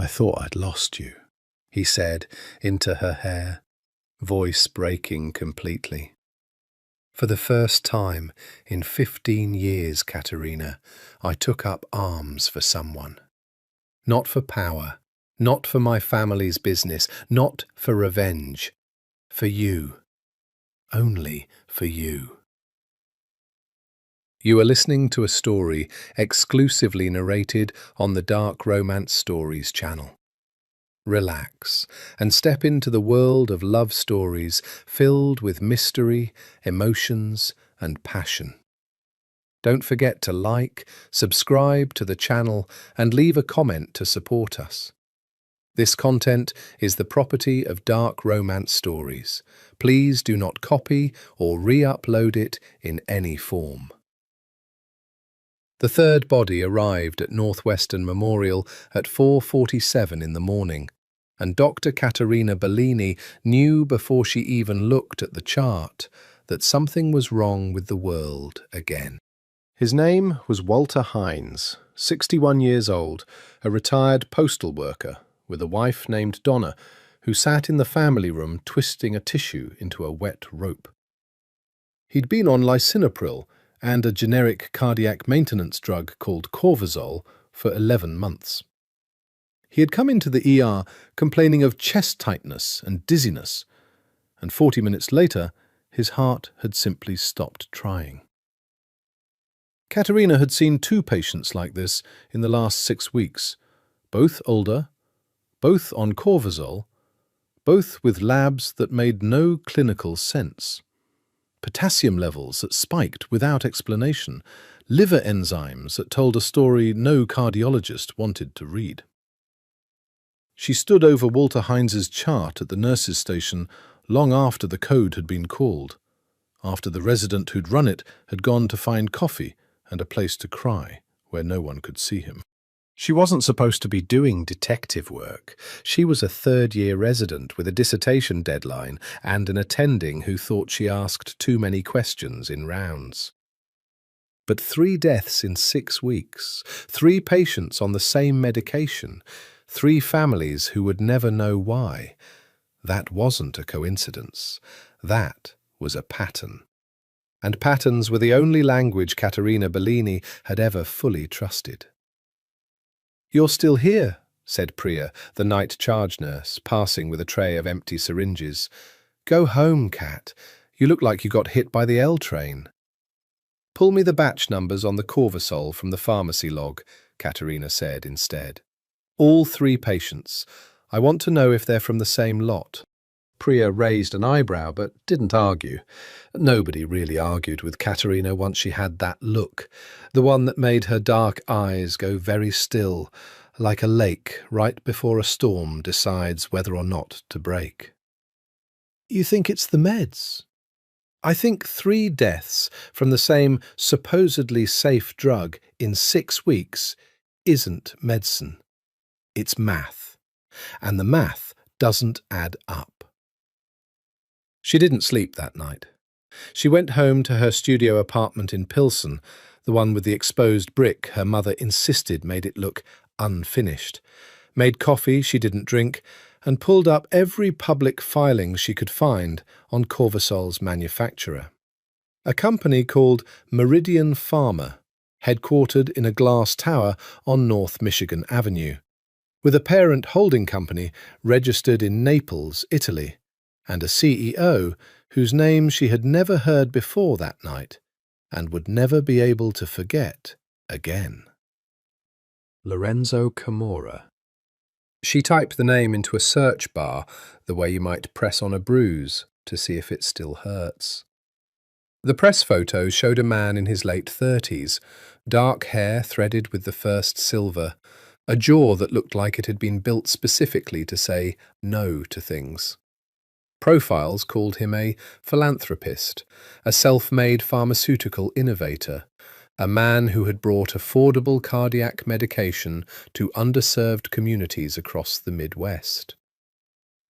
"I thought I'd lost you," he said into her hair, voice breaking completely. "For the first time in 15 years, Katerina, I took up arms for someone. Not for power, not for my family's business, not for revenge. For you. Only for you." You are listening to a story exclusively narrated on the Dark Romance Stories channel. Relax and step into the world of love stories filled with mystery, emotions, and passion. Don't forget to like, subscribe to the channel, and leave a comment to support us. This content is the property of Dark Romance Stories. Please do not copy or re-upload it in any form. The third body arrived at Northwestern Memorial at 4:47 in the morning, and Dr. Caterina Bellini knew before she even looked at the chart that something was wrong with the world again. His name was Walter Hines, 61 years old, a retired postal worker, with a wife named Donna, who sat in the family room twisting a tissue into a wet rope. He'd been on lisinopril and a generic cardiac maintenance drug called cortisol for 11 months. He had come into the ER complaining of chest tightness and dizziness, and 40 minutes later, his heart had simply stopped trying. Katerina had seen 2 patients like this in the last 6 weeks, both older, both on cortisol, both with labs that made no clinical sense. Potassium levels that spiked without explanation, liver enzymes that told a story no cardiologist wanted to read. She stood over Walter Hines's chart at the nurses' station long after the code had been called, after the resident who'd run it had gone to find coffee and a place to cry where no one could see him. She wasn't supposed to be doing detective work. She was a third-year resident with a dissertation deadline and an attending who thought she asked too many questions in rounds. But 3 deaths in 6 weeks, 3 patients on the same medication, 3 families who would never know why. That wasn't a coincidence. That was a pattern. And patterns were the only language Caterina Bellini had ever fully trusted. "You're still here," said Priya, the night charge nurse, passing with a tray of empty syringes. "Go home, Kat. You look like you got hit by the L train." "Pull me the batch numbers on the cortisol from the pharmacy log," Katerina said instead. "All 3 patients. I want to know if they're from the same lot." Priya raised an eyebrow but didn't argue. Nobody really argued with Katerina once she had that look, the one that made her dark eyes go very still, like a lake right before a storm decides whether or not to break. "You think it's the meds?" "I think 3 deaths from the same supposedly safe drug in 6 weeks isn't medicine. It's math. And the math doesn't add up." She didn't sleep that night. She went home to her studio apartment in Pilsen, the one with the exposed brick her mother insisted made it look unfinished, made coffee she didn't drink, and pulled up every public filing she could find on Corvisol's manufacturer. A company called Meridian Pharma, headquartered in a glass tower on North Michigan Avenue, with a parent holding company registered in Naples, Italy, and a CEO whose name she had never heard before that night and would never be able to forget again. Lorenzo Camorra. She typed the name into a search bar the way you might press on a bruise to see if it still hurts. The press photo showed a man in his late 30s, dark hair threaded with the first silver, a jaw that looked like it had been built specifically to say no to things. Profiles called him a philanthropist, a self-made pharmaceutical innovator, a man who had brought affordable cardiac medication to underserved communities across the Midwest.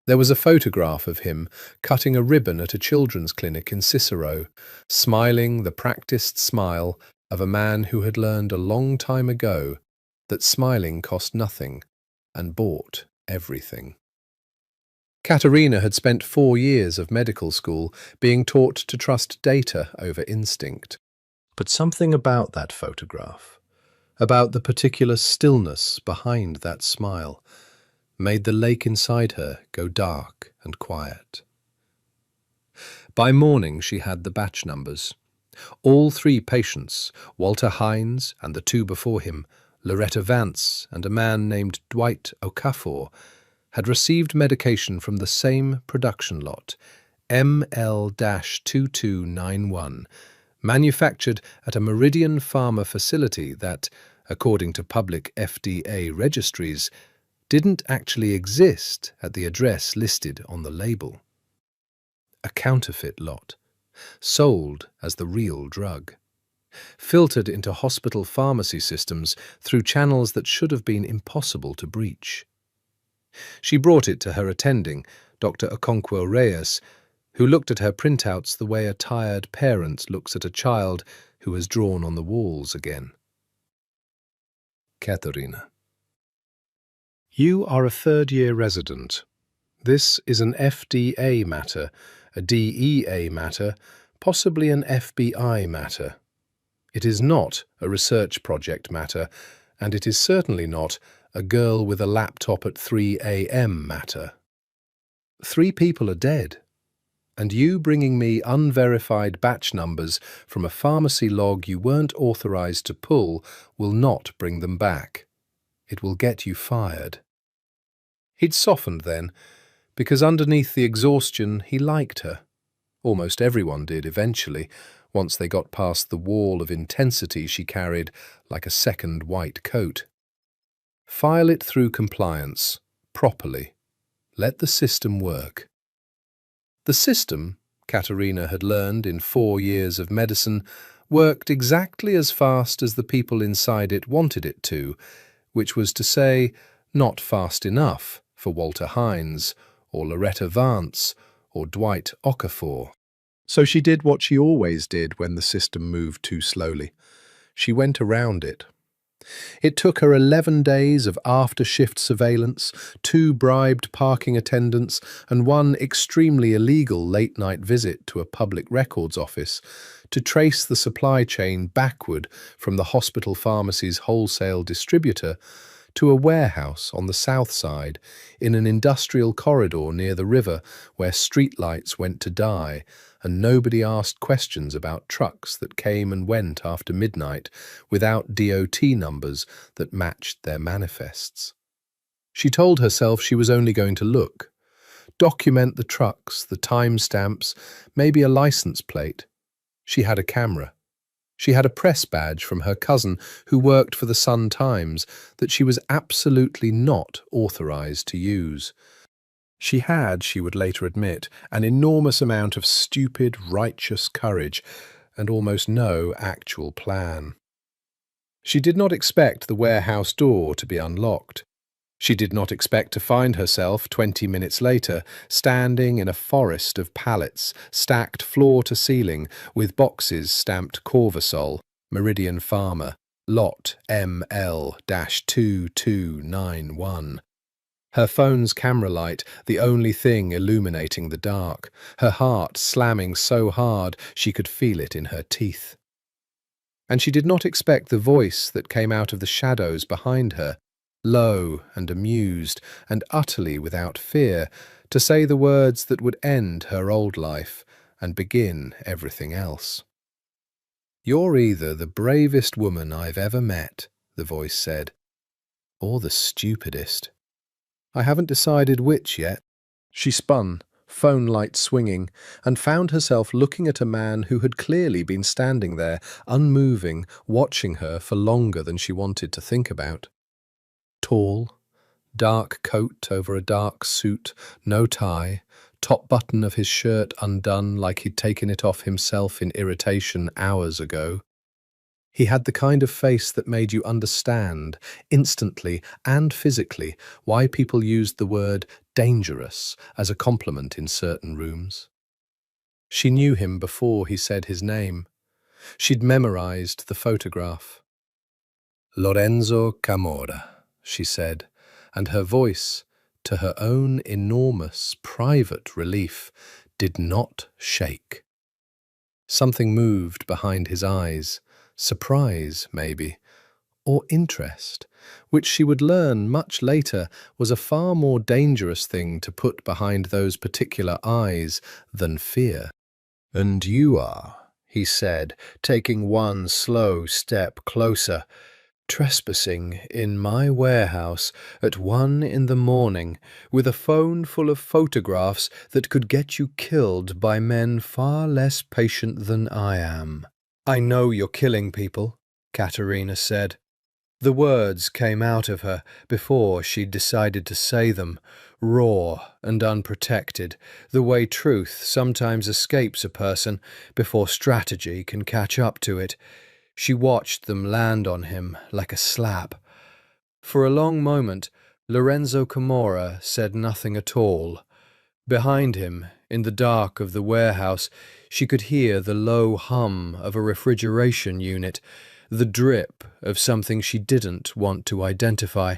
There was a photograph of him cutting a ribbon at a children's clinic in Cicero, smiling the practiced smile of a man who had learned a long time ago that smiling cost nothing and bought everything. Katerina had spent 4 years of medical school being taught to trust data over instinct. But something about that photograph, about the particular stillness behind that smile, made the lake inside her go dark and quiet. By morning she had the batch numbers. All 3 patients, Walter Hines and the 2 before him, Loretta Vance and a man named Dwight Okafor, had received medication from the same production lot, ML-2291, manufactured at a Meridian Pharma facility that, according to public FDA registries, didn't actually exist at the address listed on the label. A counterfeit lot, sold as the real drug, filtered into hospital pharmacy systems through channels that should have been impossible to breach. She brought it to her attending, Dr. Okonkwo Reyes, who looked at her printouts the way a tired parent looks at a child who has drawn on the walls again. Katerina. You are a third-year resident. This is an FDA matter, a DEA matter, possibly an FBI matter. It is not a research project matter, and it is certainly not a girl with a laptop at 3 a.m. matter. 3 people are dead, and you bringing me unverified batch numbers from a pharmacy log you weren't authorized to pull will not bring them back. It will get you fired. He'd softened then, because underneath the exhaustion he liked her. Almost everyone did eventually, once they got past the wall of intensity she carried like a second white coat. File it through compliance, properly. Let the system work. The system, Katerina had learned in 4 years of medicine, worked exactly as fast as the people inside it wanted it to, which was to say, not fast enough for Walter Hines, or Loretta Vance, or Dwight Okafor. So she did what she always did when the system moved too slowly. She went around it. It took her 11 days of after-shift surveillance, 2 bribed parking attendants, and 1 extremely illegal late-night visit to a public records office to trace the supply chain backward from the hospital pharmacy's wholesale distributor to a warehouse on the south side in an industrial corridor near the river where streetlights went to die and nobody asked questions about trucks that came and went after midnight without DOT numbers that matched their manifests. She told herself she was only going to look, document the trucks, the timestamps, maybe a license plate. She had a camera. She had a press badge from her cousin who worked for the Sun-Times that she was absolutely not authorized to use. She had, she would later admit, an enormous amount of stupid, righteous courage and almost no actual plan. She did not expect the warehouse door to be unlocked. She did not expect to find herself 20 minutes later standing in a forest of pallets stacked floor to ceiling with boxes stamped Corvusol, Meridian Pharma, Lot ML-2291. Her phone's camera light, the only thing illuminating the dark, her heart slamming so hard she could feel it in her teeth. And she did not expect the voice that came out of the shadows behind her, low and amused and utterly without fear, to say the words that would end her old life and begin everything else. "You're either the bravest woman I've ever met," the voice said, "or the stupidest. I haven't decided which yet." She spun, phone light swinging, and found herself looking at a man who had clearly been standing there, unmoving, watching her for longer than she wanted to think about. Tall, dark coat over a dark suit, no tie, top button of his shirt undone like he'd taken it off himself in irritation hours ago. He had the kind of face that made you understand, instantly and physically, why people used the word dangerous as a compliment in certain rooms. She knew him before he said his name. She'd memorized the photograph. "Lorenzo Camorra," she said, and her voice, to her own enormous private relief, did not shake. Something moved behind his eyes, surprise, maybe, or interest, which she would learn much later was a far more dangerous thing to put behind those particular eyes than fear. "And you are," he said, taking one slow step closer, "trespassing in my warehouse at 1 in the morning with a phone full of photographs that could get you killed by men far less patient than I am." "I know you're killing people," Katerina said. The words came out of her before she'd decided to say them, raw and unprotected, the way truth sometimes escapes a person before strategy can catch up to it. She watched them land on him like a slap. For a long moment, Lorenzo Camorra said nothing at all. Behind him, in the dark of the warehouse, she could hear the low hum of a refrigeration unit, the drip of something she didn't want to identify,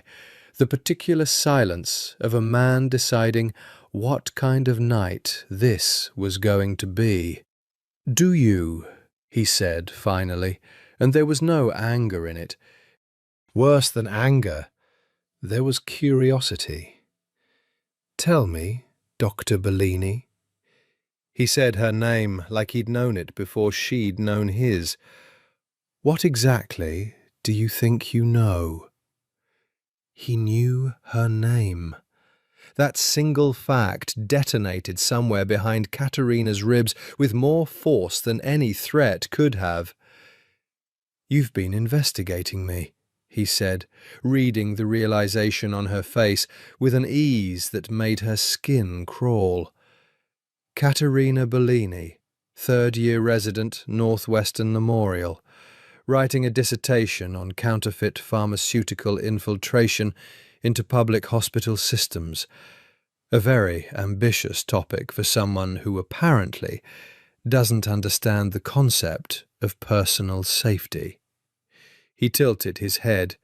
the particular silence of a man deciding what kind of night this was going to be. "Do you?" he said finally, and there was no anger in it. Worse than anger, there was curiosity. "Tell me, Dr. Bellini." He said her name like he'd known it before she'd known his. "What exactly do you think you know?" He knew her name. That single fact detonated somewhere behind Katerina's ribs with more force than any threat could have. "You've been investigating me," he said, reading the realization on her face with an ease that made her skin crawl. Katerina Bellini, third-year resident, Northwestern Memorial, writing a dissertation on counterfeit pharmaceutical infiltration into public hospital systems, a very ambitious topic for someone who apparently doesn't understand the concept of personal safety. He tilted his head.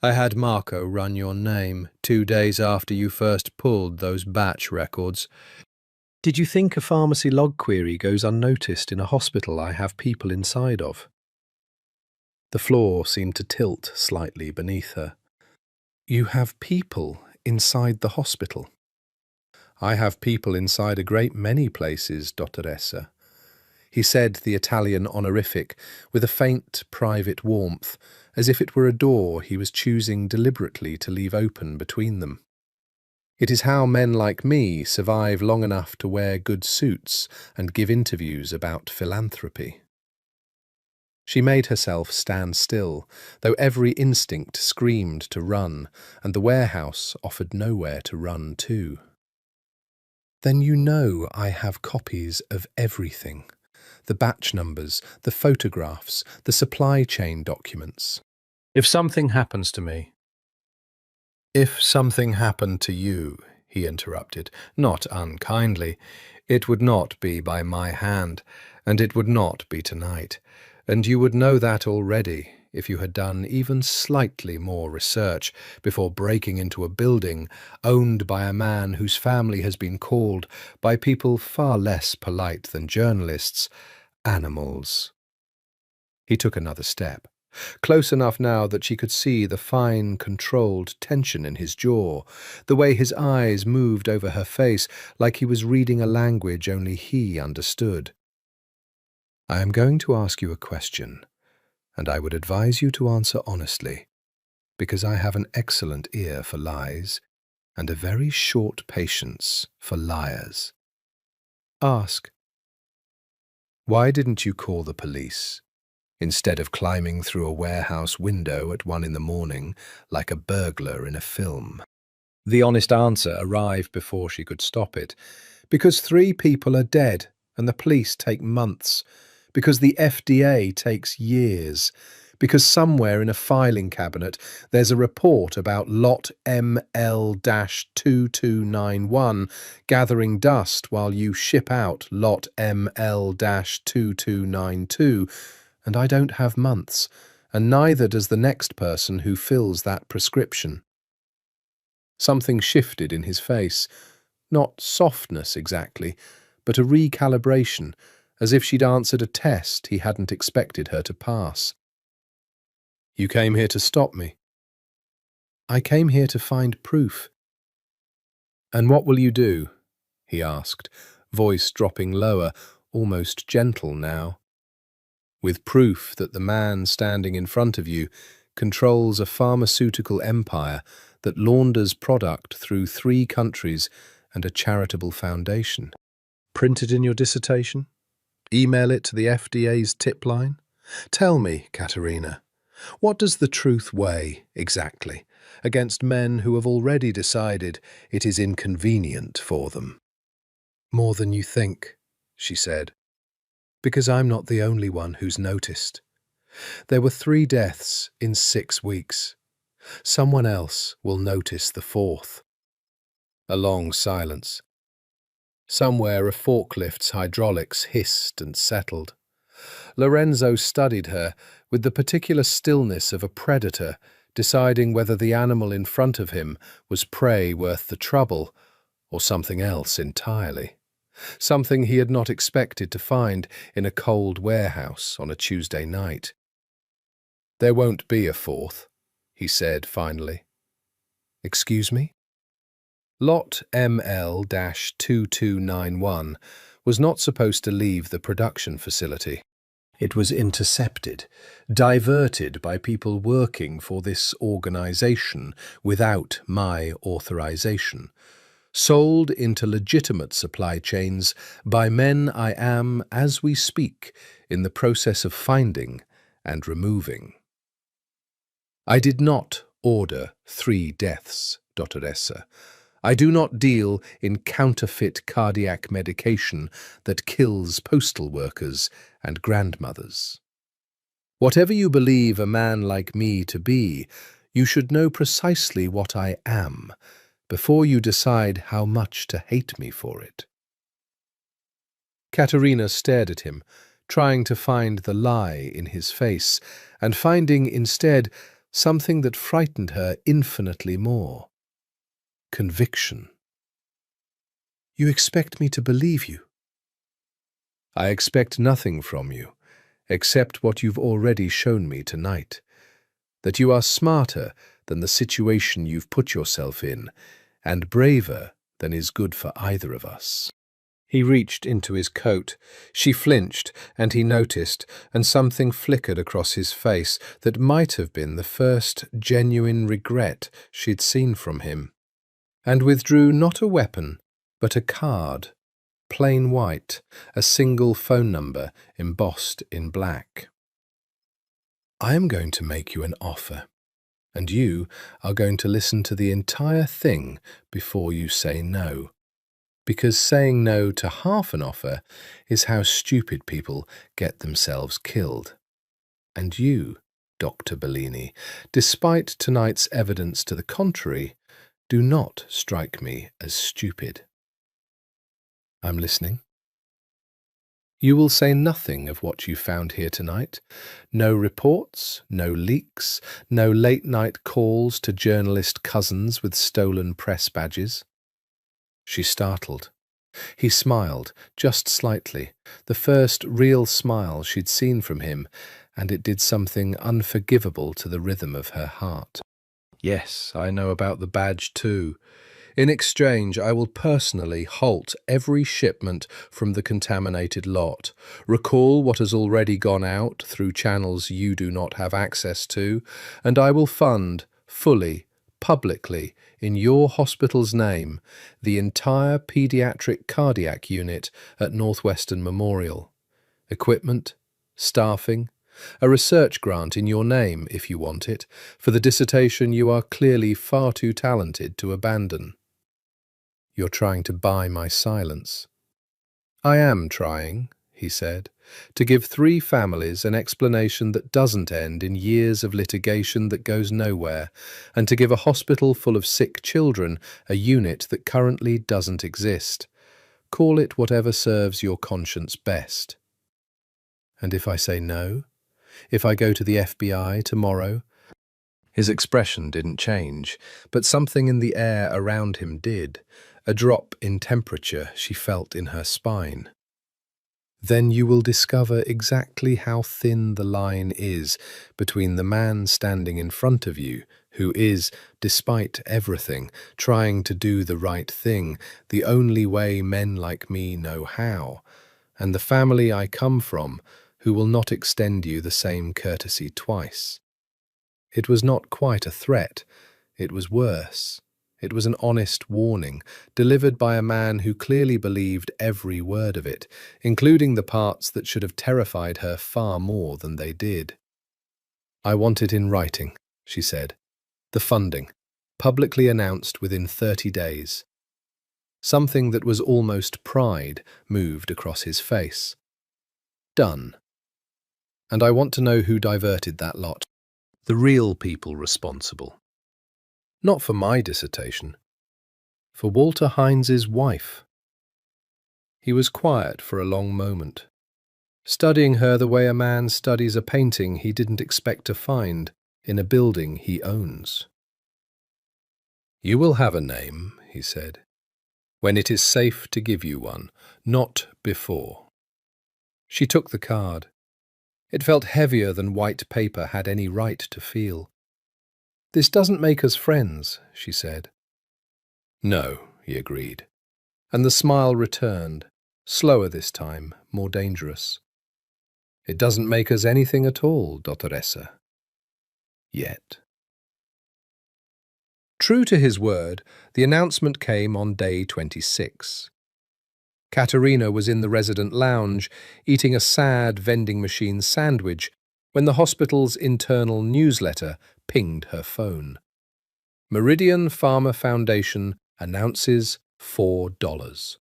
"I had Marco run your name 2 days after you first pulled those batch records. Did you think a pharmacy log query goes unnoticed in a hospital I have people inside of?" The floor seemed to tilt slightly beneath her. "You have people inside the hospital?" "I have people inside a great many places, dottoressa." He said the Italian honorific with a faint private warmth, as if it were a door he was choosing deliberately to leave open between them. "It is how men like me survive long enough to wear good suits and give interviews about philanthropy." She made herself stand still, though every instinct screamed to run, and the warehouse offered nowhere to run to. "Then you know I have copies of everything. The batch numbers, the photographs, the supply chain documents. If something happens to me—" "If something happened to you," he interrupted, not unkindly, "it would not be by my hand, and it would not be tonight. And you would know that already if you had done even slightly more research before breaking into a building owned by a man whose family has been called, by people far less polite than journalists, animals." He took another step, close enough now that she could see the fine, controlled tension in his jaw, the way his eyes moved over her face like he was reading a language only he understood. "I am going to ask you a question, and I would advise you to answer honestly, because I have an excellent ear for lies and a very short patience for liars." "Ask." "Why didn't you call the police, instead of climbing through a warehouse window at 1 in the morning like a burglar in a film?" The honest answer arrived before she could stop it. "Because 3 people are dead, and the police take months. Because the FDA takes years. Because somewhere in a filing cabinet there's a report about Lot ML-2291 gathering dust while you ship out Lot ML-2292, and I don't have months, and neither does the next person who fills that prescription." Something shifted in his face. Not softness exactly, but a recalibration, as if she'd answered a test he hadn't expected her to pass. "You came here to stop me." "I came here to find proof." "And what will you do?" he asked, voice dropping lower, almost gentle now. "With proof that the man standing in front of you controls a pharmaceutical empire that launders product through 3 countries and a charitable foundation. Print it in your dissertation? Email it to the FDA's tip line? Tell me, Katerina, what does the truth weigh, exactly, against men who have already decided it is inconvenient for them?" "More than you think," she said, "because I'm not the only one who's noticed. There were 3 deaths in 6 weeks. Someone else will notice the 4th. A long silence. Somewhere a forklift's hydraulics hissed and settled. Lorenzo studied her with the particular stillness of a predator deciding whether the animal in front of him was prey worth the trouble or something else entirely. Something he had not expected to find in a cold warehouse on a Tuesday night. "There won't be a 4th, he said finally. "Excuse me?" Lot ML-2291 was not supposed to leave the production facility. It was intercepted, diverted by people working for this organization without my authorization, sold into legitimate supply chains by men I am, as we speak, in the process of finding and removing. I did not order 3 deaths, Dottoressa. I do not deal in counterfeit cardiac medication that kills postal workers and grandmothers. Whatever you believe a man like me to be, you should know precisely what I am before you decide how much to hate me for it." Katerina stared at him, trying to find the lie in his face, and finding instead something that frightened her infinitely more. Conviction. "You expect me to believe you?" "I expect nothing from you, except what you've already shown me tonight, that you are smarter than the situation you've put yourself in, and braver than is good for either of us." He reached into his coat. She flinched, and he noticed, and something flickered across his face that might have been the first genuine regret she'd seen from him, and withdrew not a weapon, but a card, plain white, a single phone number embossed in black. "I am going to make you an offer, and you are going to listen to the entire thing before you say no, because saying no to half an offer is how stupid people get themselves killed. And you, Dr. Bellini, despite tonight's evidence to the contrary, do not strike me as stupid." "I'm listening." "You will say nothing of what you found here tonight? No reports, no leaks, no late-night calls to journalist cousins with stolen press badges?" She startled. He smiled, just slightly, the first real smile she'd seen from him, and it did something unforgivable to the rhythm of her heart. "Yes, I know about the badge too. In exchange, I will personally halt every shipment from the contaminated lot, recall what has already gone out through channels you do not have access to, and I will fund, fully, publicly, in your hospital's name, the entire pediatric cardiac unit at Northwestern Memorial. Equipment, staffing, a research grant in your name, if you want it, for the dissertation you are clearly far too talented to abandon." "You're trying to buy my silence." "I am trying," he said, "to give 3 families an explanation that doesn't end in years of litigation that goes nowhere, and to give a hospital full of sick children a unit that currently doesn't exist. Call it whatever serves your conscience best." "And if I say no? If I go to the FBI tomorrow?" His expression didn't change, but something in the air around him did, a drop in temperature she felt in her spine. Then you will discover exactly how thin the line is between the man standing in front of you, who is, despite everything, trying to do the right thing, the only way men like me know how, and the family I come from, who will not extend you the same courtesy twice. It was not quite a threat, it was worse. It was an honest warning, delivered by a man who clearly believed every word of it, including the parts that should have terrified her far more than they did. "I want it in writing," she said. "The funding, publicly announced within 30 days. Something that was almost pride moved across his face. "Done. And I want to know who diverted that lot. The real people responsible. Not for my dissertation. For Walter Hines's wife." He was quiet for a long moment, studying her the way a man studies a painting he didn't expect to find in a building he owns. "You will have a name," he said, "when it is safe to give you one, not before." She took the card. It felt heavier than white paper had any right to feel. "This doesn't make us friends," she said. "No," he agreed, and the smile returned, slower this time, more dangerous. "It doesn't make us anything at all, Dottoressa. Yet." True to his word, the announcement came on day 26. Katerina was in the resident lounge, eating a sad vending machine sandwich, when the hospital's internal newsletter pinged her phone. Meridian Pharma Foundation announces $4.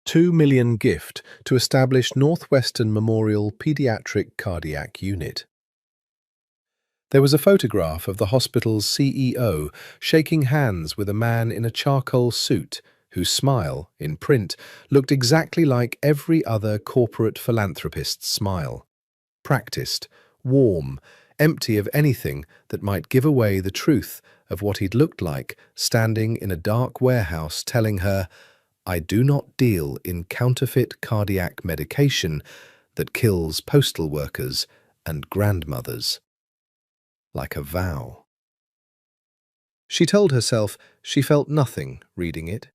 $2 million gift to establish Northwestern Memorial Pediatric Cardiac Unit. There was a photograph of the hospital's CEO shaking hands with a man in a charcoal suit whose smile, in print, looked exactly like every other corporate philanthropist's smile. Practiced, warm, empty of anything that might give away the truth of what he'd looked like standing in a dark warehouse telling her, "I do not deal in counterfeit cardiac medication that kills postal workers and grandmothers." Like a vow. She told herself she felt nothing reading it.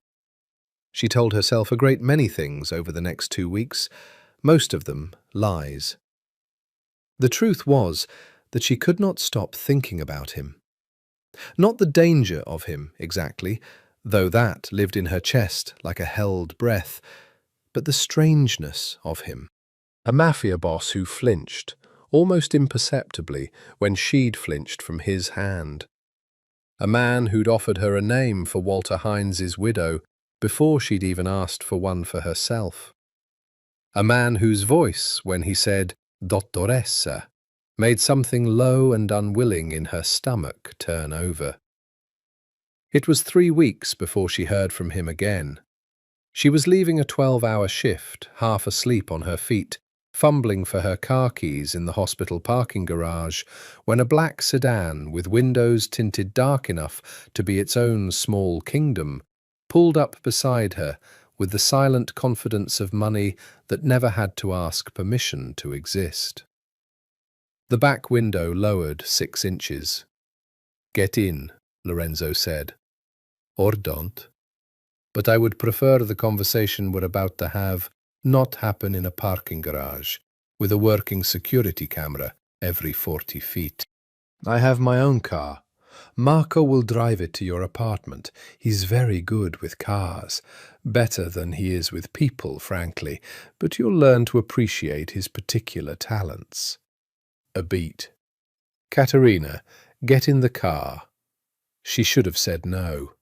She told herself a great many things over the next 2 weeks, most of them lies. The truth was that she could not stop thinking about him. Not the danger of him, exactly, though that lived in her chest like a held breath, but the strangeness of him. A mafia boss who flinched, almost imperceptibly, when she'd flinched from his hand. A man who'd offered her a name for Walter Hines's widow before she'd even asked for one for herself. A man whose voice, when he said "Dottoressa," made something low and unwilling in her stomach turn over. It was 3 weeks before she heard from him again. She was leaving a 12-hour shift, half asleep on her feet, fumbling for her car keys in the hospital parking garage, when a black sedan with windows tinted dark enough to be its own small kingdom pulled up beside her with the silent confidence of money that never had to ask permission to exist. The back window lowered 6 inches. "Get in," Lorenzo said. "Or don't. But I would prefer the conversation we're about to have not happen in a parking garage with a working security camera every 40 feet. I have my own car. Marco will drive it to your apartment. He's very good with cars. Better than he is with people, frankly, but you'll learn to appreciate his particular talents." A beat. "Katerina, get in the car." She should have said no.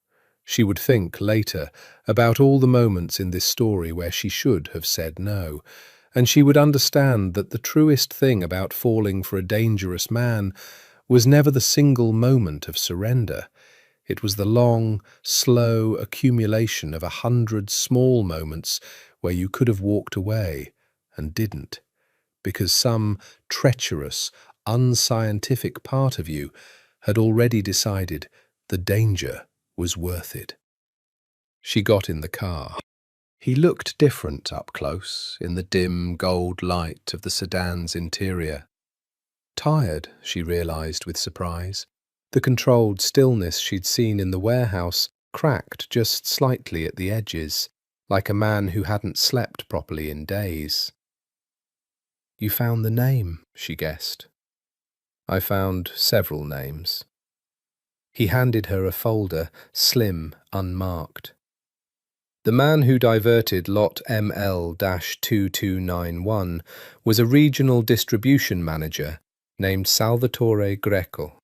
She would think later about all the moments in this story where she should have said no, and she would understand that the truest thing about falling for a dangerous man was never the single moment of surrender. It was the long, slow accumulation of 100 small moments where you could have walked away and didn't, because some treacherous, unscientific part of you had already decided the danger was worth it. She got in the car. He looked different up close, in the dim gold light of the sedan's interior. Tired, she realized with surprise. The controlled stillness she'd seen in the warehouse cracked just slightly at the edges, like a man who hadn't slept properly in days. "You found the name," she guessed. "I found several names." He handed her a folder, slim, unmarked. The man who diverted lot ML-2291 was a regional distribution manager named Salvatore Greco.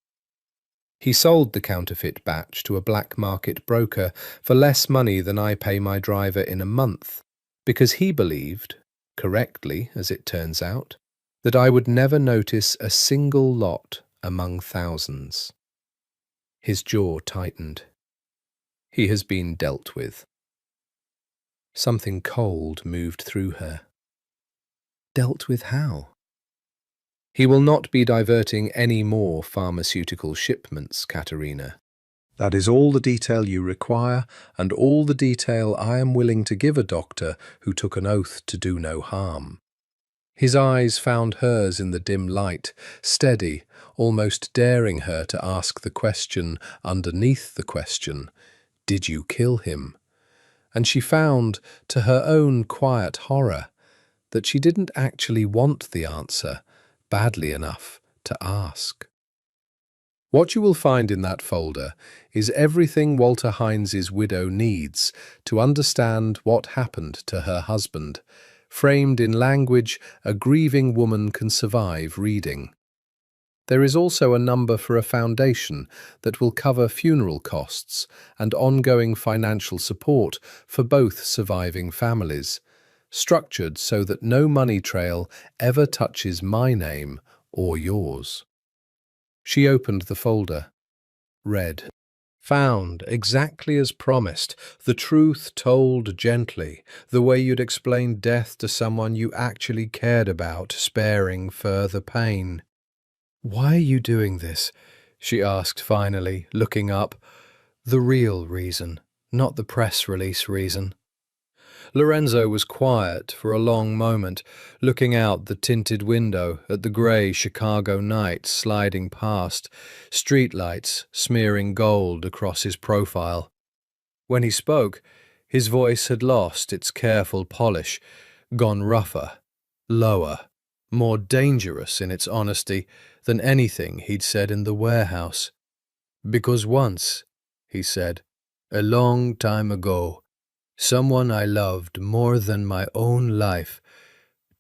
He sold the counterfeit batch to a black market broker for less money than I pay my driver in a month, because he believed, correctly as it turns out, that I would never notice a single lot among thousands. His jaw tightened. He has been dealt with. Something cold moved through her. Dealt with how? He will not be diverting any more pharmaceutical shipments, Katerina. That is all the detail you require, and all the detail I am willing to give a doctor who took an oath to do no harm. His eyes found hers in the dim light, steady, almost daring her to ask the question underneath the question, "Did you kill him?" And she found, to her own quiet horror, that she didn't actually want the answer badly enough to ask. What you will find in that folder is everything Walter Heinz's widow needs to understand what happened to her husband, framed in language a grieving woman can survive reading. There is also a number for a foundation that will cover funeral costs and ongoing financial support for both surviving families, structured so that no money trail ever touches my name or yours. She opened the folder, read. Found, exactly as promised, the truth told gently, the way you'd explain death to someone you actually cared about, sparing further pain. "Why are you doing this?" she asked finally, looking up. "The real reason, not the press release reason." Lorenzo was quiet for a long moment, looking out the tinted window at the grey Chicago night sliding past, streetlights smearing gold across his profile. When he spoke, his voice had lost its careful polish, gone rougher, lower, more dangerous in its honesty than anything he'd said in the warehouse. "Because once," he said, "a long time ago, someone I loved more than my own life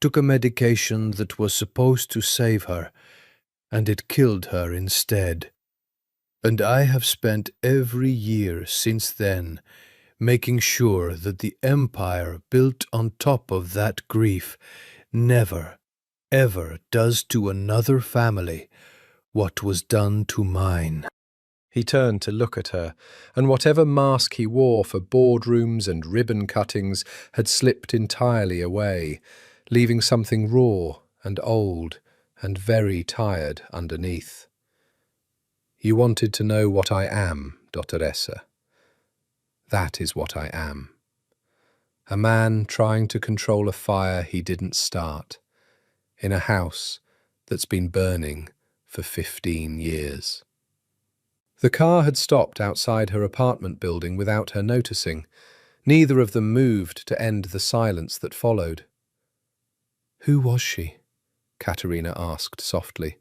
took a medication that was supposed to save her, and it killed her instead. And I have spent every year since then making sure that the empire built on top of that grief never, ever does to another family what was done to mine." He turned to look at her, and whatever mask he wore for boardrooms and ribbon cuttings had slipped entirely away, leaving something raw and old and very tired underneath. "You wanted to know what I am, Dottoressa. That is what I am. A man trying to control a fire he didn't start, in a house that's been burning for 15 years. The car had stopped outside her apartment building without her noticing. Neither of them moved to end the silence that followed. "Who was she?" Katerina asked softly.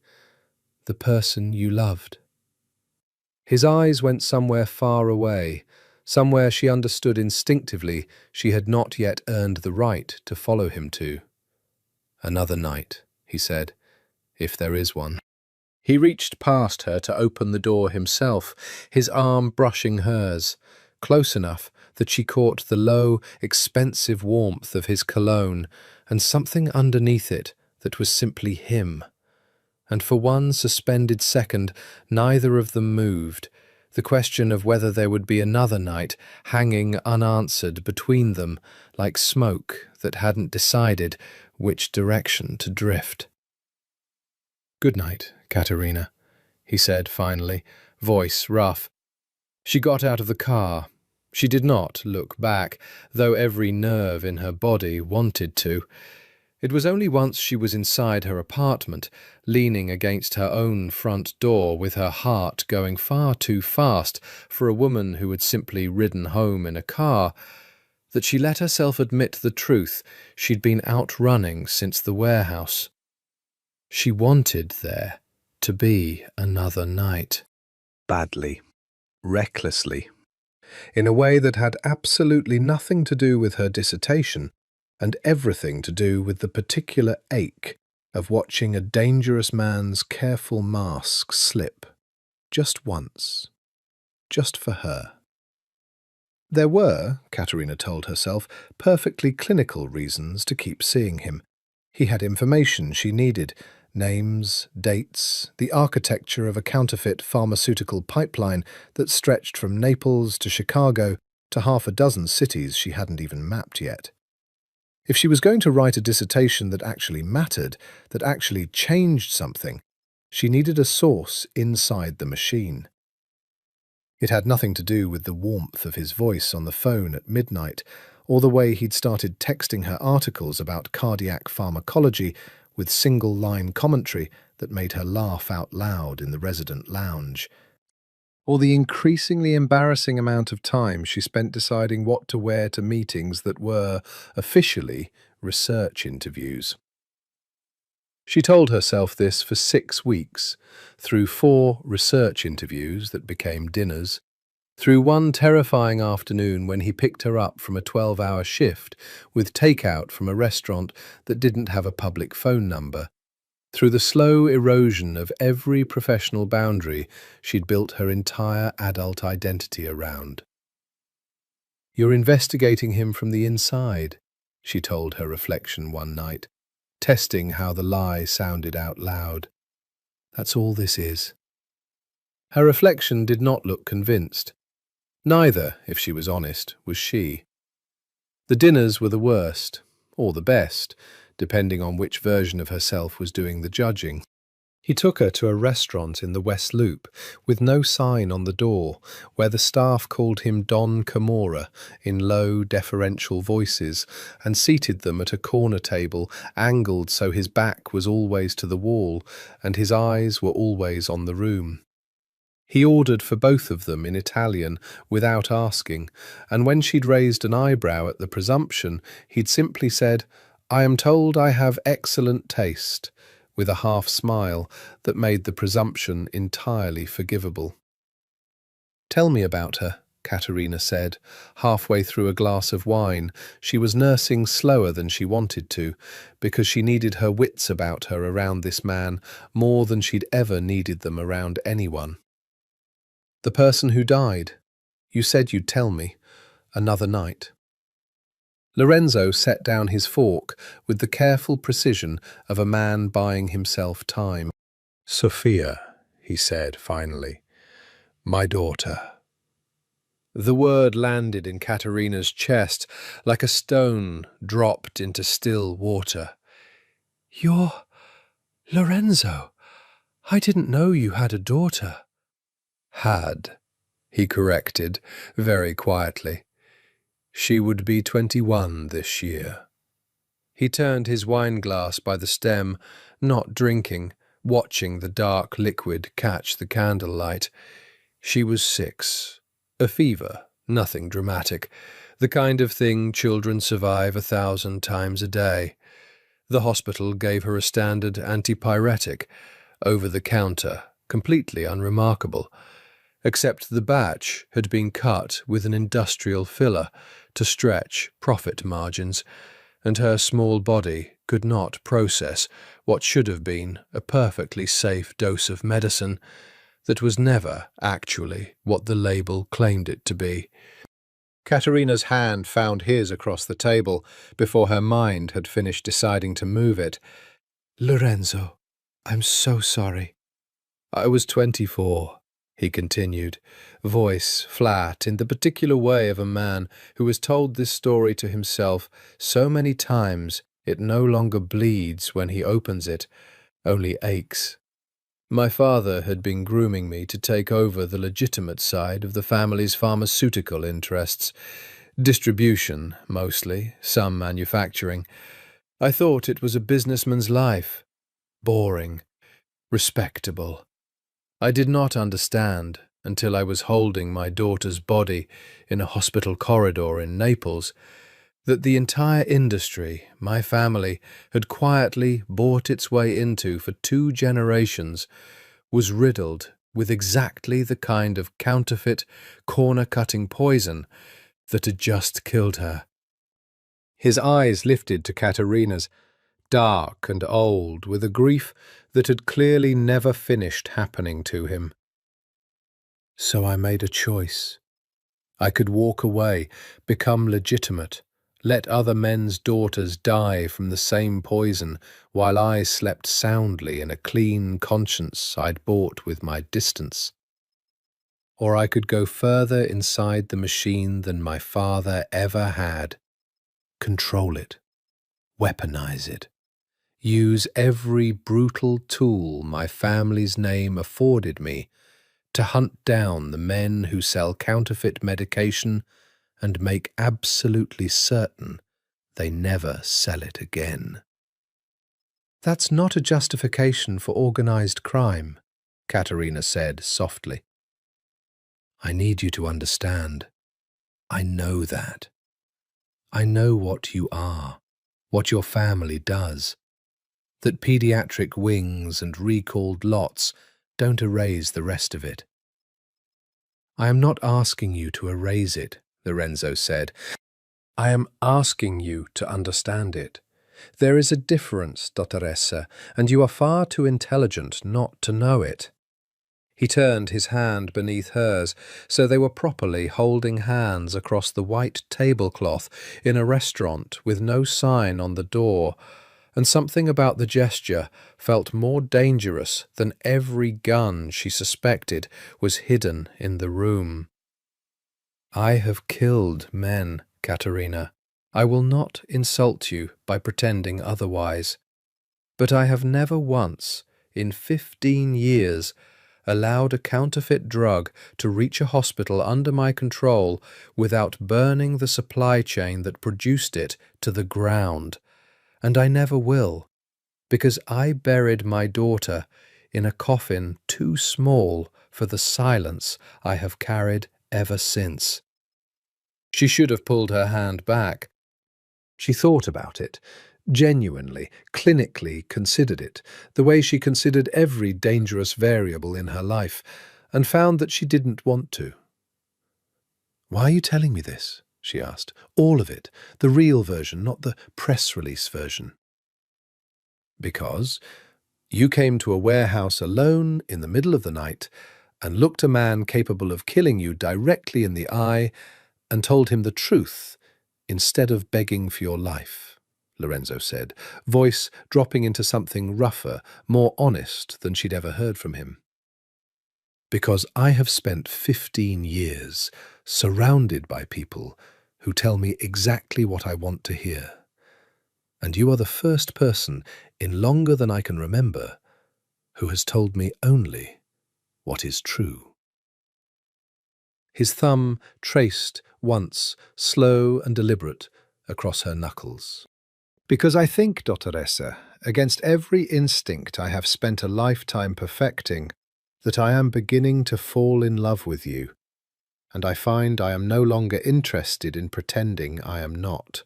"The person you loved." His eyes went somewhere far away, somewhere she understood instinctively she had not yet earned the right to follow him to. "Another night," he said, "if there is one." He reached past her to open the door himself, his arm brushing hers, close enough that she caught the low, expensive warmth of his cologne and something underneath it that was simply him. And for one suspended second, neither of them moved, the question of whether there would be another night hanging unanswered between them like smoke that hadn't decided which direction to drift. "Good night, Katerina," he said finally, voice rough. She got out of the car. She did not look back, though every nerve in her body wanted to. It was only once she was inside her apartment, leaning against her own front door with her heart going far too fast for a woman who had simply ridden home in a car, that she let herself admit the truth she'd been outrunning since the warehouse. She wanted there to be another night. Badly, recklessly, in a way that had absolutely nothing to do with her dissertation and everything to do with the particular ache of watching a dangerous man's careful mask slip, just once, just for her. There were, Katerina told herself, perfectly clinical reasons to keep seeing him. He had information she needed, names, dates, the architecture of a counterfeit pharmaceutical pipeline that stretched from Naples to Chicago to half a dozen cities she hadn't even mapped yet. If she was going to write a dissertation that actually mattered, that actually changed something, she needed a source inside the machine. It had nothing to do with the warmth of his voice on the phone at midnight, or the way he'd started texting her articles about cardiac pharmacology with single-line commentary that made her laugh out loud in the resident lounge, or the increasingly embarrassing amount of time she spent deciding what to wear to meetings that were, officially, research interviews. She told herself this for 6 weeks, through 4 research interviews that became dinners, through one terrifying afternoon when he picked her up from a 12-hour shift with takeout from a restaurant that didn't have a public phone number, through the slow erosion of every professional boundary she'd built her entire adult identity around. "You're investigating him from the inside," she told her reflection one night, testing how the lie sounded out loud. "That's all this is." Her reflection did not look convinced. Neither, if she was honest, was she. The dinners were the worst, or the best, depending on which version of herself was doing the judging. He took her to a restaurant in the West Loop, with no sign on the door, where the staff called him Don Camorra in low, deferential voices, and seated them at a corner table, angled so his back was always to the wall, and his eyes were always on the room. He ordered for both of them in Italian, without asking, and when she'd raised an eyebrow at the presumption, he'd simply said, "I am told I have excellent taste," with a half-smile that made the presumption entirely forgivable. "Tell me about her," Katerina said, halfway through a glass of wine she was nursing slower than she wanted to, because she needed her wits about her around this man more than she'd ever needed them around anyone. "The person who died. You said you'd tell me. Another night." Lorenzo set down his fork with the careful precision of a man buying himself time. "Sophia," he said finally. "My daughter." The word landed in Katerina's chest like a stone dropped into still water. "You're Lorenzo. I didn't know you had a daughter." "Had," he corrected, very quietly. "She would be 21 this year." He turned his wineglass by the stem, not drinking, watching the dark liquid catch the candlelight. She was 6. A fever, nothing dramatic, the kind of thing children survive 1,000 times a day. The hospital gave her a standard antipyretic, over the counter, completely unremarkable, except the batch had been cut with an industrial filler to stretch profit margins, and her small body could not process what should have been a perfectly safe dose of medicine that was never actually what the label claimed it to be. Katerina's hand found his across the table before her mind had finished deciding to move it. "Lorenzo, I'm so sorry." "I was 24. He continued, voice flat in the particular way of a man who has told this story to himself so many times it no longer bleeds when he opens it, only aches. My father had been grooming me to take over the legitimate side of the family's pharmaceutical interests. Distribution, mostly, some manufacturing. I thought it was a businessman's life. Boring. Respectable. I did not understand until I was holding my daughter's body in a hospital corridor in Naples that the entire industry my family had quietly bought its way into for 2 generations was riddled with exactly the kind of counterfeit, corner-cutting poison that had just killed her. His eyes lifted to Katerina's, dark and old, with a grief that had clearly never finished happening to him. So I made a choice. I could walk away, become legitimate, let other men's daughters die from the same poison while I slept soundly in a clean conscience I'd bought with my distance. Or I could go further inside the machine than my father ever had. Control it. Weaponize it. Use every brutal tool my family's name afforded me to hunt down the men who sell counterfeit medication and make absolutely certain they never sell it again. That's not a justification for organized crime, Katerina said softly. I need you to understand. I know that. I know what you are, what your family does. That pediatric wings and recalled lots don't erase the rest of it. I am not asking you to erase it, Lorenzo said. I am asking you to understand it. There is a difference, Dottoressa, and you are far too intelligent not to know it. He turned his hand beneath hers, so they were properly holding hands across the white tablecloth in a restaurant with no sign on the door, and something about the gesture felt more dangerous than every gun she suspected was hidden in the room. I have killed men, Katerina. I will not insult you by pretending otherwise. But I have never once, in 15 years, allowed a counterfeit drug to reach a hospital under my control without burning the supply chain that produced it to the ground. And I never will, because I buried my daughter in a coffin too small for the silence I have carried ever since. She should have pulled her hand back. She thought about it, genuinely, clinically considered it, the way she considered every dangerous variable in her life, and found that she didn't want to. Why are you telling me this? She asked. All of it, the real version, not the press release version. Because you came to a warehouse alone in the middle of the night and looked a man capable of killing you directly in the eye and told him the truth instead of begging for your life, Lorenzo said, voice dropping into something rougher, more honest than she'd ever heard from him. Because I have spent 15 years surrounded by people who tell me exactly what I want to hear. And you are the first person in longer than I can remember who has told me only what is true. His thumb traced once, slow and deliberate, across her knuckles. Because I think, Dottoressa, against every instinct I have spent a lifetime perfecting, that I am beginning to fall in love with you, and I find I am no longer interested in pretending I am not.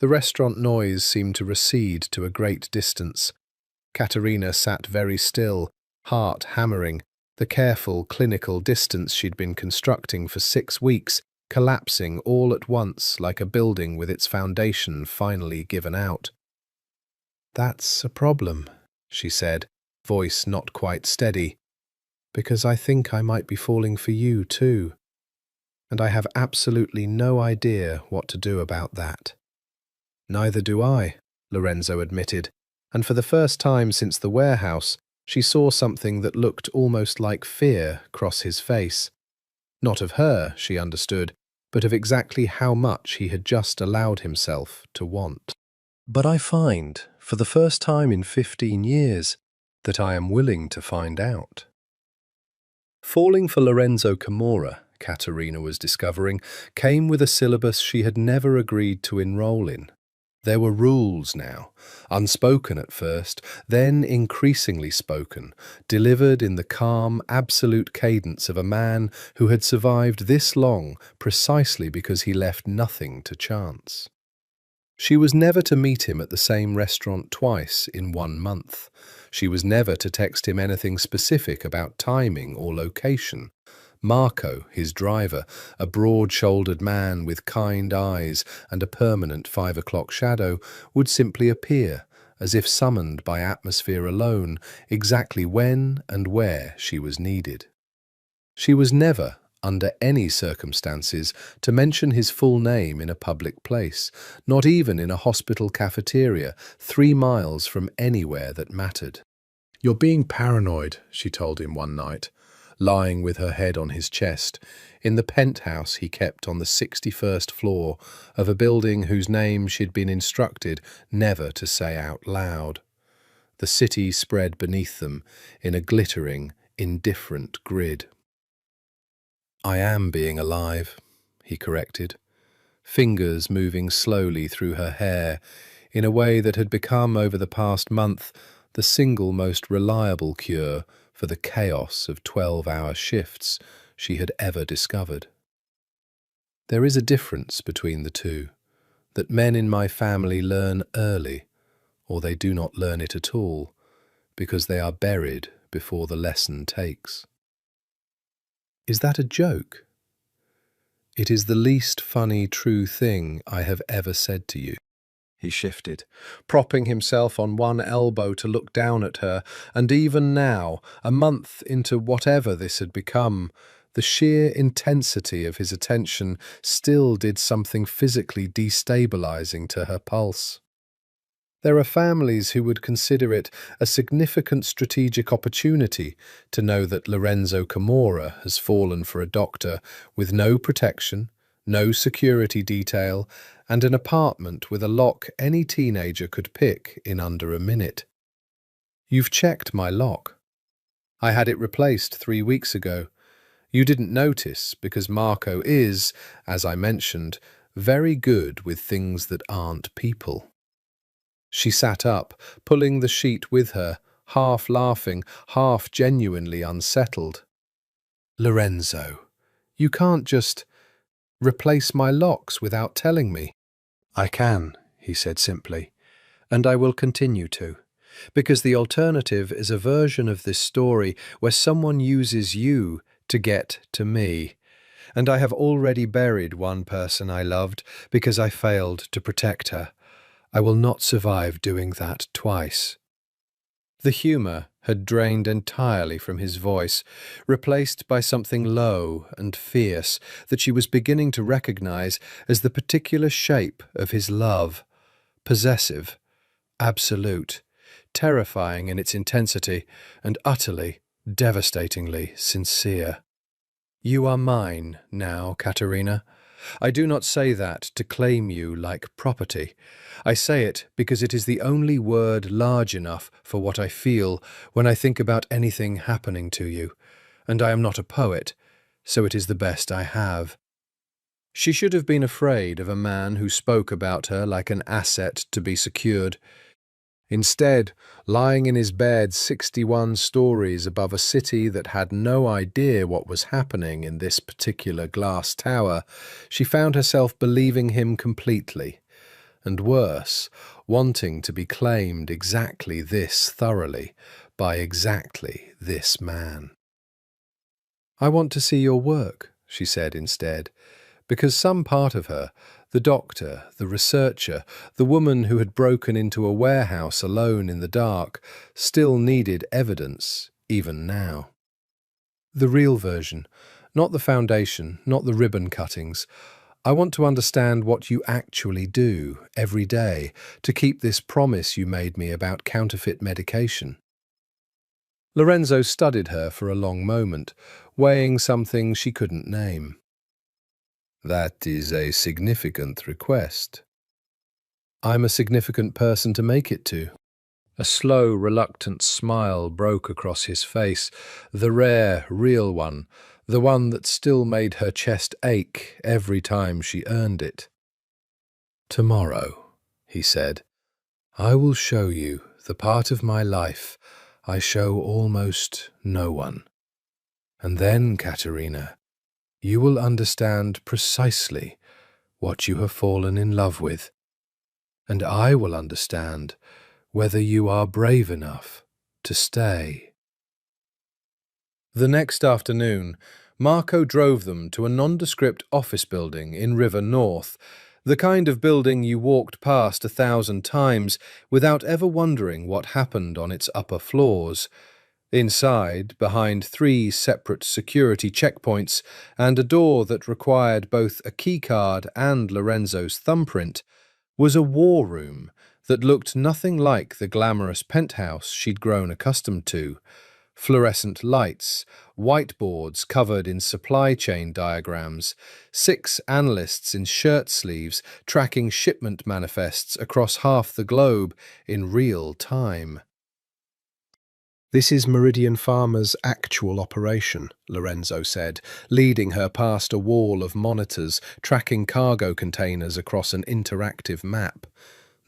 The restaurant noise seemed to recede to a great distance. Katerina sat very still, heart hammering, the careful, clinical distance she'd been constructing for 6 weeks, collapsing all at once like a building with its foundation finally given out. That's a problem, she said, voice not quite steady, because I think I might be falling for you too, and I have absolutely no idea what to do about that. Neither do I, Lorenzo admitted, and for the first time since the warehouse, she saw something that looked almost like fear cross his face. Not of her, she understood, but of exactly how much he had just allowed himself to want. But I find, for the first time in 15 years, that I am willing to find out. Falling for Lorenzo Camorra, Caterina was discovering, came with a syllabus she had never agreed to enroll in. There were rules now, unspoken at first, then increasingly spoken, delivered in the calm, absolute cadence of a man who had survived this long precisely because he left nothing to chance. She was never to meet him at the same restaurant twice in 1 month. She was never to text him anything specific about timing or location. Marco, his driver, a broad-shouldered man with kind eyes and a permanent 5 o'clock shadow, would simply appear, as if summoned by atmosphere alone, exactly when and where she was needed. She was never, under any circumstances, to mention his full name in a public place, not even in a hospital cafeteria 3 miles from anywhere that mattered. "You're being paranoid," she told him one night, lying with her head on his chest, in the penthouse he kept on the 61st floor of a building whose name she'd been instructed never to say out loud. The city spread beneath them in a glittering, indifferent grid. "I am being alive," he corrected, fingers moving slowly through her hair in a way that had become over the past month the single most reliable cure for the chaos of 12-hour shifts she had ever discovered. "There is a difference between the two, that men in my family learn early, or they do not learn it at all, because they are buried before the lesson takes." "Is that a joke?" "It is the least funny true thing I have ever said to you." He shifted, propping himself on one elbow to look down at her, and even now, a month into whatever this had become, the sheer intensity of his attention still did something physically destabilizing to her pulse. There are families who would consider it a significant strategic opportunity to know that Lorenzo Camorra has fallen for a doctor with no protection, no security detail, and an apartment with a lock any teenager could pick in under a minute. "You've checked my lock. I had it replaced 3 weeks ago. You didn't notice because Marco is, as I mentioned, very good with things that aren't people." She sat up, pulling the sheet with her, half laughing, half genuinely unsettled. "Lorenzo, you can't just replace my locks without telling me." "I can," he said simply, "and I will continue to, because the alternative is a version of this story where someone uses you to get to me, and I have already buried one person I loved because I failed to protect her. I will not survive doing that twice." The humour had drained entirely from his voice, replaced by something low and fierce that she was beginning to recognize as the particular shape of his love: possessive, absolute, terrifying in its intensity, and utterly, devastatingly sincere. "You are mine now, Caterina. I do not say that to claim you like property. I say it because it is the only word large enough for what I feel when I think about anything happening to you, and I am not a poet, so it is the best I have." She should have been afraid of a man who spoke about her like an asset to be secured. Instead, lying in his bed 61 stories above a city that had no idea what was happening in this particular glass tower, she found herself believing him completely, and worse, wanting to be claimed exactly this thoroughly by exactly this man. "I want to see your work," she said instead, because some part of her, the doctor, the researcher, the woman who had broken into a warehouse alone in the dark, still needed evidence, even now. "The real version, not the foundation, not the ribbon cuttings. I want to understand what you actually do every day to keep this promise you made me about counterfeit medication." Lorenzo studied her for a long moment, weighing something she couldn't name. "That is a significant request." "I'm a significant person to make it to." A slow, reluctant smile broke across his face, the rare, real one, the one that still made her chest ache every time she earned it. "Tomorrow," he said, "I will show you the part of my life I show almost no one. And then, Katerina, you will understand precisely what you have fallen in love with, and I will understand whether you are brave enough to stay." The next afternoon, Marco drove them to a nondescript office building in River North, the kind of building you walked past 1,000 times without ever wondering what happened on its upper floors. Inside, behind 3 separate security checkpoints and a door that required both a keycard and Lorenzo's thumbprint, was a war room that looked nothing like the glamorous penthouse she'd grown accustomed to. Fluorescent lights, whiteboards covered in supply chain diagrams, 6 analysts in shirt sleeves tracking shipment manifests across half the globe in real time. "This is Meridian Pharma's actual operation," Lorenzo said, leading her past a wall of monitors tracking cargo containers across an interactive map.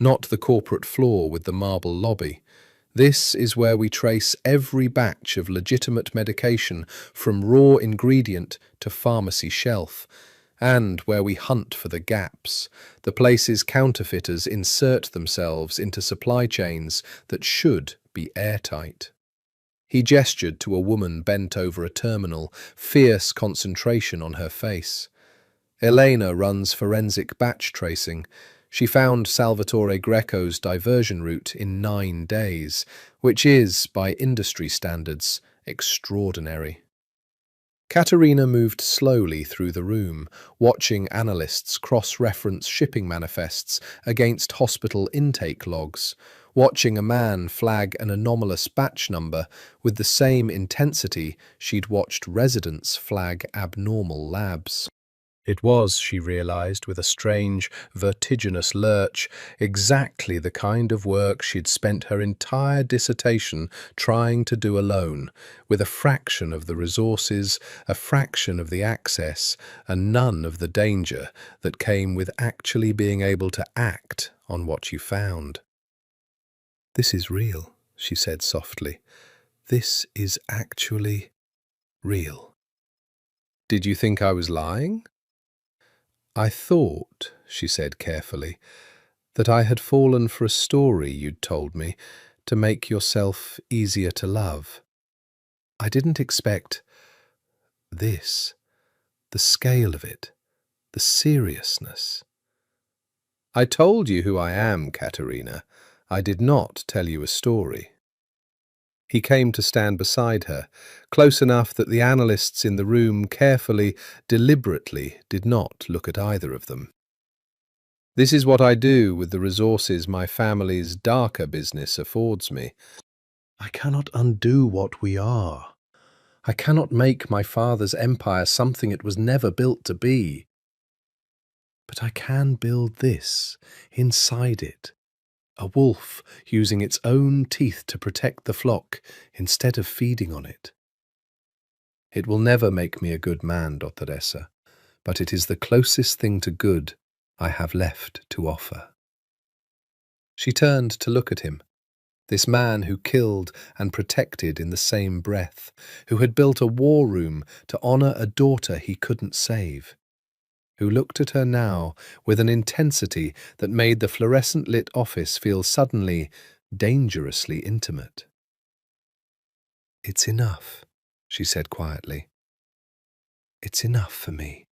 Not the corporate floor with the marble lobby. This is where we trace every batch of legitimate medication from raw ingredient to pharmacy shelf, and where we hunt for the gaps, the places counterfeiters insert themselves into supply chains that should be airtight. He gestured to a woman bent over a terminal, fierce concentration on her face. Elena runs forensic batch tracing. She found Salvatore Greco's diversion route in 9 days, which is, by industry standards, extraordinary. Katerina moved slowly through the room, watching analysts cross-reference shipping manifests against hospital intake logs, watching a man flag an anomalous batch number with the same intensity she'd watched residents flag abnormal labs. It was, she realized with a strange, vertiginous lurch, exactly the kind of work she'd spent her entire dissertation trying to do alone, with a fraction of the resources, a fraction of the access, and none of the danger that came with actually being able to act on what you found. "This is real," she said softly. "This is actually real." "Did you think I was lying?" "I thought," she said carefully, "that I had fallen for a story you'd told me to make yourself easier to love. I didn't expect this, the scale of it, the seriousness." "I told you who I am, Katerina. I did not tell you a story." He came to stand beside her, close enough that the analysts in the room carefully, deliberately did not look at either of them. "This is what I do with the resources my family's darker business affords me. I cannot undo what we are. I cannot make my father's empire something it was never built to be. But I can build this, inside it. A wolf using its own teeth to protect the flock instead of feeding on it. It will never make me a good man, Dottoressa, but it is the closest thing to good I have left to offer." She turned to look at him, this man who killed and protected in the same breath, who had built a war room to honor a daughter he couldn't save, who looked at her now with an intensity that made the fluorescent-lit office feel suddenly dangerously intimate. "It's enough," she said quietly. "It's enough for me."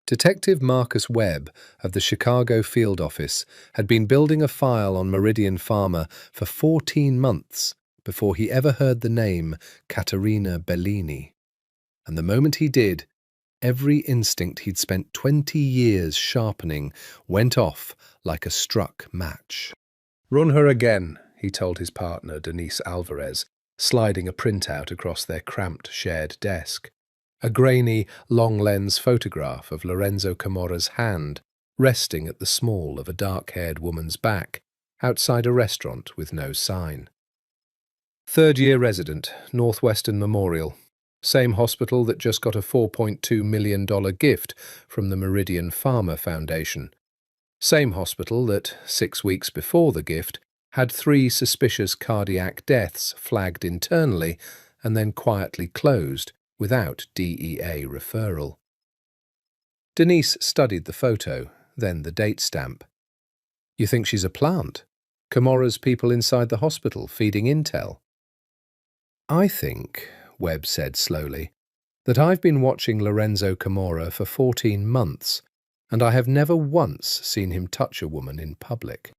Detective Marcus Webb of the Chicago field office had been building a file on Meridian Pharma for 14 months before he ever heard the name Caterina Bellini. And the moment he did, every instinct he'd spent 20 years sharpening went off like a struck match. "Run her again," he told his partner, Denise Alvarez, sliding a printout across their cramped shared desk. A grainy, long-lens photograph of Lorenzo Camora's hand resting at the small of a dark-haired woman's back, outside a restaurant with no sign. Third-year resident, Northwestern Memorial. Same hospital that just got a $4.2 million gift from the Meridian Pharma Foundation. Same hospital that, 6 weeks before the gift, had 3 suspicious cardiac deaths flagged internally and then quietly closed without DEA referral. Denise studied the photo, then the date stamp. You think she's a plant? Camora's people inside the hospital feeding intel? I think, Webb said slowly, that I've been watching Lorenzo Camorra for 14 months, and I have never once seen him touch a woman in public.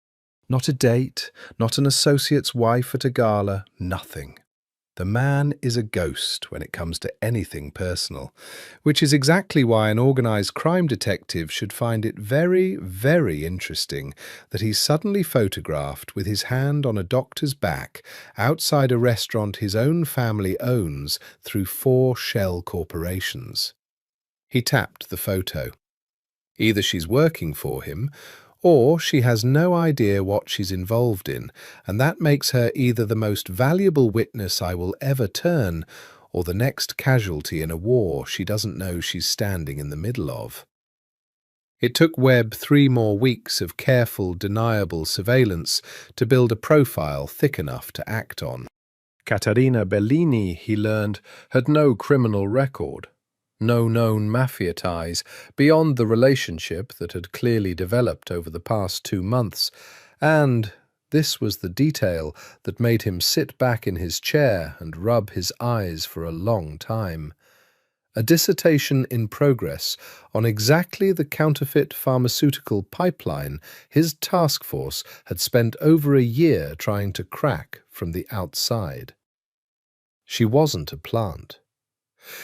Not a date, not an associate's wife at a gala, nothing. The man is a ghost when it comes to anything personal, which is exactly why an organised crime detective should find it very, very interesting that he's suddenly photographed with his hand on a doctor's back outside a restaurant his own family owns through 4 shell corporations. He tapped the photo. Either she's working for him, or she has no idea what she's involved in, and that makes her either the most valuable witness I will ever turn, or the next casualty in a war she doesn't know she's standing in the middle of. It took Webb 3 more weeks of careful, deniable surveillance to build a profile thick enough to act on. Caterina Bellini, he learned, had no criminal record. No known Mafia ties beyond the relationship that had clearly developed over the past 2 months, and this was the detail that made him sit back in his chair and rub his eyes for a long time. A dissertation in progress on exactly the counterfeit pharmaceutical pipeline his task force had spent over a year trying to crack from the outside. She wasn't a plant.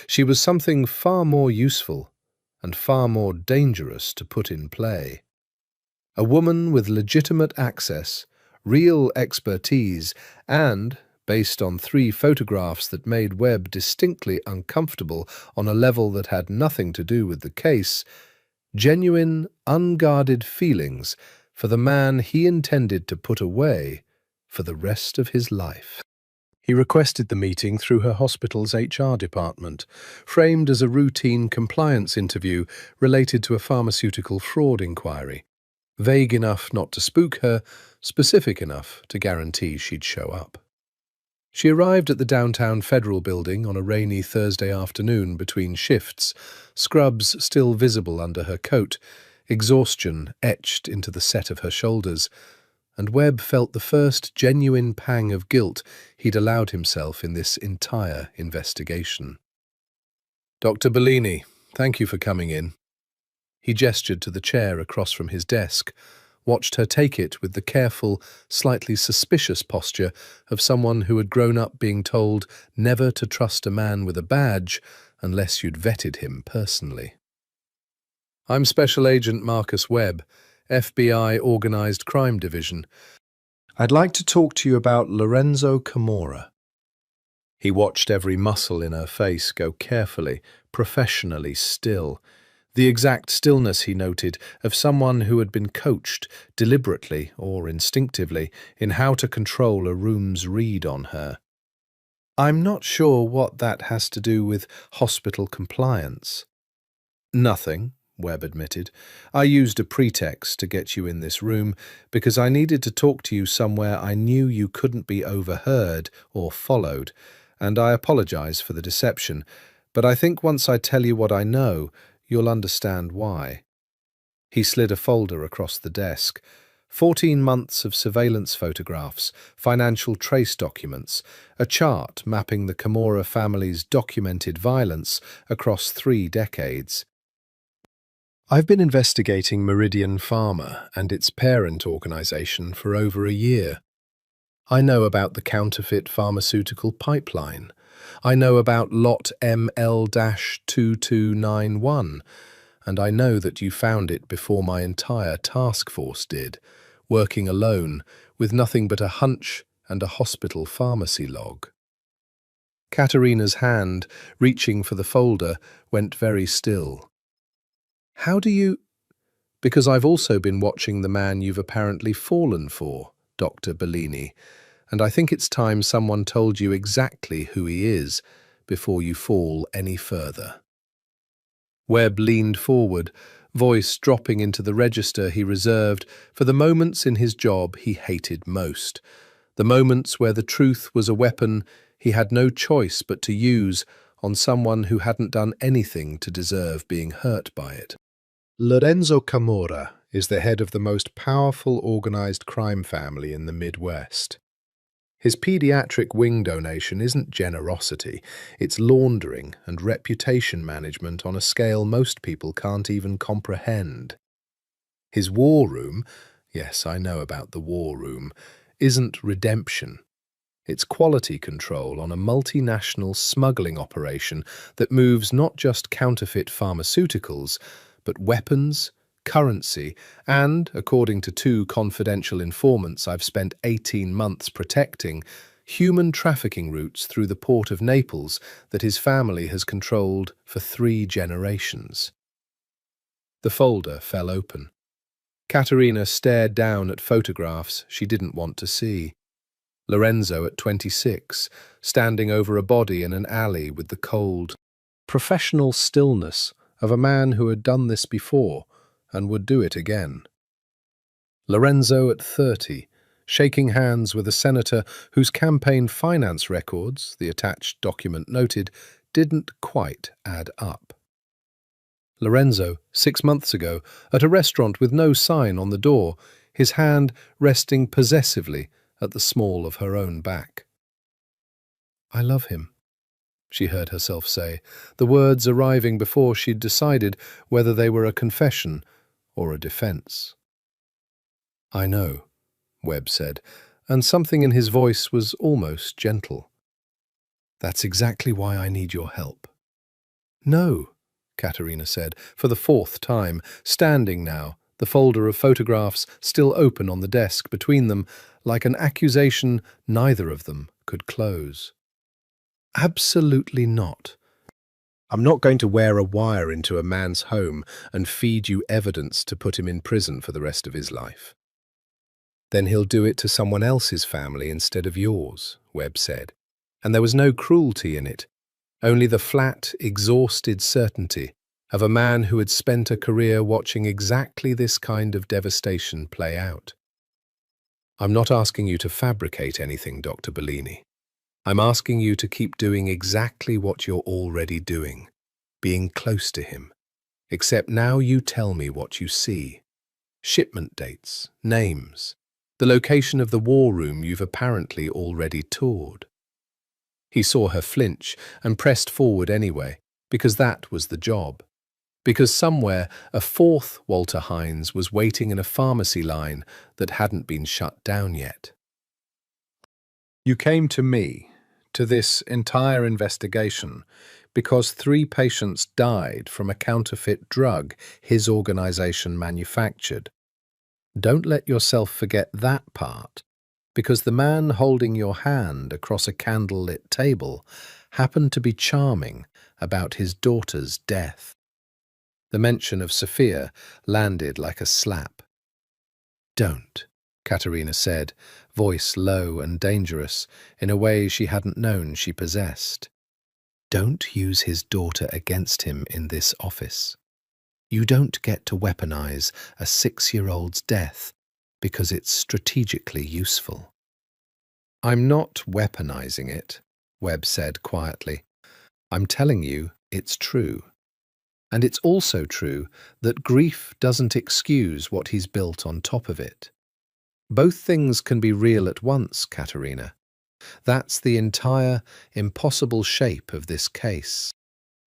She was something far more useful and far more dangerous to put in play. A woman with legitimate access, real expertise, and, based on 3 photographs that made Webb distinctly uncomfortable on a level that had nothing to do with the case, genuine, unguarded feelings for the man he intended to put away for the rest of his life. He requested the meeting through her hospital's HR department, framed as a routine compliance interview related to a pharmaceutical fraud inquiry. Vague enough not to spook her, specific enough to guarantee she'd show up. She arrived at the downtown Federal Building on a rainy Thursday afternoon between shifts, scrubs still visible under her coat, exhaustion etched into the set of her shoulders, and Webb felt the first genuine pang of guilt he'd allowed himself in this entire investigation. "Dr. Bellini, thank you for coming in." He gestured to the chair across from his desk, watched her take it with the careful, slightly suspicious posture of someone who had grown up being told never to trust a man with a badge unless you'd vetted him personally. "I'm Special Agent Marcus Webb, FBI Organized Crime Division. I'd like to talk to you about Lorenzo Camorra." He watched every muscle in her face go carefully, professionally still. The exact stillness, he noted, of someone who had been coached, deliberately or instinctively, in how to control a room's read on her. "I'm not sure what that has to do with hospital compliance." "Nothing," Webb admitted. "I used a pretext to get you in this room because I needed to talk to you somewhere I knew you couldn't be overheard or followed, and I apologize for the deception, but I think once I tell you what I know, you'll understand why." He slid a folder across the desk. 14 months of surveillance photographs, financial trace documents, a chart mapping the Camorra family's documented violence across 3 decades. "I've been investigating Meridian Pharma and its parent organization for over a year. I know about the counterfeit pharmaceutical pipeline. I know about Lot ML-2291, and I know that you found it before my entire task force did, working alone, with nothing but a hunch and a hospital pharmacy log." Katerina's hand, reaching for the folder, went very still. "How do you—" "Because I've also been watching the man you've apparently fallen for," Dr. Bellini, and I think it's time someone told you exactly who he is before you fall any further." Webb leaned forward, voice dropping into the register he reserved for the moments in his job he hated most, the moments where the truth was a weapon he had no choice but to use on someone who hadn't done anything to deserve being hurt by it. Lorenzo Camorra is the head of the most powerful organized crime family in the Midwest. His pediatric wing donation isn't generosity, it's laundering and reputation management on a scale most people can't even comprehend. His war room, yes, I know about the war room, isn't redemption. It's quality control on a multinational smuggling operation that moves not just counterfeit pharmaceuticals, but weapons, currency, and, according to 2 confidential informants I've spent 18 months protecting, human trafficking routes through the port of Naples that his family has controlled for 3 generations. The folder fell open. Caterina stared down at photographs she didn't want to see. Lorenzo at 26, standing over a body in an alley with the cold, professional stillness of a man who had done this before and would do it again. Lorenzo at 30, shaking hands with a senator whose campaign finance records, the attached document noted, didn't quite add up. Lorenzo, 6 months ago, at a restaurant with no sign on the door, his hand resting possessively at the small of her own back. "I love him," she heard herself say, the words arriving before she'd decided whether they were a confession or a defense. "I know," Webb said, and something in his voice was almost gentle. "That's exactly why I need your help." "No," Caterina said, for the 4th time, standing now, the folder of photographs still open on the desk between them, like an accusation neither of them could close. "Absolutely not. I'm not going to wear a wire into a man's home and feed you evidence to put him in prison for the rest of his life." "Then he'll do it to someone else's family instead of yours," Webb said, and there was no cruelty in it, only the flat, exhausted certainty of a man who had spent a career watching exactly this kind of devastation play out. "I'm not asking you to fabricate anything, Dr. Bellini. I'm asking you to keep doing exactly what you're already doing, being close to him. Except now you tell me what you see. Shipment dates, names, the location of the war room you've apparently already toured." He saw her flinch and pressed forward anyway, because that was the job. Because somewhere a 4th Walter Hines was waiting in a pharmacy line that hadn't been shut down yet. "You came to me, to this entire investigation, because 3 patients died from a counterfeit drug his organization manufactured. Don't let yourself forget that part, because the man holding your hand across a candlelit table happened to be charming about his daughter's death." The mention of Sophia landed like a slap. "Don't," Caterina said, voice low and dangerous, in a way she hadn't known she possessed. "Don't use his daughter against him in this office. You don't get to weaponize a 6-year-old's death because it's strategically useful." "I'm not weaponizing it," Webb said quietly. "I'm telling you it's true. And it's also true that grief doesn't excuse what he's built on top of it. Both things can be real at once, Caterina. That's the entire, impossible shape of this case."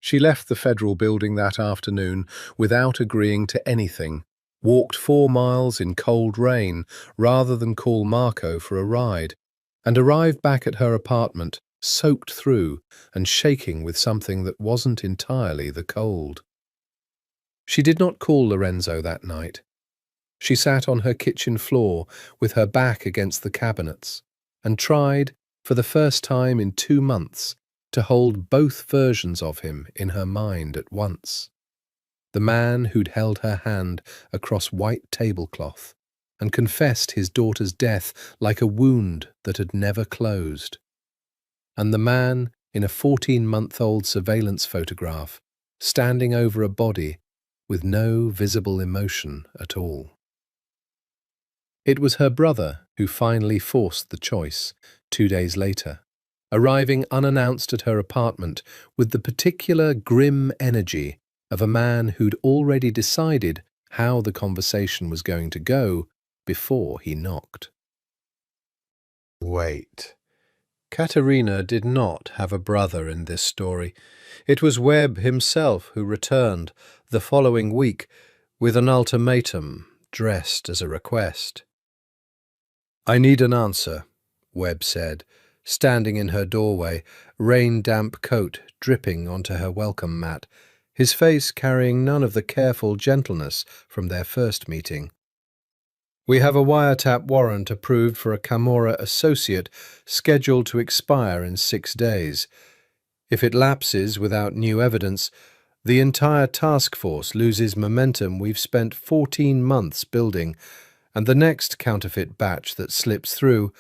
She left the federal building that afternoon without agreeing to anything, walked 4 miles in cold rain rather than call Marco for a ride, and arrived back at her apartment, soaked through and shaking with something that wasn't entirely the cold. She did not call Lorenzo that night. She sat on her kitchen floor with her back against the cabinets and tried, for the first time in 2 months, to hold both versions of him in her mind at once. The man who'd held her hand across white tablecloth, and confessed his daughter's death like a wound that had never closed. And the man in a 14-month-old surveillance photograph, standing over a body with no visible emotion at all. It was her brother who finally forced the choice 2 days later, arriving unannounced at her apartment with the particular grim energy of a man who'd already decided how the conversation was going to go before he knocked. Wait. Katerina did not have a brother in this story. It was Webb himself who returned the following week with an ultimatum dressed as a request. "I need an answer," Webb said, standing in her doorway, rain-damp coat dripping onto her welcome mat, his face carrying none of the careful gentleness from their first meeting. "We have a wiretap warrant approved for a Camorra associate scheduled to expire in 6 days. If it lapses without new evidence, the entire task force loses momentum we've spent 14 months building, and the next counterfeit batch that slips through,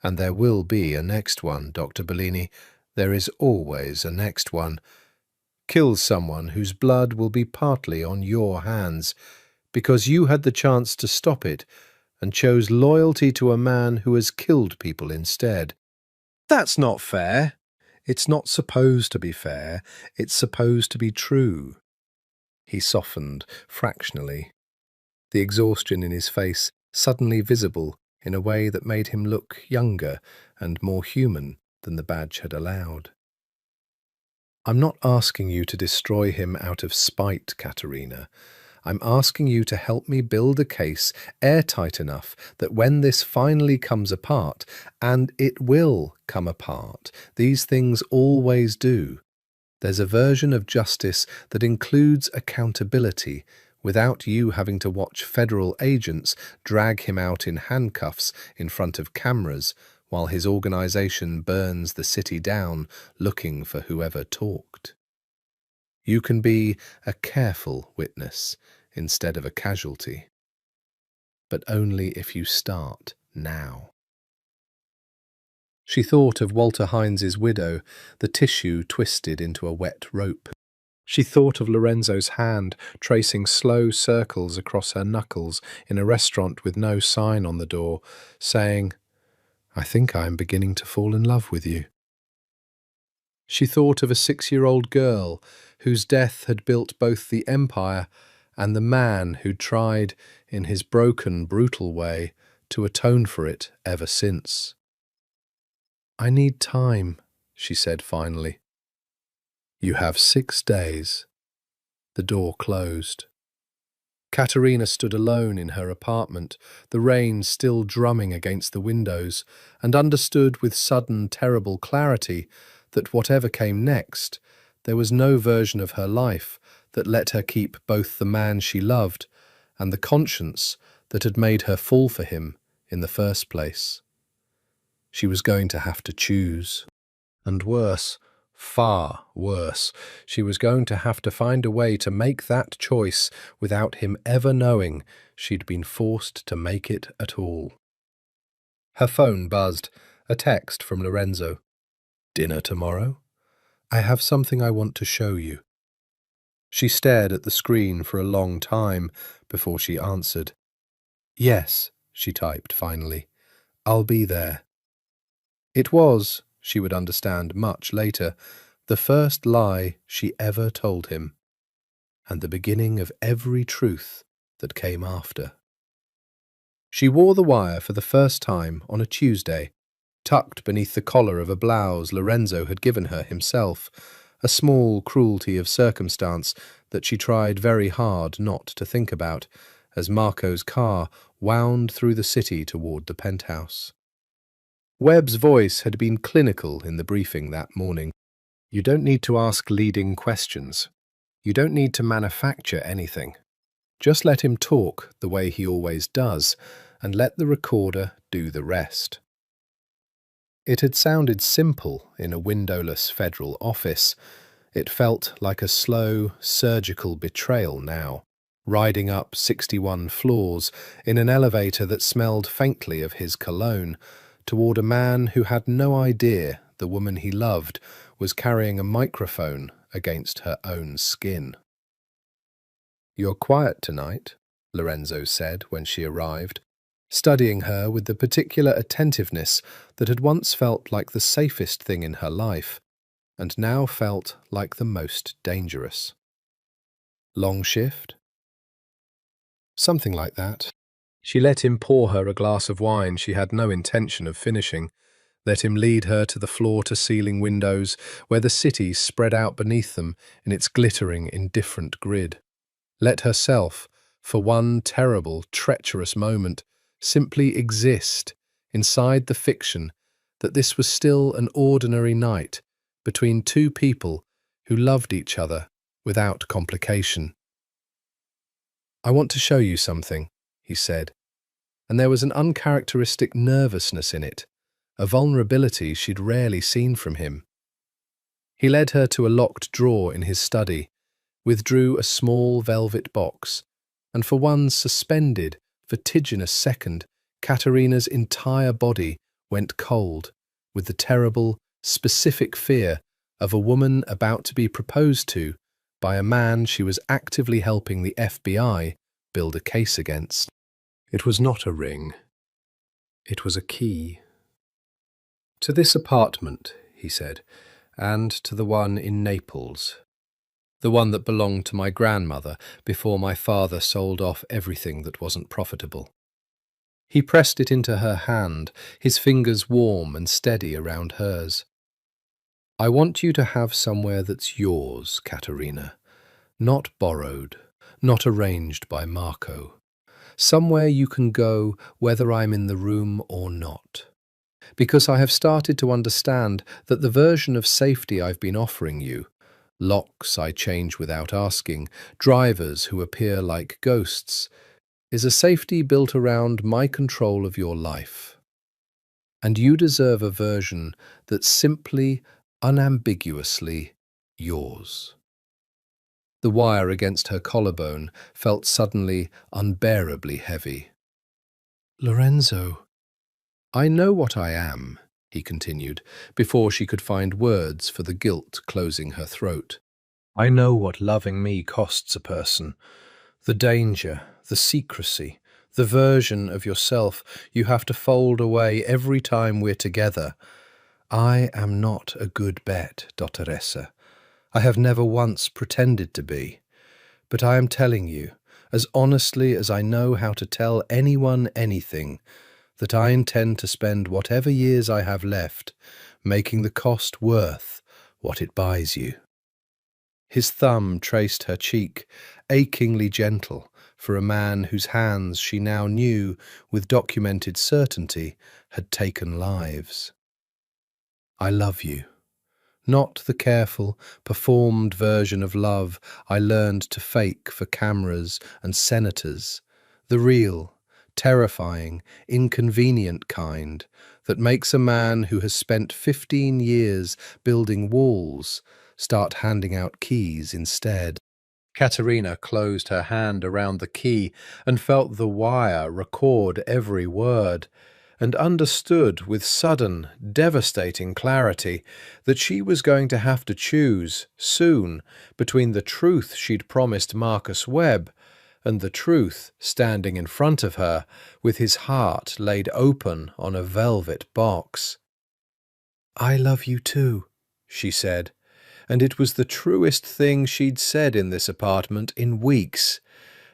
and there will be a next one, Dr. Bellini, there is always a next one, kills someone whose blood will be partly on your hands, because you had the chance to stop it and chose loyalty to a man who has killed people instead. That's not fair. It's not supposed to be fair. It's supposed to be true." He softened fractionally, the exhaustion in his face suddenly visible in a way that made him look younger and more human than the badge had allowed. "I'm not asking you to destroy him out of spite, Katerina. I'm asking you to help me build a case airtight enough that when this finally comes apart, and it will come apart, these things always do, there's a version of justice that includes accountability without you having to watch federal agents drag him out in handcuffs in front of cameras while his organization burns the city down looking for whoever talked. You can be a careful witness instead of a casualty, but only if you start now." She thought of Walter Hines's widow, the tissue twisted into a wet rope. She thought of Lorenzo's hand tracing slow circles across her knuckles in a restaurant with no sign on the door, saying, "I think I am beginning to fall in love with you." She thought of a 6-year-old girl whose death had built both the empire and the man who tried, in his broken, brutal way, to atone for it ever since. "I need time," she said finally. "You have 6 days." The door closed. Katerina stood alone in her apartment, the rain still drumming against the windows, and understood with sudden, terrible clarity that whatever came next, there was no version of her life that let her keep both the man she loved and the conscience that had made her fall for him in the first place. She was going to have to choose. And worse, far worse, she was going to have to find a way to make that choice without him ever knowing she'd been forced to make it at all. Her phone buzzed, a text from Lorenzo. "Dinner tomorrow? I have something I want to show you." She stared at the screen for a long time before she answered. "Yes," she typed finally. "I'll be there." It was, she would understand much later, the first lie she ever told him, and the beginning of every truth that came after. She wore the wire for the first time on a Tuesday, tucked beneath the collar of a blouse Lorenzo had given her himself, a small cruelty of circumstance that she tried very hard not to think about, as Marco's car wound through the city toward the penthouse. Webb's voice had been clinical in the briefing that morning. "You don't need to ask leading questions. You don't need to manufacture anything. Just let him talk the way he always does, and let the recorder do the rest." It had sounded simple in a windowless federal office. It felt like a slow, surgical betrayal now. riding up 61 floors in an elevator that smelled faintly of his cologne, toward a man who had no idea the woman he loved was carrying a microphone against her own skin. "You're quiet tonight," Lorenzo said when she arrived, studying her with the particular attentiveness that had once felt like the safest thing in her life, and now felt like the most dangerous. "Long shift?" "Something like that." She let him pour her a glass of wine she had no intention of finishing, let him lead her to the floor-to-ceiling windows where the city spread out beneath them in its glittering, indifferent grid. Let herself, for one terrible, treacherous moment, simply exist inside the fiction that this was still an ordinary night between two people who loved each other without complication. "I want to show you something," he said, and there was an uncharacteristic nervousness in it, a vulnerability she'd rarely seen from him. He led her to a locked drawer in his study, withdrew a small velvet box, and for one suspended, vertiginous second, Katerina's entire body went cold with the terrible, specific fear of a woman about to be proposed to by a man she was actively helping the FBI build a case against. It was not a ring. It was a key. "To this apartment," he said, "and to the one in Naples. The one that belonged to my grandmother before my father sold off everything that wasn't profitable." He pressed it into her hand, his fingers warm and steady around hers. "I want you to have somewhere that's yours, Katerina, not borrowed, not arranged by Marco. Somewhere you can go whether I'm in the room or not. Because I have started to understand that the version of safety I've been offering you, locks I change without asking, drivers who appear like ghosts, is a safety built around my control of your life. And you deserve a version that's simply, unambiguously yours." The wire against her collarbone felt suddenly unbearably heavy. "Lorenzo." "I know what I am," he continued, before she could find words for the guilt closing her throat. "I know what loving me costs a person. The danger, the secrecy, the version of yourself you have to fold away every time we're together. I am not a good bet, Dottoressa. I have never once pretended to be. But I am telling you, as honestly as I know how to tell anyone anything, that I intend to spend whatever years I have left making the cost worth what it buys you." His thumb traced her cheek, achingly gentle for a man whose hands she now knew with documented certainty had taken lives. "I love you. Not the careful, performed version of love I learned to fake for cameras and senators, the real, terrifying, inconvenient kind that makes a man who has spent 15 years building walls start handing out keys instead." Katerina closed her hand around the key and felt the wire record every word, and understood with sudden, devastating clarity that she was going to have to choose, soon, between the truth she'd promised Marcus Webb and the truth standing in front of her, with his heart laid open on a velvet box. "I love you too," she said, and it was the truest thing she'd said in this apartment in weeks,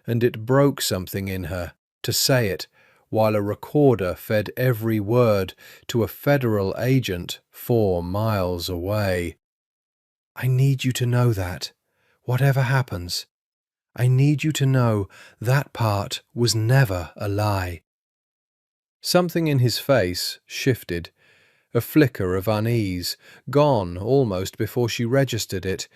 and it broke something in her to say it while a recorder fed every word to a federal agent 4 miles away. "I need you to know that, whatever happens. I need you to know that part was never a lie." Something in his face shifted, a flicker of unease, gone almost before she registered it,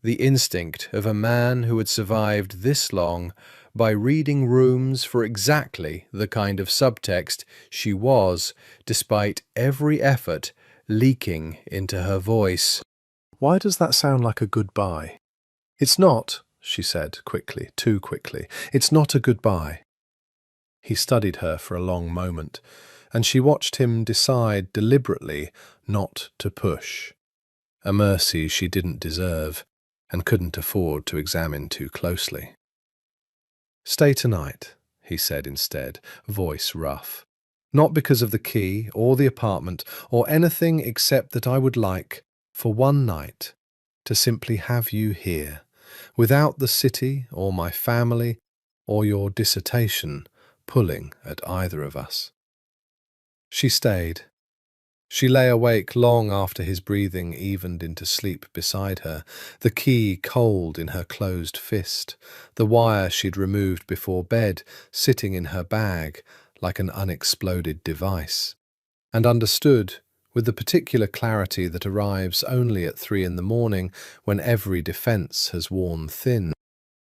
the instinct of a man who had survived this long by reading rooms for exactly the kind of subtext she was, despite every effort leaking into her voice. "Why does that sound like a goodbye?" "It's not," she said quickly, too quickly. It's not a goodbye. He studied her for a long moment, and she watched him decide deliberately not to push, a mercy she didn't deserve and couldn't afford to examine too closely. "Stay tonight," he said instead, voice rough. "Not because of the key or the apartment or anything except that I would like, for one night, to simply have you here, without the city or my family or your dissertation pulling at either of us." She stayed. She lay awake long after his breathing evened into sleep beside her, the key cold in her closed fist, the wire she'd removed before bed sitting in her bag like an unexploded device, and understood, with the particular clarity that arrives only at 3 in the morning when every defence has worn thin,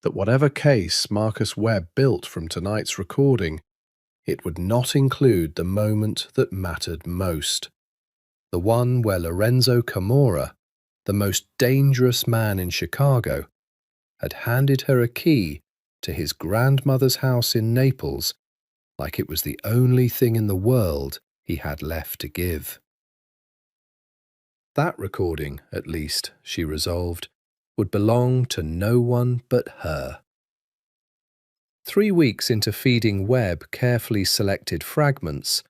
that whatever case Marcus Webb built from tonight's recording, it would not include the moment that mattered most. The one where Lorenzo Camorra, the most dangerous man in Chicago, had handed her a key to his grandmother's house in Naples like it was the only thing in the world he had left to give. That recording, at least, she resolved, would belong to no one but her. 3 weeks into feeding Webb carefully selected fragments,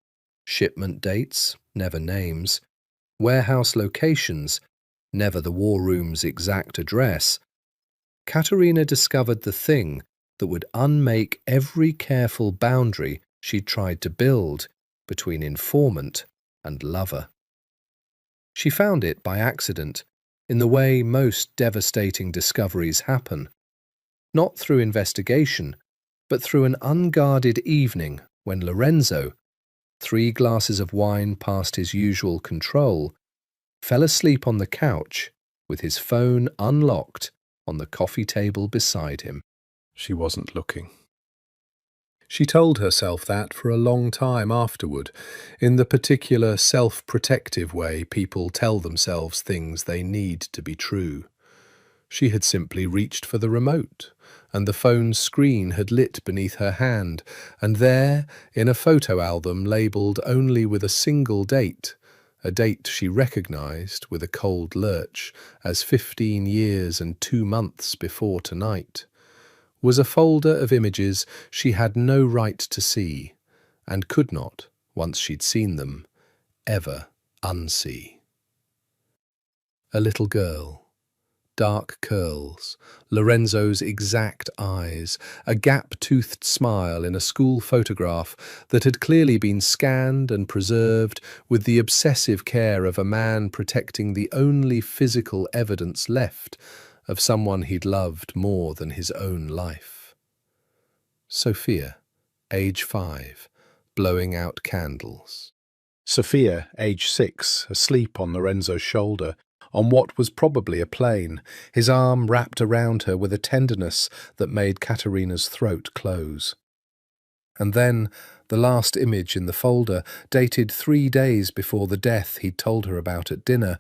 shipment dates, never names, warehouse locations, never the war room's exact address, Katerina discovered the thing that would unmake every careful boundary she'd tried to build between informant and lover. She found it by accident, in the way most devastating discoveries happen, not through investigation, but through an unguarded evening when Lorenzo, 3 glasses of wine past his usual control, fell asleep on the couch with his phone unlocked on the coffee table beside him. She wasn't looking. She told herself that for a long time afterward, in the particular self-protective way people tell themselves things they need to be true. She had simply reached for the remote, and the phone's screen had lit beneath her hand, and there, in a photo album labelled only with a single date, a date she recognised with a cold lurch as 15 years and 2 months before tonight, was a folder of images she had no right to see, and could not, once she'd seen them, ever unsee. A little girl. Dark curls, Lorenzo's exact eyes, a gap-toothed smile in a school photograph that had clearly been scanned and preserved with the obsessive care of a man protecting the only physical evidence left of someone he'd loved more than his own life. Sophia, age 5, blowing out candles. Sophia, age 6, asleep on Lorenzo's shoulder, on what was probably a plane, his arm wrapped around her with a tenderness that made Katerina's throat close. And then, the last image in the folder, dated 3 days before the death he'd told her about at dinner,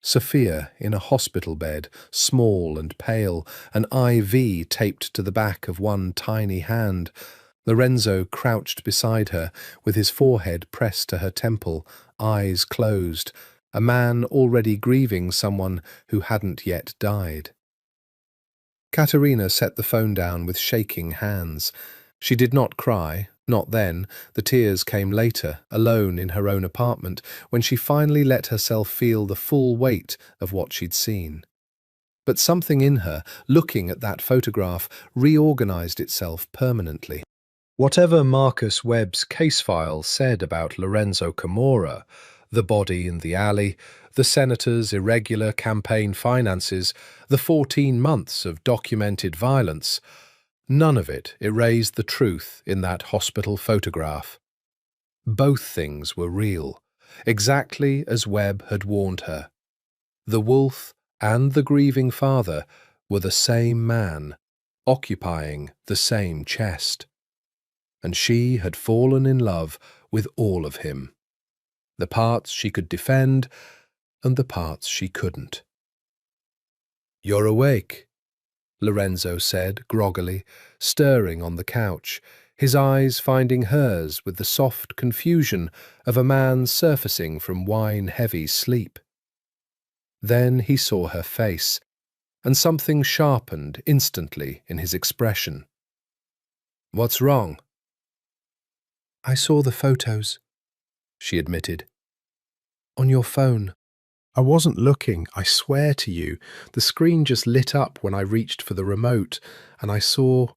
Sophia in a hospital bed, small and pale, an IV taped to the back of one tiny hand, Lorenzo crouched beside her, with his forehead pressed to her temple, eyes closed, a man already grieving someone who hadn't yet died. Katerina set the phone down with shaking hands. She did not cry, not then. The tears came later, alone in her own apartment, when she finally let herself feel the full weight of what she'd seen. But something in her, looking at that photograph, reorganized itself permanently. Whatever Marcus Webb's case file said about Lorenzo Camorra, the body in the alley, the senator's irregular campaign finances, the 14 months of documented violence, none of it erased the truth in that hospital photograph. Both things were real, exactly as Webb had warned her. The wolf and the grieving father were the same man, occupying the same chest. And she had fallen in love with all of him. The parts she could defend, and the parts she couldn't. "You're awake," Lorenzo said, groggily, stirring on the couch, his eyes finding hers with the soft confusion of a man surfacing from wine-heavy sleep. Then he saw her face, and something sharpened instantly in his expression. "What's wrong?" "I saw the photos," she admitted. "On your phone. I wasn't looking, I swear to you. The screen just lit up when I reached for the remote, and I saw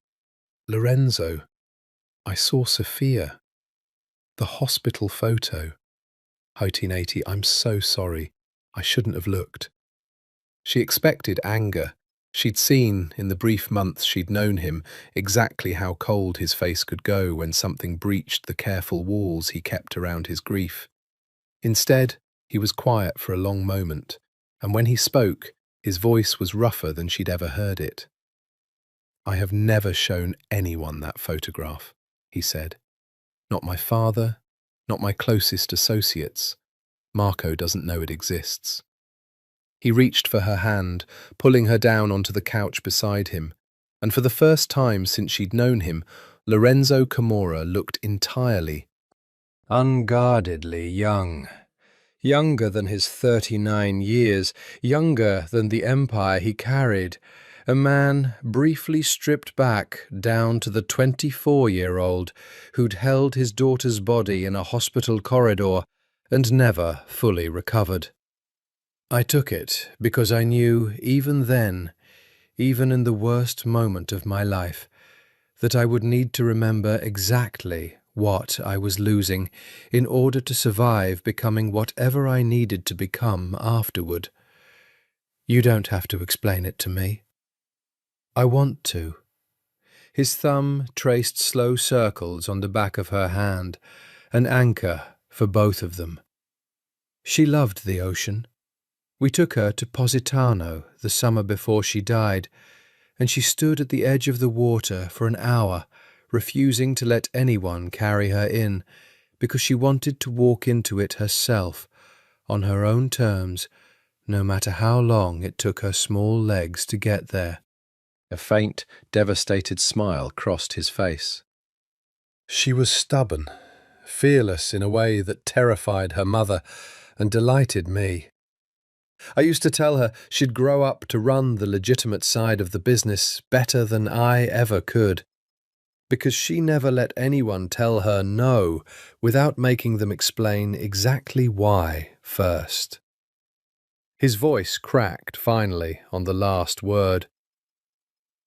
Lorenzo. I saw Sophia. The hospital photo. Hotinati, I'm so sorry. I shouldn't have looked." She expected anger. She'd seen, in the brief months she'd known him, exactly how cold his face could go when something breached the careful walls he kept around his grief. Instead, he was quiet for a long moment, and when he spoke, his voice was rougher than she'd ever heard it. "I have never shown anyone that photograph," he said. "Not my father, not my closest associates. Marco doesn't know it exists." He reached for her hand, pulling her down onto the couch beside him, and for the first time since she'd known him, Lorenzo Camorra looked entirely, unguardedly young. Younger than his 39 years, younger than the empire he carried, a man briefly stripped back down to the 24-year-old who'd held his daughter's body in a hospital corridor and never fully recovered. I took it because I knew even then, even in the worst moment of my life, that I would need to remember exactly what I was losing in order to survive becoming whatever I needed to become afterward. You don't have to explain it to me. I want to. His thumb traced slow circles on the back of her hand, an anchor for both of them. She loved the ocean. We took her to Positano the summer before she died, and she stood at the edge of the water for an hour, refusing to let anyone carry her in, because she wanted to walk into it herself, on her own terms, no matter how long it took her small legs to get there. A faint, devastated smile crossed his face. She was stubborn, fearless in a way that terrified her mother and delighted me. I used to tell her she'd grow up to run the legitimate side of the business better than I ever could, because she never let anyone tell her no without making them explain exactly why first. His voice cracked finally on the last word.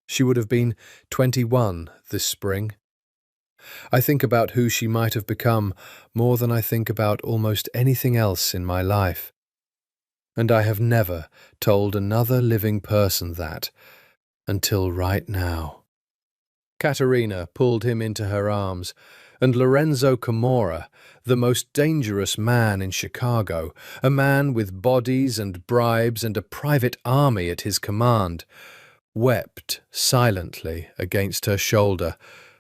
She would have been 21 this spring. I think about who she might have become more than I think about almost anything else in my life. And I have never told another living person that until right now. Caterina pulled him into her arms, and Lorenzo Camorra, the most dangerous man in Chicago, a man with bodies and bribes and a private army at his command, wept silently against her shoulder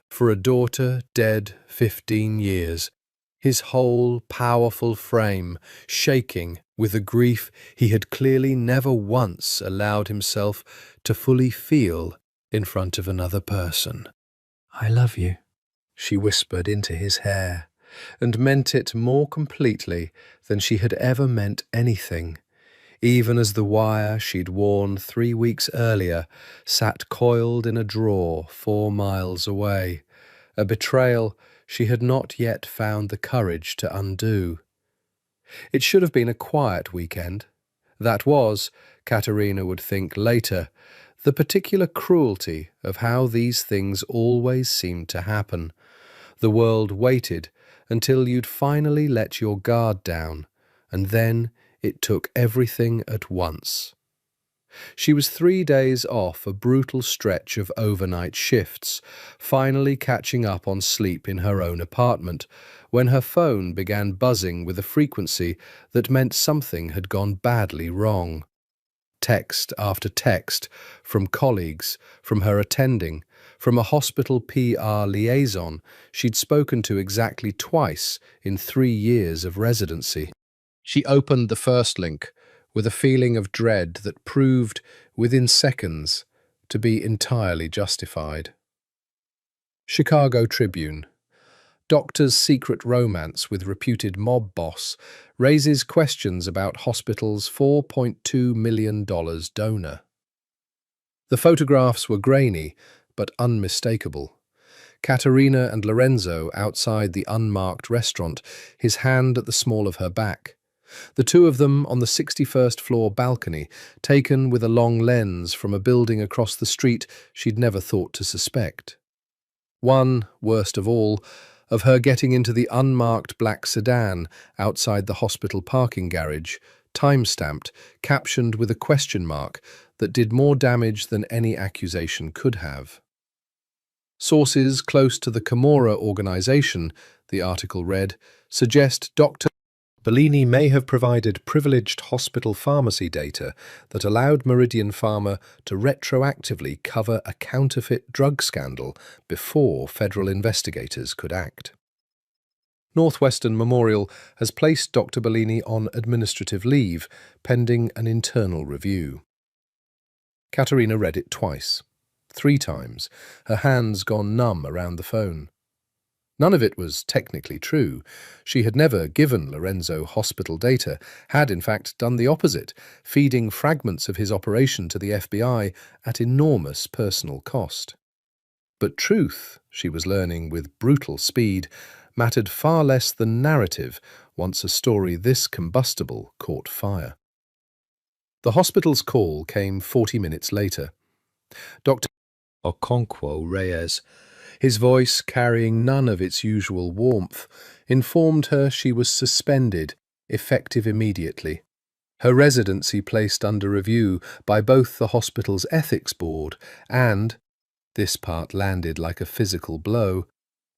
for a daughter dead 15 years, his whole powerful frame shaking with a grief he had clearly never once allowed himself to fully feel in front of another person. "I love you," she whispered into his hair, and meant it more completely than she had ever meant anything, even as the wire she'd worn 3 weeks earlier sat coiled in a drawer 4 miles away, a betrayal she had not yet found the courage to undo. It should have been a quiet weekend. That was, Caterina would think later, the particular cruelty of how these things always seemed to happen. The world waited until you'd finally let your guard down, and then it took everything at once. She was 3 days off a brutal stretch of overnight shifts, finally catching up on sleep in her own apartment, when her phone began buzzing with a frequency that meant something had gone badly wrong. Text after text, from colleagues, from her attending, from a hospital PR liaison she'd spoken to exactly twice in 3 years of residency. She opened the first link with a feeling of dread that proved, within seconds, to be entirely justified. Chicago Tribune. Doctor's secret romance with reputed mob boss raises questions about hospital's $4.2 million donor. The photographs were grainy, but unmistakable. Caterina and Lorenzo outside the unmarked restaurant, his hand at the small of her back. The two of them on the 61st floor balcony, taken with a long lens from a building across the street she'd never thought to suspect. One, worst of all, of her getting into the unmarked black sedan outside the hospital parking garage, time-stamped, captioned with a question mark that did more damage than any accusation could have. Sources close to the Camorra organization, the article read, suggest Dr. Bellini may have provided privileged hospital pharmacy data that allowed Meridian Pharma to retroactively cover a counterfeit drug scandal before federal investigators could act. Northwestern Memorial has placed Dr. Bellini on administrative leave, pending an internal review. Caterina read it twice, 3 times, her hands gone numb around the phone. None of it was technically true. She had never given Lorenzo hospital data, had in fact done the opposite, feeding fragments of his operation to the FBI at enormous personal cost. But truth, she was learning with brutal speed, mattered far less than narrative once a story this combustible caught fire. The hospital's call came 40 minutes later. Dr. Okonkwo Reyes, his voice carrying none of its usual warmth, informed her she was suspended, effective immediately. Her residency placed under review by both the hospital's ethics board and, this part landed like a physical blow,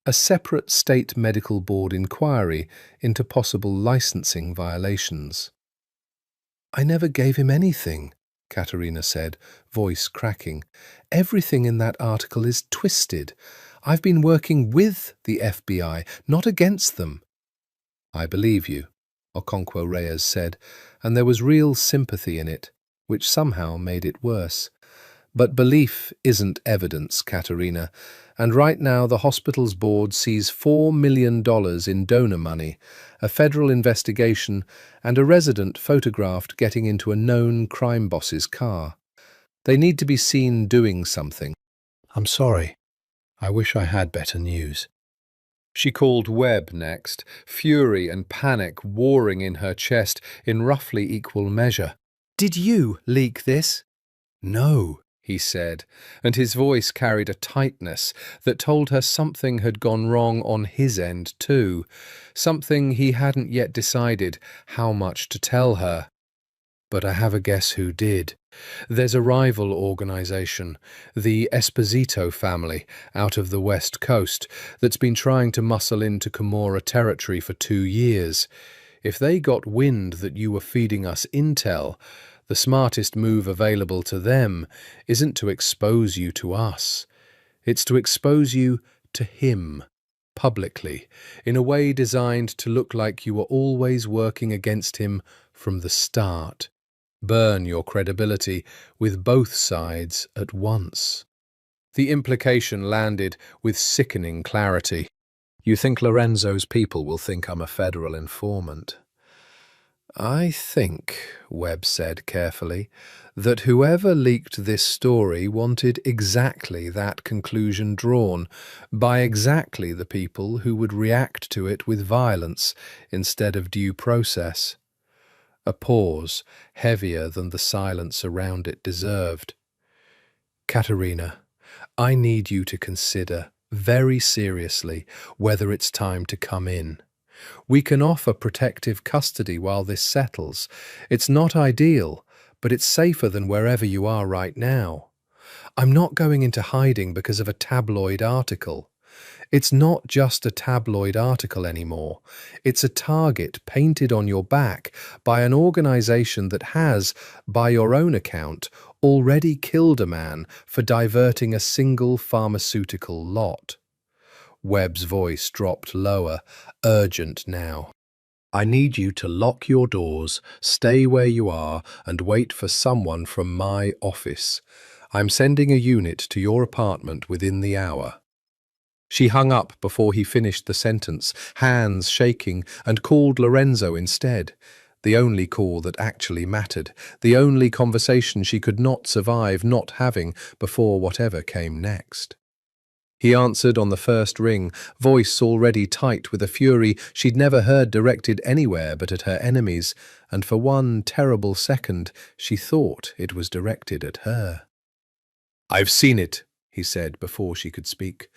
a separate state medical board inquiry into possible licensing violations. "I never gave him anything," Caterina said, voice cracking. "Everything in that article is twisted. I've been working with the FBI, not against them." "I believe you," Okonkwo Reyes said, and there was real sympathy in it, which somehow made it worse. "But belief isn't evidence, Caterina, and right now the hospital's board sees $4 million in donor money, a federal investigation, and a resident photographed getting into a known crime boss's car. They need to be seen doing something." "I'm sorry. I wish I had better news." She called Webb next, fury and panic warring in her chest in roughly equal measure. "Did you leak this?" "No," he said, and his voice carried a tightness that told her something had gone wrong on his end too, something he hadn't yet decided how much to tell her. "But I have a guess who did. There's a rival organization, the Esposito family, out of the West Coast, that's been trying to muscle into Camorra territory for 2 years. If they got wind that you were feeding us intel, the smartest move available to them isn't to expose you to us. It's to expose you to him, publicly, in a way designed to look like you were always working against him from the start. Burn your credibility with both sides at once." The implication landed with sickening clarity. "You think Lorenzo's people will think I'm a federal informant?" "I think," Webb said carefully, "that whoever leaked this story wanted exactly that conclusion drawn by exactly the people who would react to it with violence instead of due process." A pause, heavier than the silence around it deserved. "Caterina, I need you to consider, very seriously, whether it's time to come in. We can offer protective custody while this settles. It's not ideal, but it's safer than wherever you are right now. I'm not going into hiding because of a tabloid article. It's not just a tabloid article anymore. It's a target painted on your back by an organization that has, by your own account, already killed a man for diverting a single pharmaceutical lot." Webb's voice dropped lower, urgent now. "I need you to lock your doors, stay where you are, and wait for someone from my office. I'm sending a unit to your apartment within the hour." She hung up before he finished the sentence, hands shaking, and called Lorenzo instead. The only call that actually mattered, the only conversation she could not survive not having before whatever came next. He answered on the first ring, voice already tight with a fury she'd never heard directed anywhere but at her enemies, and for one terrible second she thought it was directed at her. "I've seen it," he said before she could speak.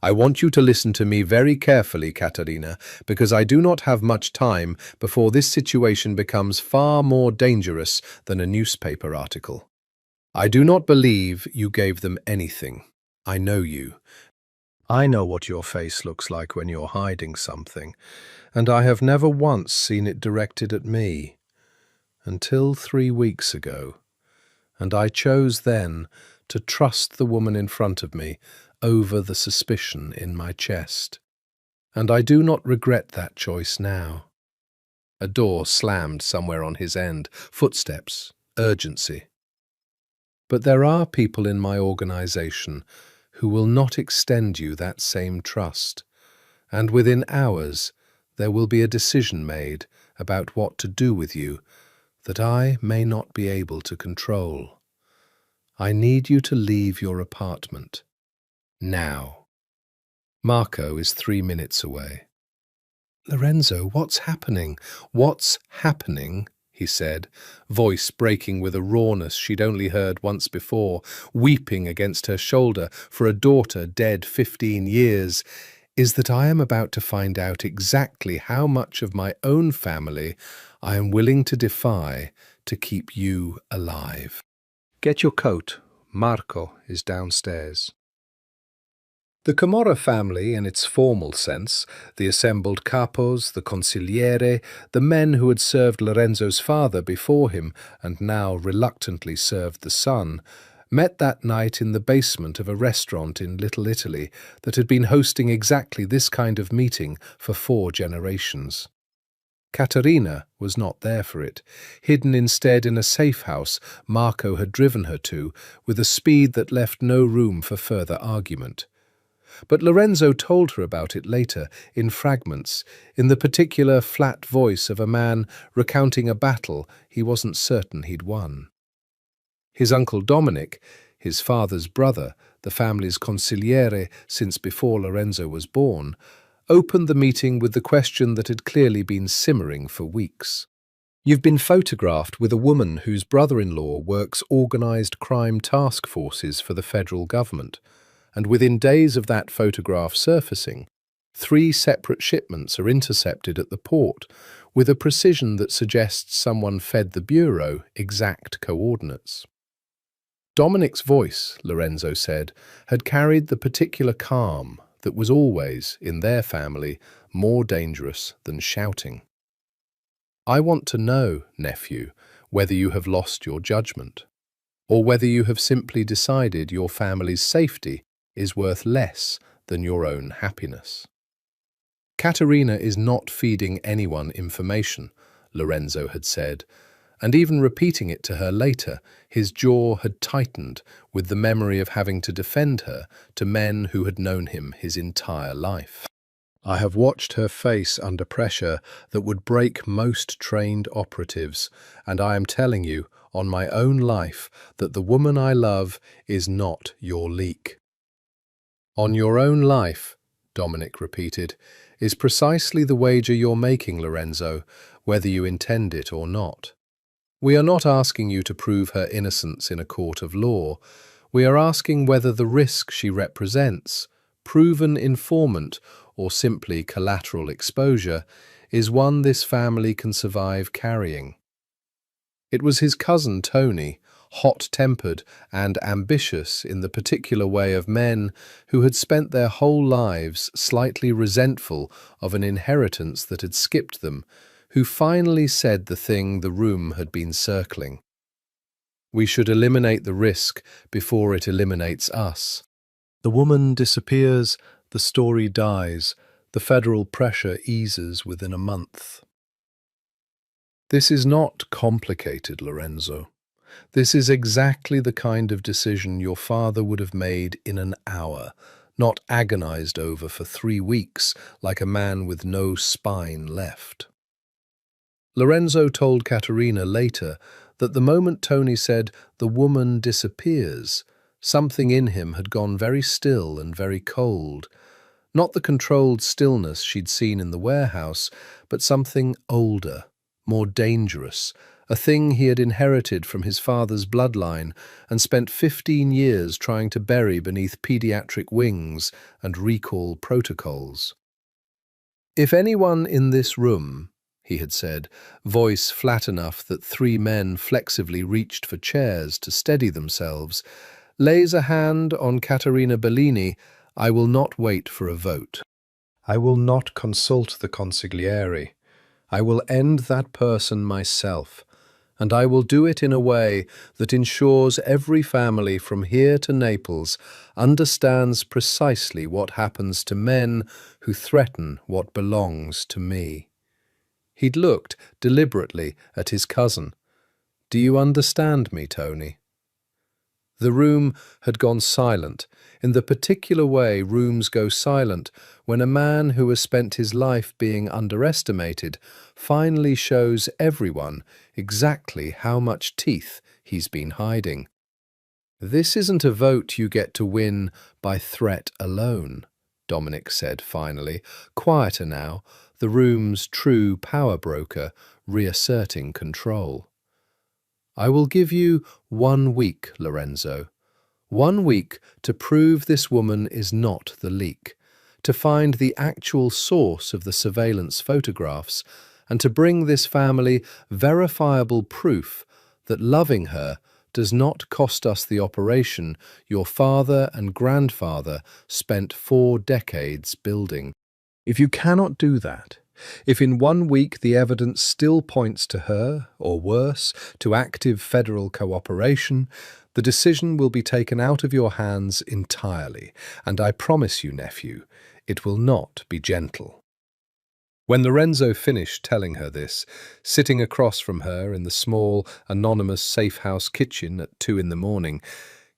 "I want you to listen to me very carefully, Caterina, because I do not have much time before this situation becomes far more dangerous than a newspaper article. I do not believe you gave them anything. I know you. I know what your face looks like when you're hiding something, and I have never once seen it directed at me. Until 3 weeks ago. And I chose then to trust the woman in front of me over the suspicion in my chest. And I do not regret that choice now." A door slammed somewhere on his end, footsteps, urgency. "But there are people in my organization who will not extend you that same trust, and within hours there will be a decision made about what to do with you that I may not be able to control. I need you to leave your apartment. Now. Marco is 3 minutes away." "Lorenzo, what's happening? What's happening?" he said, voice breaking with a rawness she'd only heard once before, weeping against her shoulder for a daughter dead 15 years, "is that I am about to find out exactly how much of my own family I am willing to defy to keep you alive. Get your coat. Marco is downstairs." The Camorra family, in its formal sense, the assembled capos, the consigliere, the men who had served Lorenzo's father before him and now reluctantly served the son, met that night in the basement of a restaurant in Little Italy that had been hosting exactly this kind of meeting for 4 generations. Caterina was not there for it, hidden instead in a safe house Marco had driven her to with a speed that left no room for further argument. But Lorenzo told her about it later, in fragments, in the particular flat voice of a man recounting a battle he wasn't certain he'd won. His uncle Dominic, his father's brother, the family's consigliere since before Lorenzo was born, opened the meeting with the question that had clearly been simmering for weeks. "You've been photographed with a woman whose brother-in-law works organised crime task forces for the federal government, and within days of that photograph surfacing, 3 separate shipments are intercepted at the port with a precision that suggests someone fed the Bureau exact coordinates." Dominic's voice, Lorenzo said, had carried the particular calm that was always, in their family, more dangerous than shouting. "I want to know, nephew, whether you have lost your judgment, or whether you have simply decided your family's safety is worth less than your own happiness." "Caterina is not feeding anyone information," Lorenzo had said, and even repeating it to her later, his jaw had tightened with the memory of having to defend her to men who had known him his entire life. "I have watched her face under pressure that would break most trained operatives, and I am telling you, on my own life, that the woman I love is not your leak." "On your own life," Dominic repeated, "is precisely the wager you're making, Lorenzo, whether you intend it or not. We are not asking you to prove her innocence in a court of law. We are asking whether the risk she represents, proven informant or simply collateral exposure, is one this family can survive carrying." It was his cousin Tony, hot-tempered and ambitious in the particular way of men who had spent their whole lives slightly resentful of an inheritance that had skipped them, who finally said the thing the room had been circling. "We should eliminate the risk before it eliminates us. The woman disappears, the story dies, the federal pressure eases within a month." "This is not complicated, Lorenzo. This is exactly the kind of decision your father would have made in an hour, not agonized over for 3 weeks like a man with no spine left. Lorenzo told Caterina later that the moment Tony said, "the woman disappears," something in him had gone very still and very cold. Not the controlled stillness she'd seen in the warehouse, but something older, more dangerous, a thing he had inherited from his father's bloodline and spent 15 years trying to bury beneath pediatric wings and recall protocols. "If anyone in this room," he had said, voice flat enough that 3 men flexively reached for chairs to steady themselves, "lays a hand on Caterina Bellini, I will not wait for a vote. I will not consult the consigliere. I will end that person myself, and I will do it in a way that ensures every family from here to Naples understands precisely what happens to men who threaten what belongs to me." He'd looked deliberately at his cousin. "Do you understand me, Tony?" The room had gone silent, in the particular way rooms go silent when a man who has spent his life being underestimated finally shows everyone exactly how much teeth he's been hiding. "This isn't a vote you get to win by threat alone," Dominic said finally, quieter now, the room's true power broker reasserting control. "I will give you 1 week, Lorenzo. 1 week to prove this woman is not the leak, to find the actual source of the surveillance photographs, and to bring this family verifiable proof that loving her does not cost us the operation your father and grandfather spent 4 decades building. If you cannot do that, if in 1 week the evidence still points to her, or worse, to active federal cooperation, the decision will be taken out of your hands entirely, and I promise you, nephew, it will not be gentle." When Lorenzo finished telling her this, sitting across from her in the small, anonymous safe-house kitchen at 2 in the morning,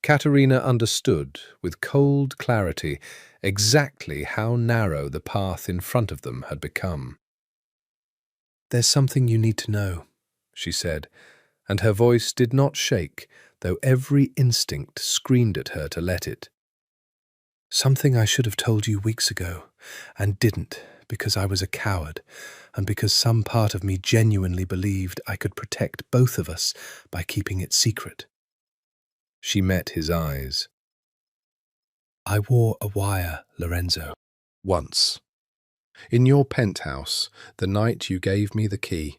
Caterina understood, with cold clarity, exactly how narrow the path in front of them had become. "There's something you need to know," she said, and her voice did not shake, though every instinct screamed at her to let it. "Something I should have told you weeks ago, and didn't, because I was a coward, and because some part of me genuinely believed I could protect both of us by keeping it secret." She met his eyes. "I wore a wire, Lorenzo, once. In your penthouse, the night you gave me the key.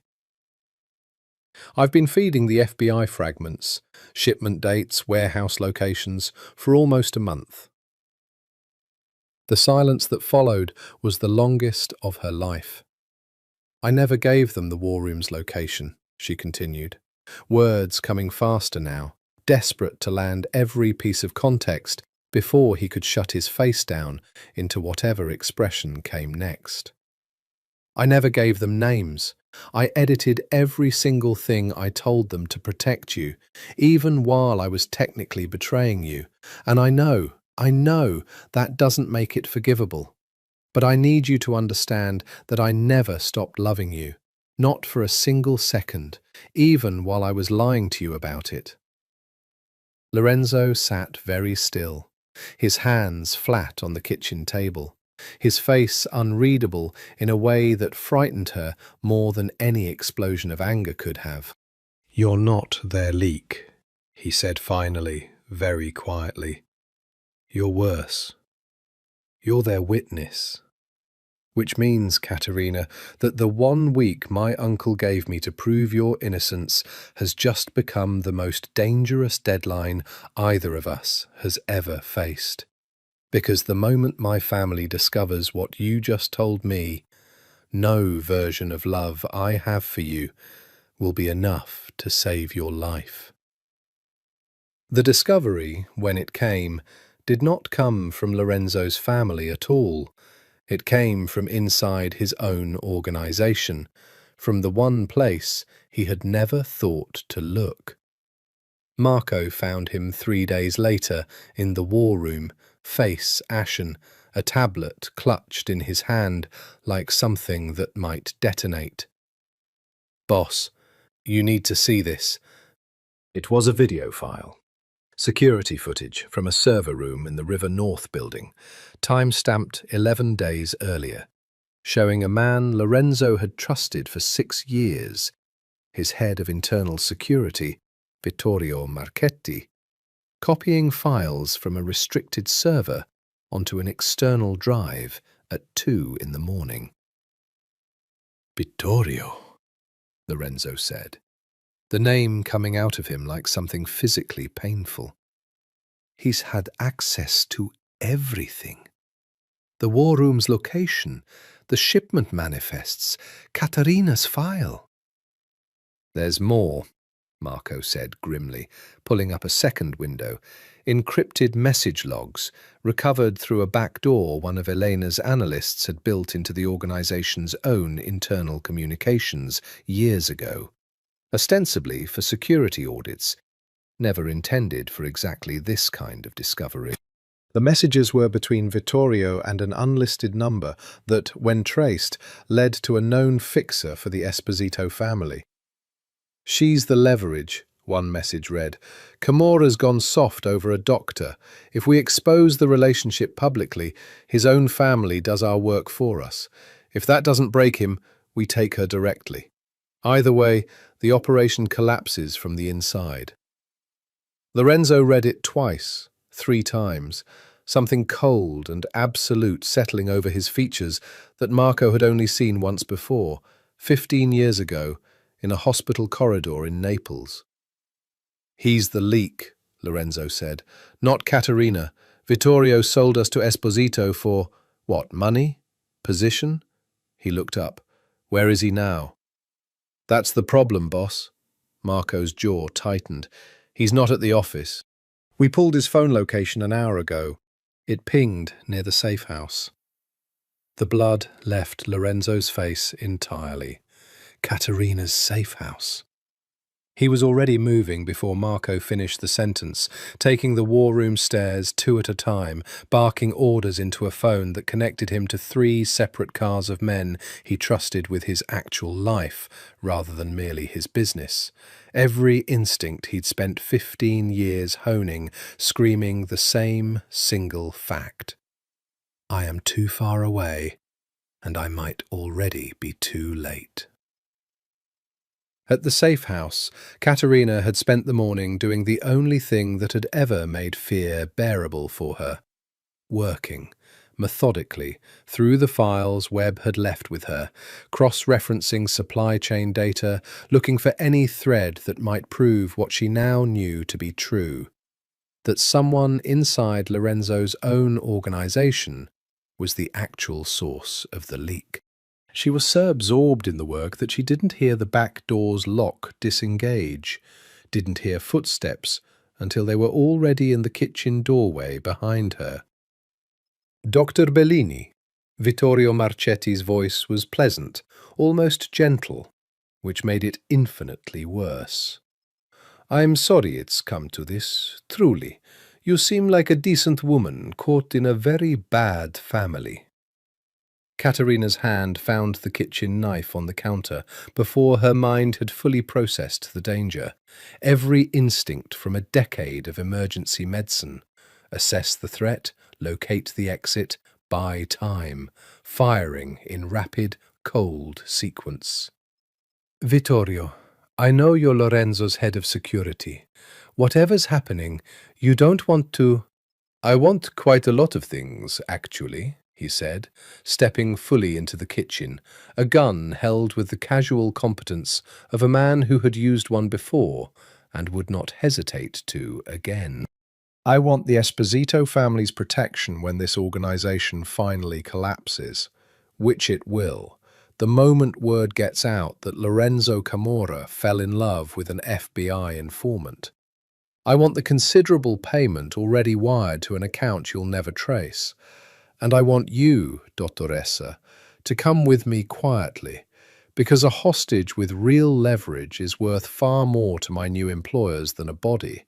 I've been feeding the FBI fragments, shipment dates, warehouse locations, for almost a month." The silence that followed was the longest of her life. "I never gave them the war room's location," she continued, words coming faster now, desperate to land every piece of context before he could shut his face down into whatever expression came next. "I never gave them names. I edited every single thing I told them to protect you, even while I was technically betraying you. And I know that doesn't make it forgivable. But I need you to understand that I never stopped loving you, not for a single second, even while I was lying to you about it." Lorenzo sat very still, his hands flat on the kitchen table, his face unreadable in a way that frightened her more than any explosion of anger could have. "You're not their leak," he said finally, very quietly. "You're worse. You're their witness. Which means, Caterina, that the 1 week my uncle gave me to prove your innocence has just become the most dangerous deadline either of us has ever faced. Because the moment my family discovers what you just told me, no version of love I have for you will be enough to save your life." The discovery, when it came, did not come from Lorenzo's family at all. It came from inside his own organization, from the one place he had never thought to look. Marco found him 3 days later in the war room, face ashen, a tablet clutched in his hand like something that might detonate. "Boss, you need to see this." It was a video file. Security footage from a server room in the River North building, time-stamped 11 days earlier, showing a man Lorenzo had trusted for 6 years, his head of internal security, Vittorio Marchetti, copying files from a restricted server onto an external drive at 2 in the morning. "Vittorio," Lorenzo said, the name coming out of him like something physically painful. He's had access to everything. The war room's location, the shipment manifests, Katarina's file. "There's more," Marco said grimly, pulling up a second window. Encrypted message logs, recovered through a back door one of Elena's analysts had built into the organization's own internal communications years ago. Ostensibly for security audits, never intended for exactly this kind of discovery. The messages were between Vittorio and an unlisted number that, when traced, led to a known fixer for the Esposito family. "She's the leverage," one message read. "Camora's gone soft over a doctor. If we expose the relationship publicly, his own family does our work for us. If that doesn't break him, we take her directly. Either way, the operation collapses from the inside." Lorenzo read it twice, 3 times, something cold and absolute settling over his features that Marco had only seen once before, 15 years ago, in a hospital corridor in Naples. "He's the leak," Lorenzo said. "Not Caterina. Vittorio sold us to Esposito for, what, money? Position?" He looked up. "Where is he now?" "That's the problem, boss." Marco's jaw tightened. "He's not at the office. We pulled his phone location an hour ago. It pinged near the safe house." The blood left Lorenzo's face entirely. Caterina's safe house. He was already moving before Marco finished the sentence, taking the war room stairs 2 at a time, barking orders into a phone that connected him to 3 separate cars of men he trusted with his actual life, rather than merely his business. Every instinct he'd spent 15 years honing, screaming the same single fact. "I am too far away, and I might already be too late." At the safe house, Caterina had spent the morning doing the only thing that had ever made fear bearable for her, working, methodically, through the files Webb had left with her, cross-referencing supply chain data, looking for any thread that might prove what she now knew to be true, that someone inside Lorenzo's own organization was the actual source of the leak. She was so absorbed in the work that she didn't hear the back door's lock disengage, didn't hear footsteps until they were already in the kitchen doorway behind her. "Dr. Bellini." Vittorio Marchetti's voice was pleasant, almost gentle, which made it infinitely worse. "I'm sorry it's come to this, truly. You seem like a decent woman caught in a very bad family." Caterina's hand found the kitchen knife on the counter before her mind had fully processed the danger. Every instinct from a decade of emergency medicine. Assess the threat, locate the exit, buy time, firing in rapid, cold sequence. "Vittorio, I know you're Lorenzo's head of security. Whatever's happening, you don't want to—" "I want quite a lot of things, actually," he said, stepping fully into the kitchen, a gun held with the casual competence of a man who had used one before and would not hesitate to again. "I want the Esposito family's protection when this organization finally collapses, which it will, the moment word gets out that Lorenzo Camorra fell in love with an FBI informant. I want the considerable payment already wired to an account you'll never trace. And I want you, Dottoressa, to come with me quietly, Because a hostage with real leverage is worth far more to my new employers than a body,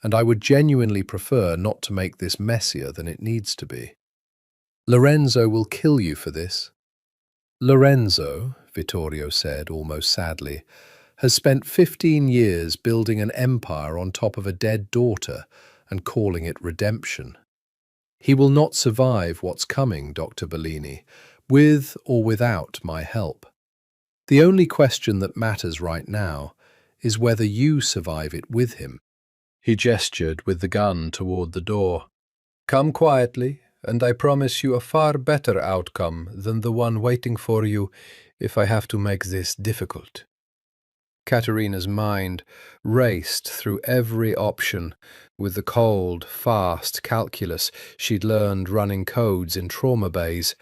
and I would genuinely prefer not to make this messier than it needs to be. Lorenzo will kill you for this. Lorenzo, Vittorio said almost sadly, has spent 15 years building an empire on top of a dead daughter and calling it redemption. He will not survive what's coming, Dr. Bellini, with or without my help. The only question that matters right now is whether you survive it with him. He gestured with the gun toward the door. Come quietly, and I promise you a far better outcome than the one waiting for you if I have to make this difficult. Caterina's mind raced through every option with the cold, fast calculus she'd learned running codes in trauma bays.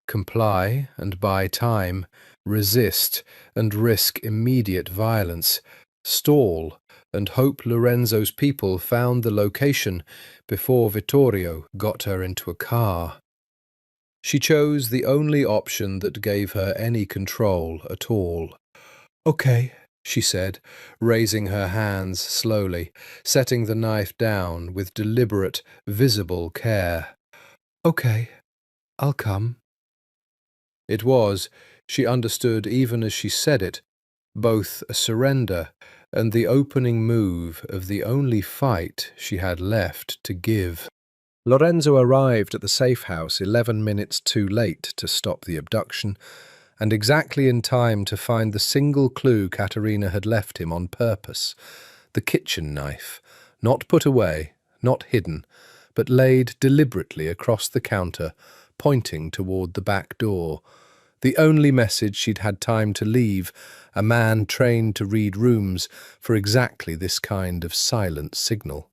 Comply and buy time, resist and risk immediate violence, stall and hope Lorenzo's people found the location before Vittorio got her into a car. She chose the only option that gave her any control at all. Okay, she said, raising her hands slowly, setting the knife down with deliberate, visible care. Okay, I'll come. It was, she understood even as she said it, both a surrender and the opening move of the only fight she had left to give. Lorenzo arrived at the safe house 11 minutes too late to stop the abduction, and exactly in time to find the single clue Caterina had left him on purpose, the kitchen knife, not put away, not hidden, but laid deliberately across the counter, pointing toward the back door. The only message she'd had time to leave, a man trained to read rooms for exactly this kind of silent signal.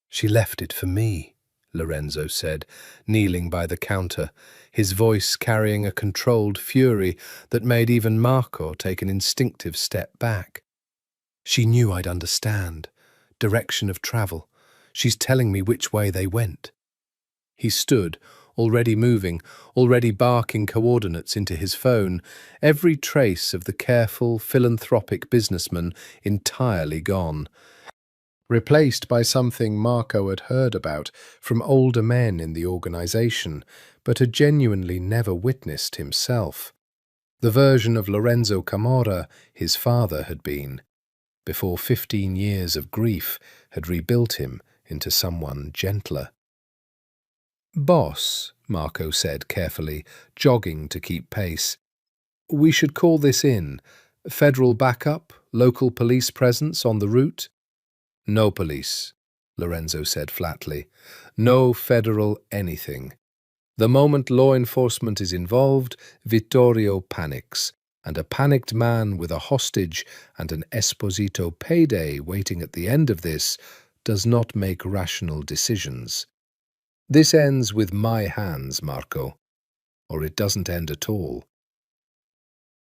She left it for me, Lorenzo said, kneeling by the counter, his voice carrying a controlled fury that made even Marco take an instinctive step back. She knew I'd understand. Direction of travel. She's telling me which way they went. He stood, already moving, already barking coordinates into his phone, every trace of the careful, philanthropic businessman entirely gone, replaced by something Marco had heard about from older men in the organization, but had genuinely never witnessed himself. The version of Lorenzo Camorra his father had been, before 15 years of grief had rebuilt him into someone gentler. Boss, Marco said carefully, jogging to keep pace. We should call this in. Federal backup, local police presence on the route? No police, Lorenzo said flatly. No federal anything. The moment law enforcement is involved, Vittorio panics, and a panicked man with a hostage and an Esposito payday waiting at the end of this does not make rational decisions. This ends with my hands, Marco, or it doesn't end at all.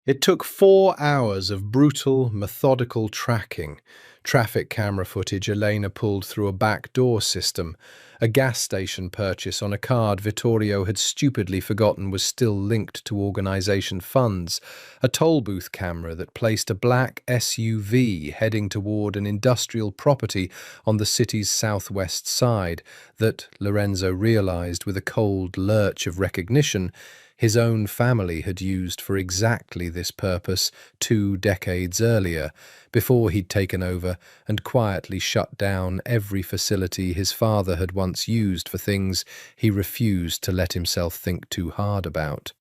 It took 4 hours of brutal, methodical tracking, traffic camera footage Elena pulled through a backdoor system, a gas station purchase on a card Vittorio had stupidly forgotten was still linked to organization funds, a toll booth camera that placed a black SUV heading toward an industrial property on the city's southwest side that, Lorenzo realized with a cold lurch of recognition, his own family had used for exactly this purpose 2 decades earlier, before he'd taken over and quietly shut down every facility his father had once used for things he refused to let himself think too hard about.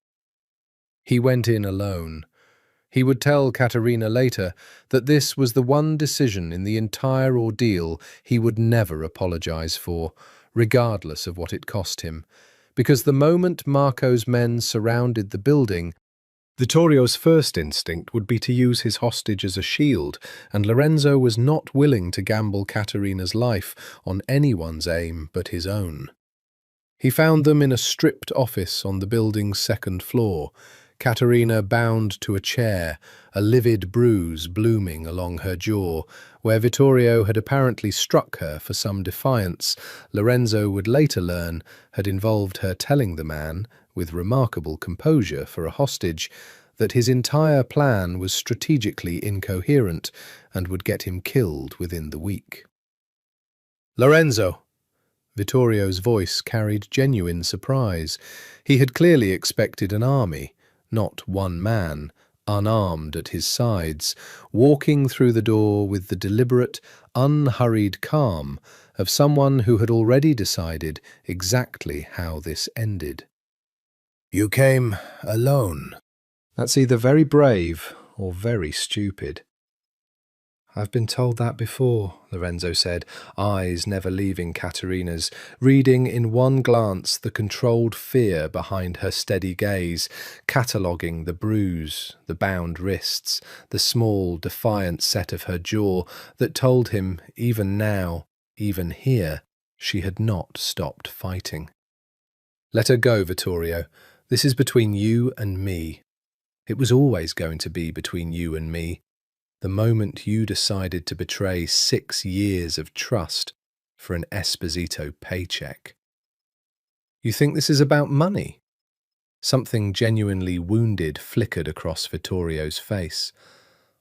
He went in alone. He would tell Caterina later that this was the one decision in the entire ordeal he would never apologize for, regardless of what it cost him. Because the moment Marco's men surrounded the building, Vittorio's first instinct would be to use his hostage as a shield, and Lorenzo was not willing to gamble Caterina's life on anyone's aim but his own. He found them in a stripped office on the building's 2nd floor, Caterina bound to a chair, a livid bruise blooming along her jaw, where Vittorio had apparently struck her for some defiance Lorenzo would later learn had involved her telling the man, with remarkable composure for a hostage, that his entire plan was strategically incoherent and would get him killed within the week. "Lorenzo!" Vittorio's voice carried genuine surprise. He had clearly expected an army, not one man, unarmed at his sides, walking through the door with the deliberate, unhurried calm of someone who had already decided exactly how this ended. "You came alone." "That's either very brave or very stupid." "I've been told that before," Lorenzo said, eyes never leaving Caterina's, reading in one glance the controlled fear behind her steady gaze, cataloguing the bruise, the bound wrists, the small, defiant set of her jaw that told him, even now, even here, she had not stopped fighting. "Let her go, Vittorio. This is between you and me. It was always going to be between you and me. The moment you decided to betray 6 years of trust for an Esposito paycheck." "You think this is about money?" Something genuinely wounded flickered across Vittorio's face.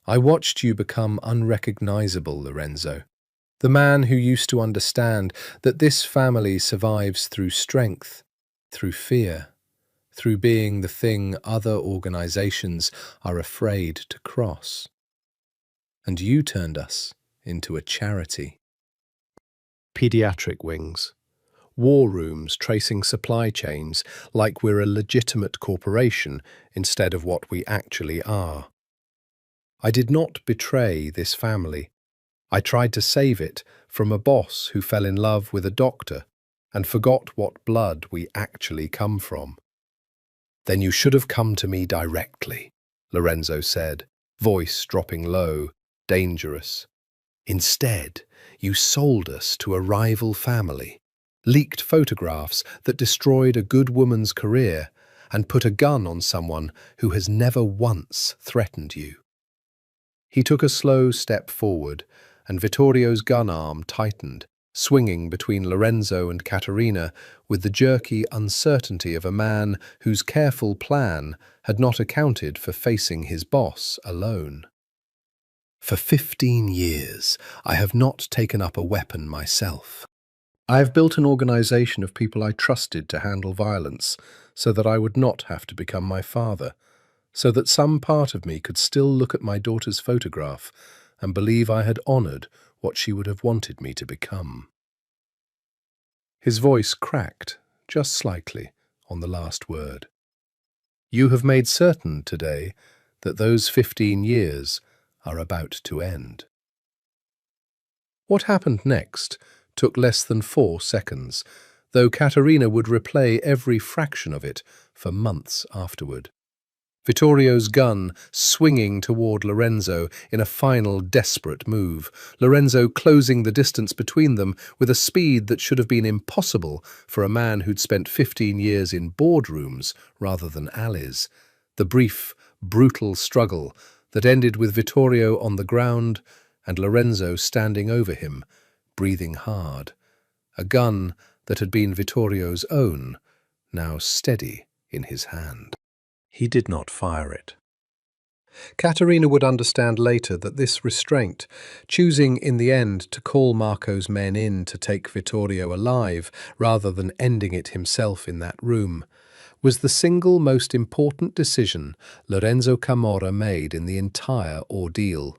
"I watched you become unrecognizable, Lorenzo. The man who used to understand that this family survives through strength, through fear, through being the thing other organizations are afraid to cross. And you turned us into a charity. Pediatric wings. War rooms tracing supply chains like we're a legitimate corporation instead of what we actually are. I did not betray this family. I tried to save it from a boss who fell in love with a doctor and forgot what blood we actually come from." "Then you should have come to me directly," Lorenzo said, voice dropping low, dangerous. "Instead, you sold us to a rival family, leaked photographs that destroyed a good woman's career, and put a gun on someone who has never once threatened you." He took a slow step forward, and Vittorio's gun arm tightened, swinging between Lorenzo and Caterina with the jerky uncertainty of a man whose careful plan had not accounted for facing his boss alone. "For 15 years, I have not taken up a weapon myself. I have built an organization of people I trusted to handle violence so that I would not have to become my father, so that some part of me could still look at my daughter's photograph and believe I had honored what she would have wanted me to become." His voice cracked, just slightly, on the last word. "You have made certain today that those 15 years are about to end." What happened next took less than 4 seconds, though Caterina would replay every fraction of it for months afterward. Vittorio's gun swinging toward Lorenzo in a final desperate move, Lorenzo closing the distance between them with a speed that should have been impossible for a man who'd spent 15 years in boardrooms rather than alleys. The brief, brutal struggle that ended with Vittorio on the ground and Lorenzo standing over him, breathing hard. A gun that had been Vittorio's own, now steady in his hand. He did not fire it. Caterina would understand later that this restraint, choosing in the end to call Marco's men in to take Vittorio alive rather than ending it himself in that room, was the single most important decision Lorenzo Camorra made in the entire ordeal,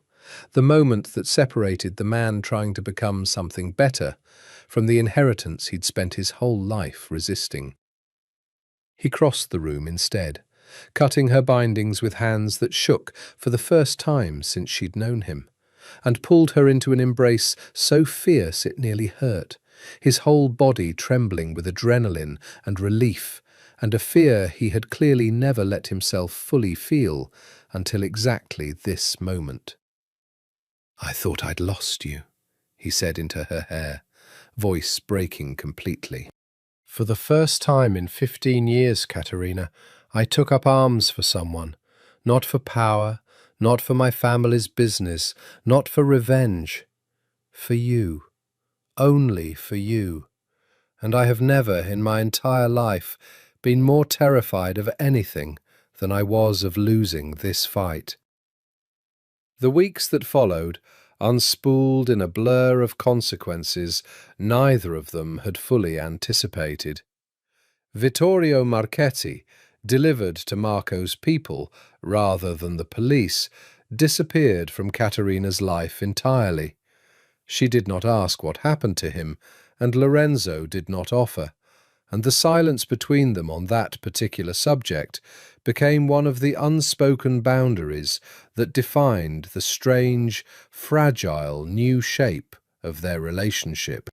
the moment that separated the man trying to become something better from the inheritance he'd spent his whole life resisting. He crossed the room instead, cutting her bindings with hands that shook for the first time since she'd known him, and pulled her into an embrace so fierce it nearly hurt, his whole body trembling with adrenaline and relief, and a fear he had clearly never let himself fully feel until exactly this moment. "I thought I'd lost you," he said into her hair, voice breaking completely. "For the first time in 15 years, Caterina, I took up arms for someone, not for power, not for my family's business, not for revenge, for you, only for you. And I have never in my entire life been more terrified of anything than I was of losing this fight. The weeks that followed, unspooled in a blur of consequences neither of them had fully anticipated. Vittorio Marchetti, delivered to Marco's people rather than the police, disappeared from Caterina's life entirely. She did not ask what happened to him, and Lorenzo did not offer, and the silence between them on that particular subject became one of the unspoken boundaries that defined the strange, fragile new shape of their relationship.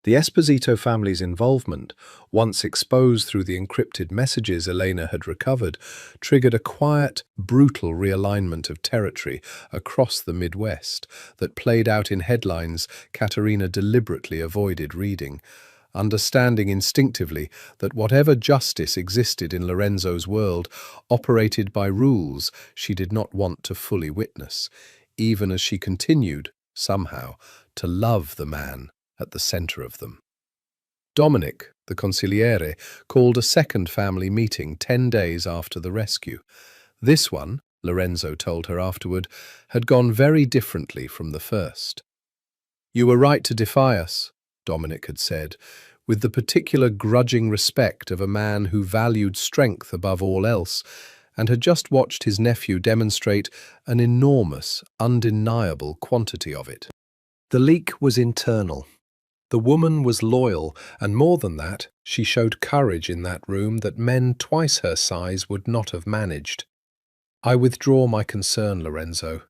The Esposito family's involvement, once exposed through the encrypted messages Elena had recovered, triggered a quiet, brutal realignment of territory across the Midwest that played out in headlines Caterina deliberately avoided reading, understanding instinctively that whatever justice existed in Lorenzo's world operated by rules she did not want to fully witness, even as she continued, somehow, to love the man at the center of them. Dominic, the consigliere, called a second family meeting 10 days after the rescue. This one, Lorenzo told her afterward, had gone very differently from the first. "You were right to defy us," Dominic had said, with the particular grudging respect of a man who valued strength above all else and had just watched his nephew demonstrate an enormous, undeniable quantity of it. The leak was internal. The woman was loyal, and more than that, she showed courage in that room that men twice her size would not have managed. "I withdraw my concern, Lorenzo.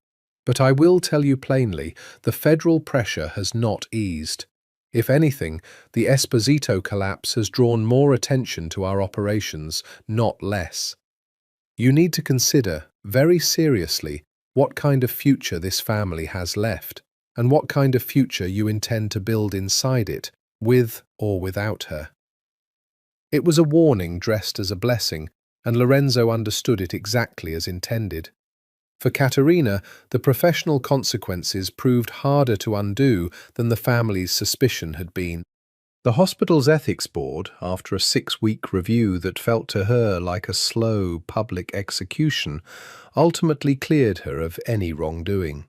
But I will tell you plainly, the federal pressure has not eased. If anything, the Esposito collapse has drawn more attention to our operations, not less. You need to consider, very seriously, what kind of future this family has left, and what kind of future you intend to build inside it, with or without her." It was a warning dressed as a blessing, and Lorenzo understood it exactly as intended. For Caterina, the professional consequences proved harder to undo than the family's suspicion had been. The hospital's ethics board, after a 6-week review that felt to her like a slow public execution, ultimately cleared her of any wrongdoing.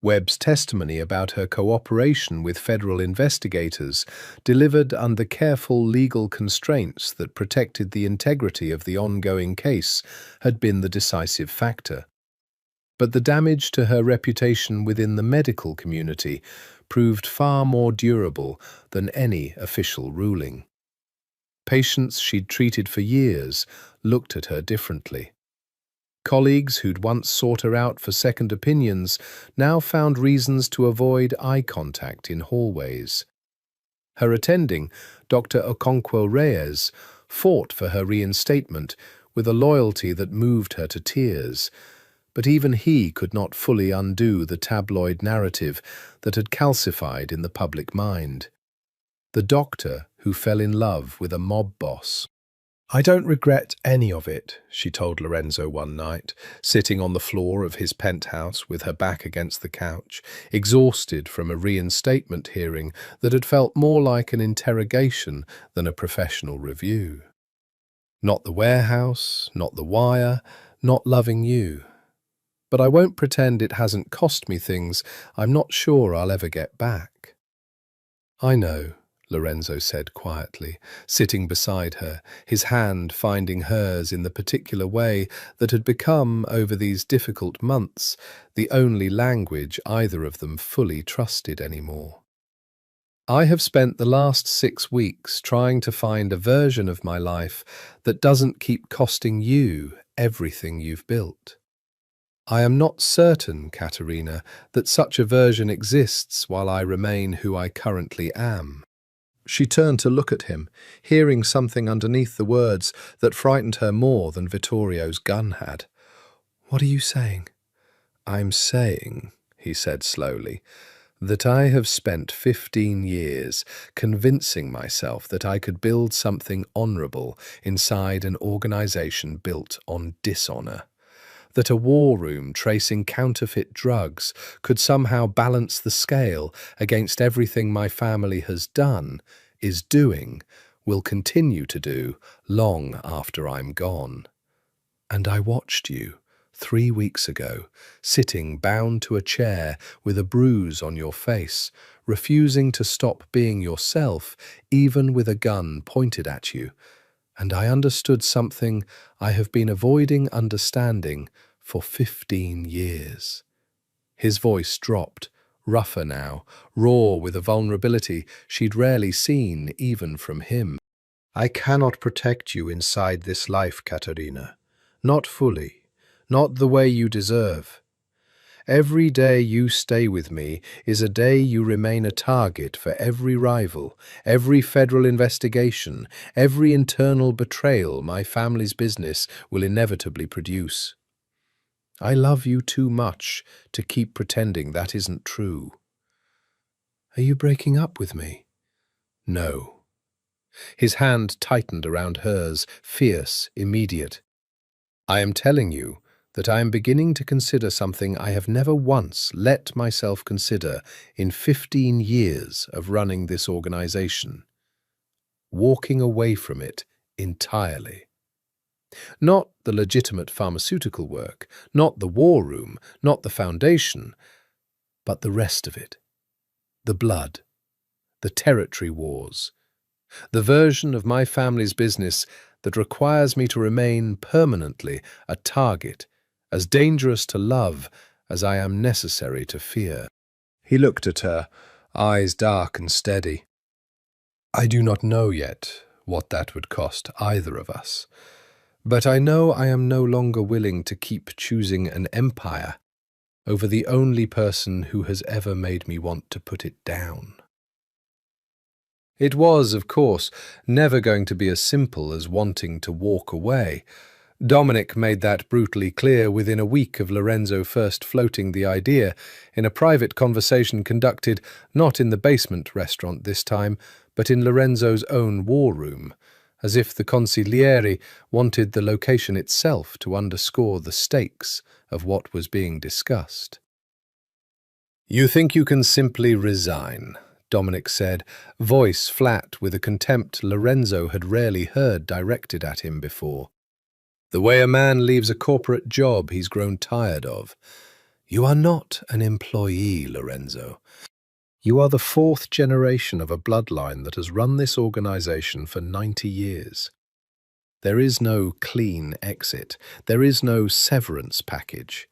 Webb's testimony about her cooperation with federal investigators, delivered under careful legal constraints that protected the integrity of the ongoing case, had been the decisive factor. But the damage to her reputation within the medical community proved far more durable than any official ruling. Patients she'd treated for years looked at her differently. Colleagues who'd once sought her out for second opinions now found reasons to avoid eye contact in hallways. Her attending, Dr. Okonkwo Reyes, fought for her reinstatement with a loyalty that moved her to tears, but even he could not fully undo the tabloid narrative that had calcified in the public mind. The doctor who fell in love with a mob boss. "I don't regret any of it," she told Lorenzo one night, sitting on the floor of his penthouse with her back against the couch, exhausted from a reinstatement hearing that had felt more like an interrogation than a professional review. "Not the warehouse, not the wire, not loving you. But I won't pretend it hasn't cost me things I'm not sure I'll ever get back." "I know," Lorenzo said quietly, sitting beside her, his hand finding hers in the particular way that had become, over these difficult months, the only language either of them fully trusted anymore. "I have spent the last 6 weeks trying to find a version of my life that doesn't keep costing you everything you've built. I am not certain, Caterina, that such a version exists while I remain who I currently am." She turned to look at him, hearing something underneath the words that frightened her more than Vittorio's gun had. "What are you saying?" "I'm saying," he said slowly, "that I have spent 15 years convincing myself that I could build something honorable inside an organization built on dishonor. That a war room tracing counterfeit drugs could somehow balance the scale against everything my family has done, is doing, will continue to do long after I'm gone. And I watched you 3 weeks ago, sitting bound to a chair with a bruise on your face, refusing to stop being yourself, even with a gun pointed at you. And I understood something I have been avoiding understanding for 15 years. His voice dropped, rougher now, raw with a vulnerability she'd rarely seen even from him. I cannot protect you inside this life, Katerina. Not fully. Not the way you deserve. Every day you stay with me is a day you remain a target for every rival, every federal investigation, every internal betrayal my family's business will inevitably produce. I love you too much to keep pretending that isn't true. Are you breaking up with me? No. His hand tightened around hers, fierce, immediate. I am telling you that I am beginning to consider something I have never once let myself consider in 15 years of running this organization. Walking away from it entirely. Not the legitimate pharmaceutical work, not the war room, not the foundation, but the rest of it. The blood, the territory wars, the version of my family's business that requires me to remain permanently a target, as dangerous to love as I am necessary to fear. He looked at her, eyes dark and steady. I do not know yet what that would cost either of us, but I know I am no longer willing to keep choosing an empire over the only person who has ever made me want to put it down. It was, of course, never going to be as simple as wanting to walk away. Dominic made that brutally clear within a week of Lorenzo first floating the idea in a private conversation conducted not in the basement restaurant this time, but in Lorenzo's own war room, as if the consigliere wanted the location itself to underscore the stakes of what was being discussed. You think you can simply resign, Dominic said, voice flat with a contempt Lorenzo had rarely heard directed at him before. The way a man leaves a corporate job he's grown tired of. You are not an employee, Lorenzo. You are the fourth generation of a bloodline that has run this organization for 90 years. There is no clean exit. There is no severance package.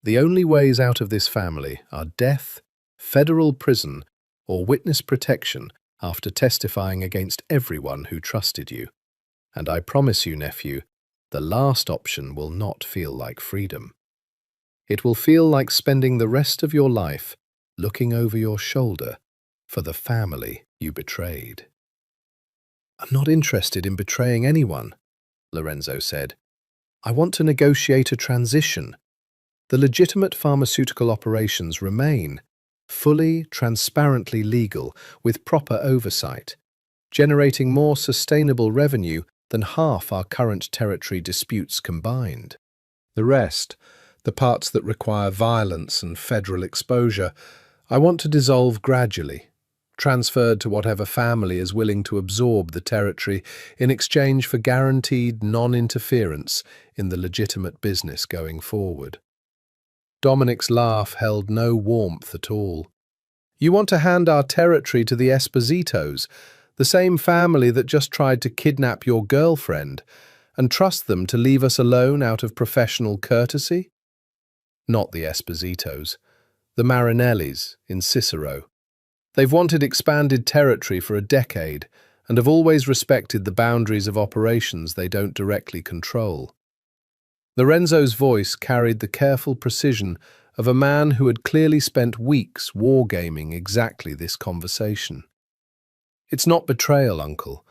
The only ways out of this family are death, federal prison, or witness protection after testifying against everyone who trusted you. And I promise you, nephew, the last option will not feel like freedom. It will feel like spending the rest of your life looking over your shoulder for the family you betrayed. I'm not interested in betraying anyone, Lorenzo said. I want to negotiate a transition. The legitimate pharmaceutical operations remain fully, transparently legal with proper oversight, generating more sustainable revenue than half our current territory disputes combined. The rest, the parts that require violence and federal exposure, I want to dissolve gradually, transferred to whatever family is willing to absorb the territory in exchange for guaranteed non-interference in the legitimate business going forward. Dominic's laugh held no warmth at all. You want to hand our territory to the Espositos, the same family that just tried to kidnap your girlfriend, and trust them to leave us alone out of professional courtesy? Not the Espositos. The Marinellis in Cicero. They've wanted expanded territory for a decade and have always respected the boundaries of operations they don't directly control. Lorenzo's voice carried the careful precision of a man who had clearly spent weeks wargaming exactly this conversation. It's not betrayal, Uncle.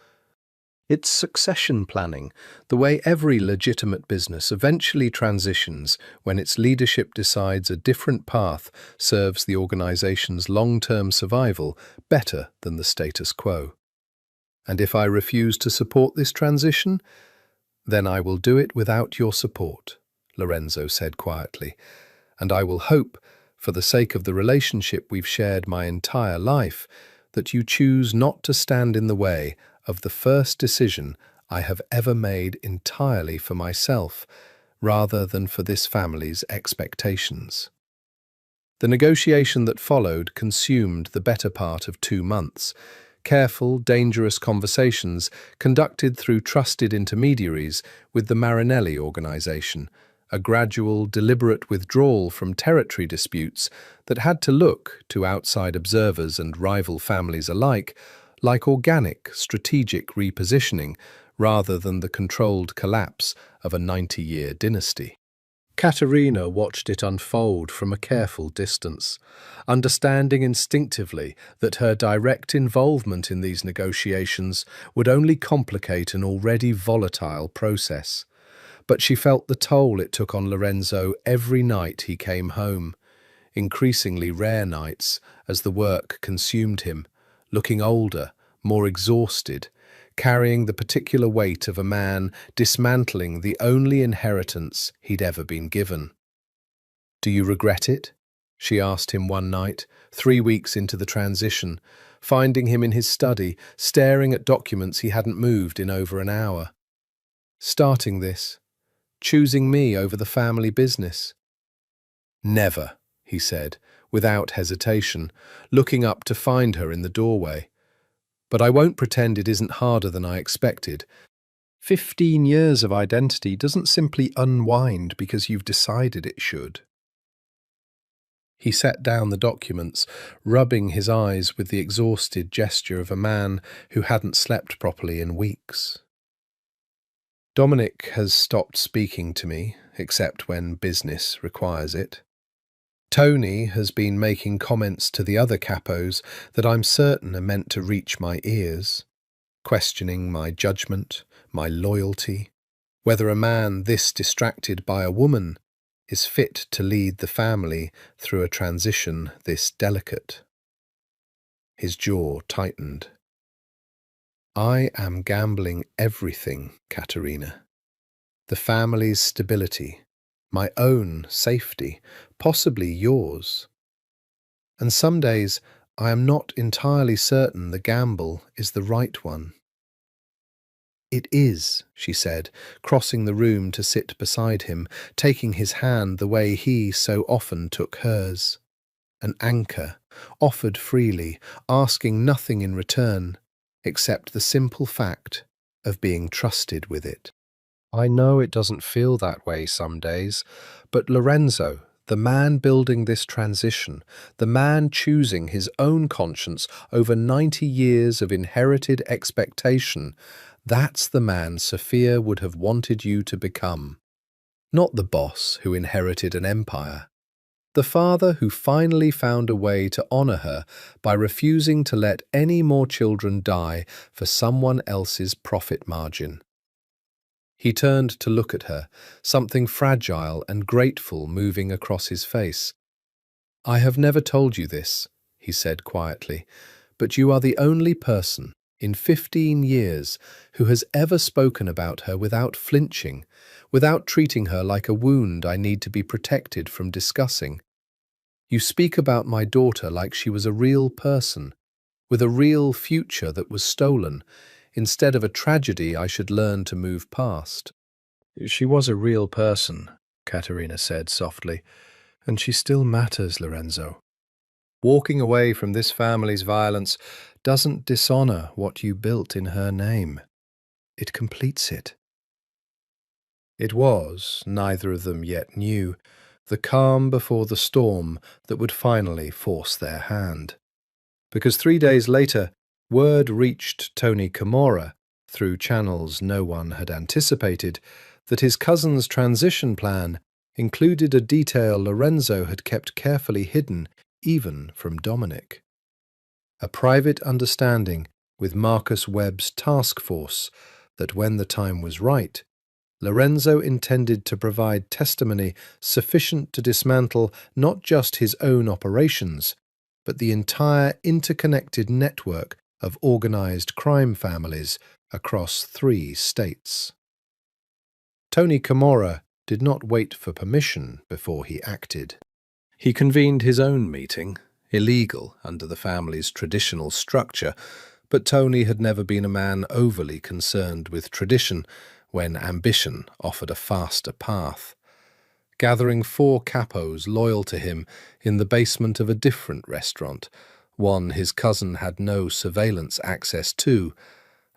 It's succession planning, the way every legitimate business eventually transitions when its leadership decides a different path serves the organization's long-term survival better than the status quo. And if I refuse to support this transition, then I will do it without your support, Lorenzo said quietly, and I will hope, for the sake of the relationship we've shared my entire life, that you choose not to stand in the way of the first decision I have ever made entirely for myself, rather than for this family's expectations. The negotiation that followed consumed the better part of 2 months. Careful, dangerous conversations conducted through trusted intermediaries with the Marinelli organization, a gradual, deliberate withdrawal from territory disputes that had to look, to outside observers and rival families alike, like organic, strategic repositioning rather than the controlled collapse of a 90-year dynasty. Katerina watched it unfold from a careful distance, understanding instinctively that her direct involvement in these negotiations would only complicate an already volatile process. But she felt the toll it took on Lorenzo every night he came home, increasingly rare nights as the work consumed him, looking older, more exhausted, carrying the particular weight of a man dismantling the only inheritance he'd ever been given. "Do you regret it?" she asked him one night, 3 weeks into the transition, finding him in his study, staring at documents he hadn't moved in over an hour. "Starting this, choosing me over the family business." "Never," he said, without hesitation, looking up to find her in the doorway. "But I won't pretend it isn't harder than I expected. 15 years of identity doesn't simply unwind because you've decided it should." He set down the documents, rubbing his eyes with the exhausted gesture of a man who hadn't slept properly in weeks. "Dominic has stopped speaking to me, except when business requires it. Tony has been making comments to the other capos that I'm certain are meant to reach my ears, questioning my judgment, my loyalty, whether a man this distracted by a woman is fit to lead the family through a transition this delicate." His jaw tightened. "I am gambling everything, Katerina. The family's stability, my own safety, possibly yours. And some days I am not entirely certain the gamble is the right one." "It is," she said, crossing the room to sit beside him, taking his hand the way he so often took hers. An anchor, offered freely, asking nothing in return, except the simple fact of being trusted with it. "I know it doesn't feel that way some days, but Lorenzo, the man building this transition, the man choosing his own conscience over 90 years of inherited expectation, that's the man Sophia would have wanted you to become. Not the boss who inherited an empire. The father who finally found a way to honor her by refusing to let any more children die for someone else's profit margin." He turned to look at her, something fragile and grateful moving across his face. "I have never told you this," he said quietly, "but you are the only person in 15 years who has ever spoken about her without flinching, without treating her like a wound I need to be protected from discussing. You speak about my daughter like she was a real person, with a real future that was stolen, instead of a tragedy I should learn to move past." "She was a real person," Katerina said softly, "and she still matters, Lorenzo. Walking away from this family's violence doesn't dishonor what you built in her name. It completes it." It was, neither of them yet knew, the calm before the storm that would finally force their hand. Because 3 days later, word reached Tony Camorra, through channels no one had anticipated, that his cousin's transition plan included a detail Lorenzo had kept carefully hidden even from Dominic. A private understanding with Marcus Webb's task force that when the time was right, Lorenzo intended to provide testimony sufficient to dismantle not just his own operations, but the entire interconnected network of organized crime families across 3 states. Tony Camorra did not wait for permission before he acted. He convened his own meeting, illegal under the family's traditional structure, But Tony had never been a man overly concerned with tradition when ambition offered a faster path. Gathering 4 capos loyal to him in the basement of a different restaurant, one his cousin had no surveillance access to,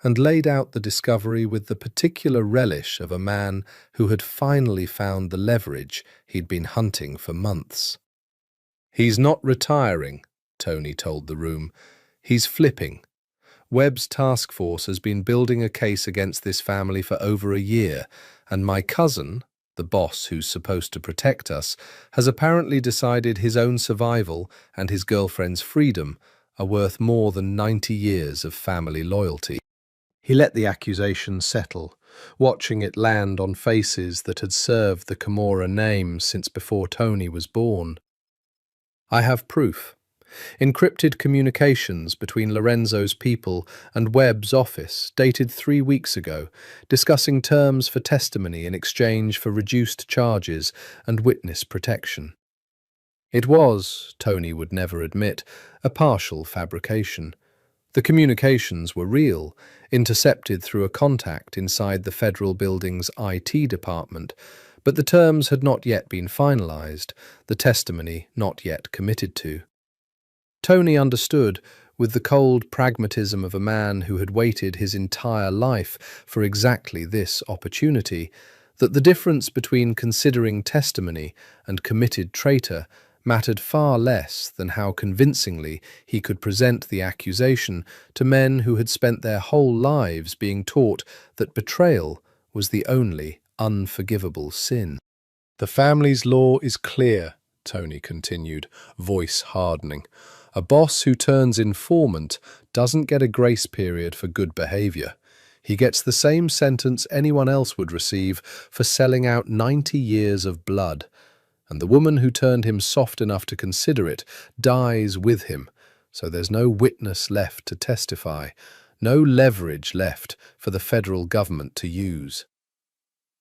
and laid out the discovery with the particular relish of a man who had finally found the leverage he'd been hunting for months. "He's not retiring," Tony told the room. "He's flipping. Webb's task force has been building a case against this family for over a year, and my cousin, the boss who's supposed to protect us, has apparently decided his own survival and his girlfriend's freedom are worth more than 90 years of family loyalty." He let the accusation settle, watching it land on faces that had served the Camorra name since before Tony was born. "I have proof. Encrypted communications between Lorenzo's people and Webb's office, dated 3 weeks ago, discussing terms for testimony in exchange for reduced charges and witness protection. It was, Tony would never admit, a partial fabrication. The communications were real, intercepted through a contact inside the federal building's IT department, but the terms had not yet been finalized, the testimony not yet committed to. Tony understood, with the cold pragmatism of a man who had waited his entire life for exactly this opportunity, that the difference between considering testimony and committed traitor mattered far less than how convincingly he could present the accusation to men who had spent their whole lives being taught that betrayal was the only unforgivable sin. "The family's law is clear," Tony continued, voice hardening. "A boss who turns informant doesn't get a grace period for good behavior. He gets the same sentence anyone else would receive for selling out 90 years of blood. And the woman who turned him soft enough to consider it dies with him, so there's no witness left to testify, no leverage left for the federal government to use."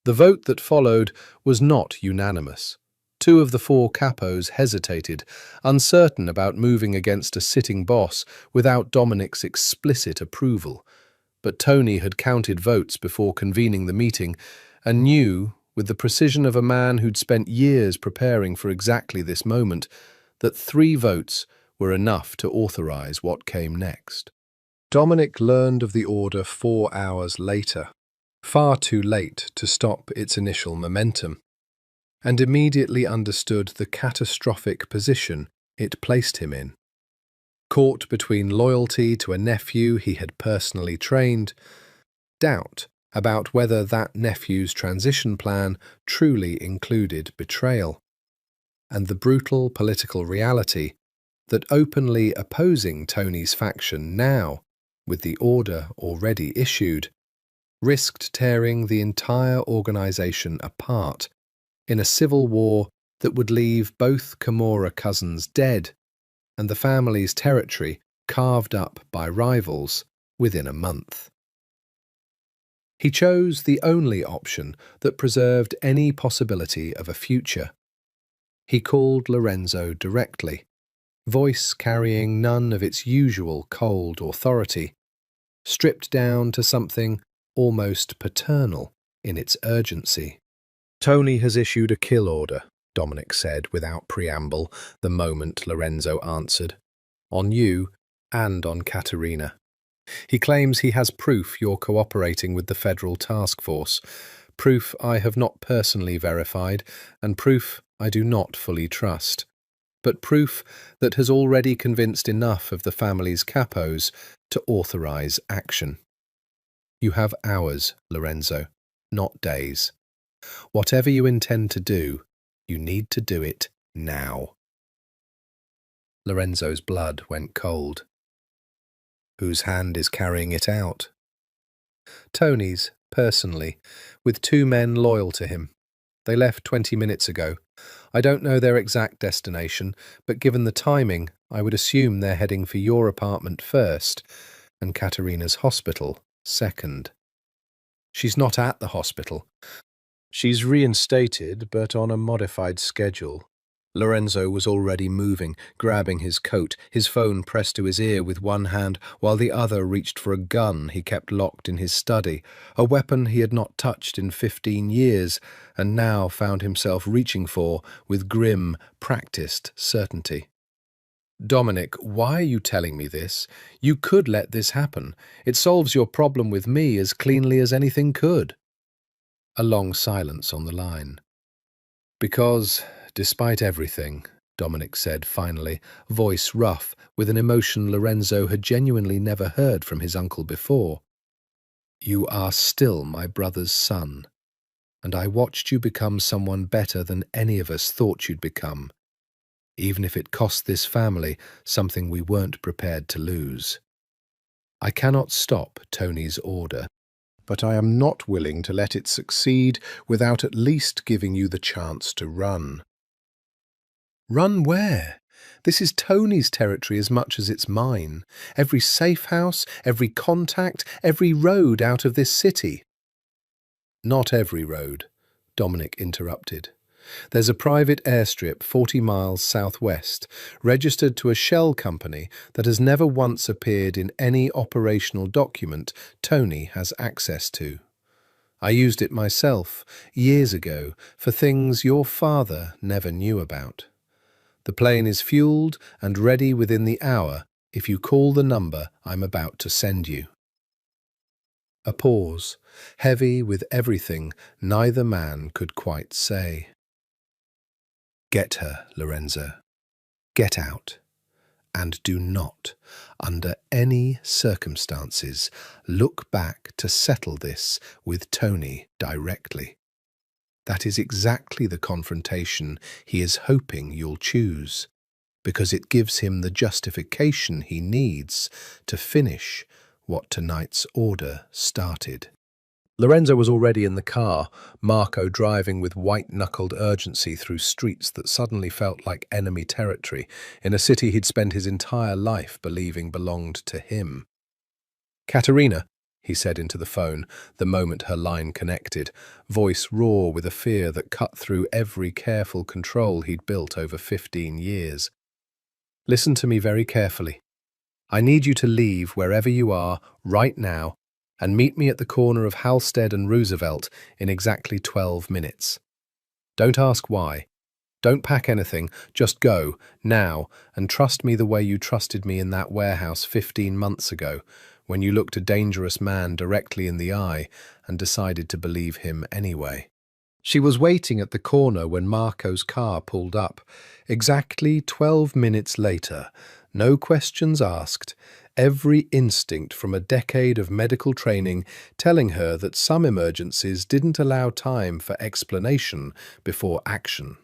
The vote that followed was not unanimous. 2 of the 4 capos hesitated, uncertain about moving against a sitting boss without Dominic's explicit approval. But Tony had counted votes before convening the meeting and knew, with the precision of a man who'd spent years preparing for exactly this moment, that 3 votes were enough to authorize what came next. Dominic learned of the order 4 hours later, far too late to stop its initial momentum, and immediately understood the catastrophic position it placed him in. Caught between loyalty to a nephew he had personally trained, doubt about whether that nephew's transition plan truly included betrayal, and the brutal political reality that openly opposing Tony's faction now, with the order already issued, risked tearing the entire organization apart in a civil war that would leave both Camorra cousins dead and the family's territory carved up by rivals within a month. He chose the only option that preserved any possibility of a future. He called Lorenzo directly, voice carrying none of its usual cold authority, stripped down to something almost paternal in its urgency. "Tony has issued a kill order," Dominic said without preamble the moment Lorenzo answered. "On you and on Caterina. He claims he has proof you're cooperating with the federal task force, proof I have not personally verified, and proof I do not fully trust, but proof that has already convinced enough of the family's capos to authorize action. You have hours, Lorenzo, not days. Whatever you intend to do, you need to do it now." Lorenzo's blood went cold. Whose hand is carrying it out? Tony's, personally, with 2 men loyal to him. They left 20 minutes ago. I don't know their exact destination, but given the timing, I would assume they're heading for your apartment first, and Caterina's hospital second. She's not at the hospital. She's reinstated, but on a modified schedule. Lorenzo was already moving, grabbing his coat, his phone pressed to his ear with one hand, while the other reached for a gun he kept locked in his study, a weapon he had not touched in 15 years, and now found himself reaching for with grim, practiced certainty. "Dominic, why are you telling me this? You could let this happen. It solves your problem with me as cleanly as anything could." A long silence on the line. "Because, despite everything," Dominic said finally, voice rough, with an emotion Lorenzo had genuinely never heard from his uncle before, "you are still my brother's son, and I watched you become someone better than any of us thought you'd become, even if it cost this family something we weren't prepared to lose. I cannot stop Tony's order, but I am not willing to let it succeed without at least giving you the chance to run." "Run where? This is Tony's territory as much as it's mine. Every safe house, every contact, every road out of this city." "Not every road," Dominic interrupted. "There's a private airstrip 40 miles southwest, registered to a shell company that has never once appeared in any operational document Tony has access to. I used it myself, years ago, for things your father never knew about. The plane is fueled and ready within the hour if you call the number I'm about to send you." A pause, heavy with everything neither man could quite say. "Get her, Lorenzo. Get out. And do not, under any circumstances, look back to settle this with Tony directly. That is exactly the confrontation he is hoping you'll choose, because it gives him the justification he needs to finish what tonight's order started." Lorenzo was already in the car, Marco driving with white-knuckled urgency through streets that suddenly felt like enemy territory, in a city he'd spent his entire life believing belonged to him. "Katerina," he said into the phone, the moment her line connected, voice raw with a fear that cut through every careful control he'd built over 15 years. "Listen to me very carefully. I need you to leave wherever you are right now and meet me at the corner of Halstead and Roosevelt in exactly 12 minutes. Don't ask why. Don't pack anything. Just go, now, and trust me the way you trusted me in that warehouse 15 months ago, when you looked a dangerous man directly in the eye and decided to believe him anyway." She was waiting at the corner when Marco's car pulled up. Exactly 12 minutes later, no questions asked, every instinct from a decade of medical training telling her that some emergencies didn't allow time for explanation before action.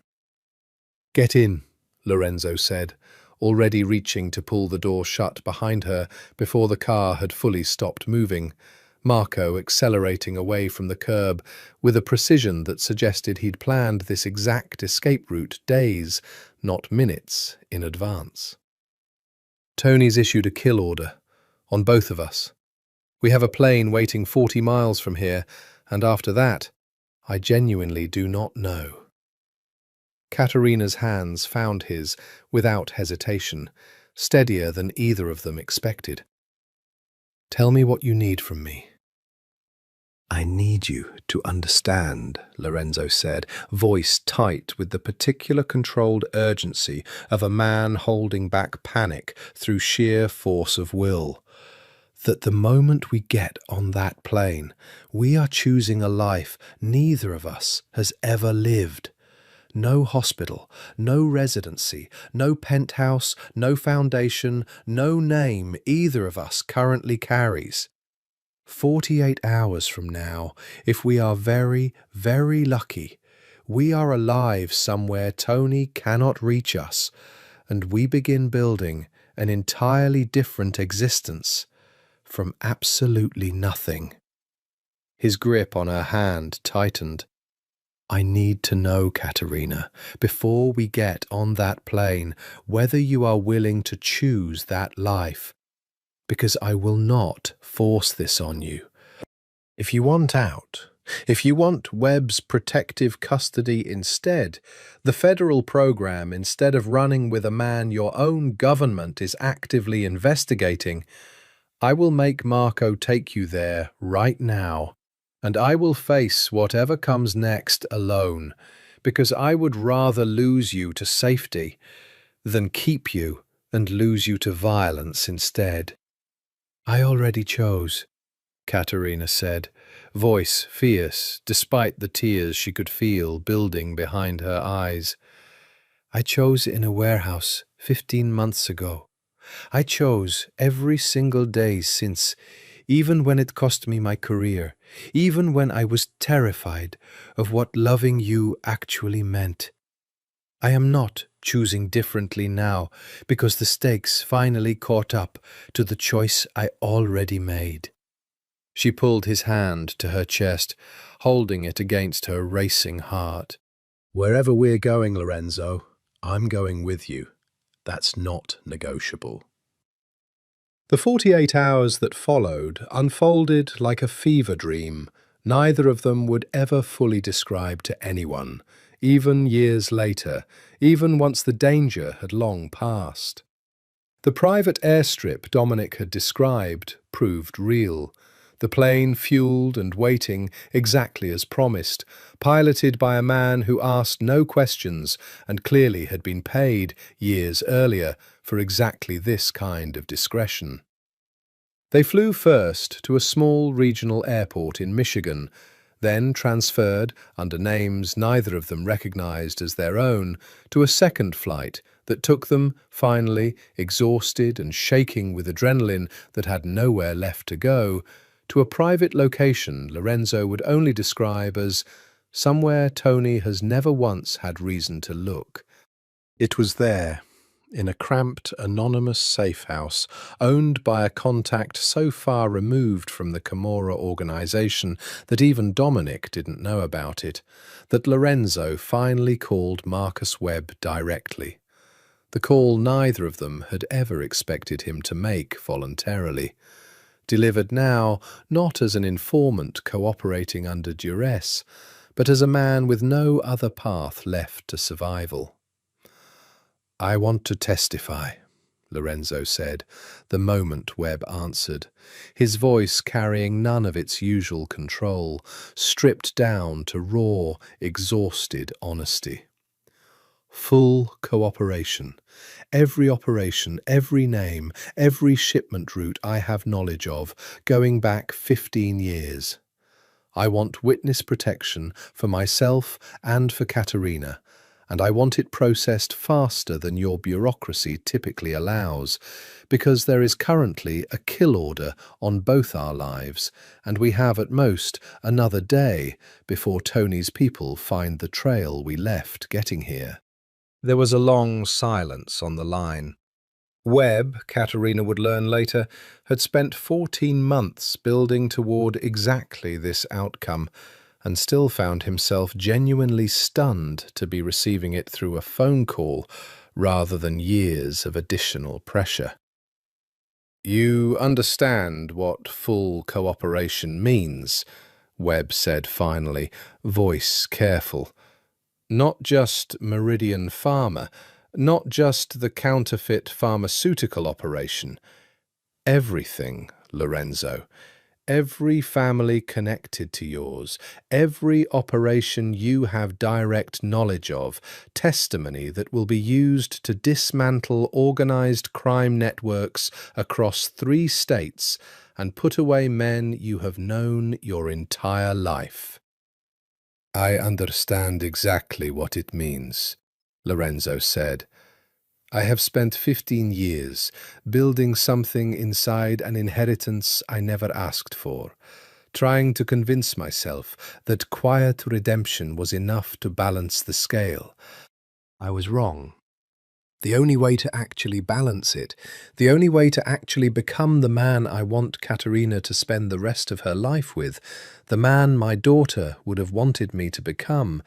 "Get in," Lorenzo said, already reaching to pull the door shut behind her before the car had fully stopped moving, Marco accelerating away from the curb with a precision that suggested he'd planned this exact escape route days, not minutes, in advance. "Tony's issued a kill order on both of us. We have a plane waiting 40 miles from here, and after that, I genuinely do not know." Katerina's hands found his without hesitation, steadier than either of them expected. "Tell me what you need from me." "I need you to understand," Lorenzo said, voice tight with the particular controlled urgency of a man holding back panic through sheer force of will, "that the moment we get on that plane, we are choosing a life neither of us has ever lived. No hospital, no residency, no penthouse, no foundation, no name either of us currently carries. 48 hours from now, if we are very, very lucky, we are alive somewhere Tony cannot reach us, and we begin building an entirely different existence from absolutely nothing." His grip on her hand tightened. "I need to know, Katerina, before we get on that plane, whether you are willing to choose that life, because I will not force this on you. If you want out, If you want Webb's protective custody instead, the federal program, instead of running with a man your own government is actively investigating, I will make Marco take you there right now, and I will face whatever comes next alone, because I would rather lose you to safety than keep you and lose you to violence instead. I already chose, Katerina said, voice fierce despite the tears she could feel building behind her eyes. I chose in a warehouse 15 months ago. I chose every single day since, even when it cost me my career, even when I was terrified of what loving you actually meant. I am not choosing differently now because the stakes finally caught up to the choice I already made. She pulled his hand to her chest, holding it against her racing heart. Wherever we're going, Lorenzo, I'm going with you. That's not negotiable. The 48 hours that followed unfolded like a fever dream. Neither of them would ever fully describe to anyone, even years later, even once the danger had long passed. The private airstrip Dominic had described proved real. The plane fueled and waiting exactly as promised, piloted by a man who asked no questions and clearly had been paid years earlier for exactly this kind of discretion. They flew first to a small regional airport in Michigan, then transferred, under names neither of them recognized as their own, to a second flight that took them, finally, exhausted and shaking with adrenaline that had nowhere left to go, to a private location Lorenzo would only describe as somewhere Tony has never once had reason to look. It was there, in a cramped, anonymous safe house, owned by a contact so far removed from the Camorra organization that even Dominic didn't know about it, that Lorenzo finally called Marcus Webb directly. The call neither of them had ever expected him to make voluntarily. Delivered now not as an informant cooperating under duress, but as a man with no other path left to survival. I want to testify, Lorenzo said, the moment Webb answered, his voice carrying none of its usual control, stripped down to raw, exhausted honesty. Full cooperation. Every operation, every name, every shipment route I have knowledge of, going back 15 years. I want witness protection for myself and for Katerina, and I want it processed faster than your bureaucracy typically allows, because there is currently a kill order on both our lives, and we have at most another day before Tony's people find the trail we left getting here. There was a long silence on the line. Webb, Katerina would learn later, had spent 14 months building toward exactly this outcome, and still found himself genuinely stunned to be receiving it through a phone call rather than years of additional pressure. You understand what full cooperation means, Webb said finally, voice careful. Not just Meridian Pharma, not just the counterfeit pharmaceutical operation. Everything, Lorenzo. Every family connected to yours, every operation you have direct knowledge of, testimony that will be used to dismantle organized crime networks across 3 states and put away men you have known your entire life. I understand exactly what it means, Lorenzo said. I have spent 15 years building something inside an inheritance I never asked for, trying to convince myself that quiet redemption was enough to balance the scale. I was wrong. The only way to actually balance it, the only way to actually become the man I want Katerina to spend the rest of her life with, the man my daughter would have wanted me to become,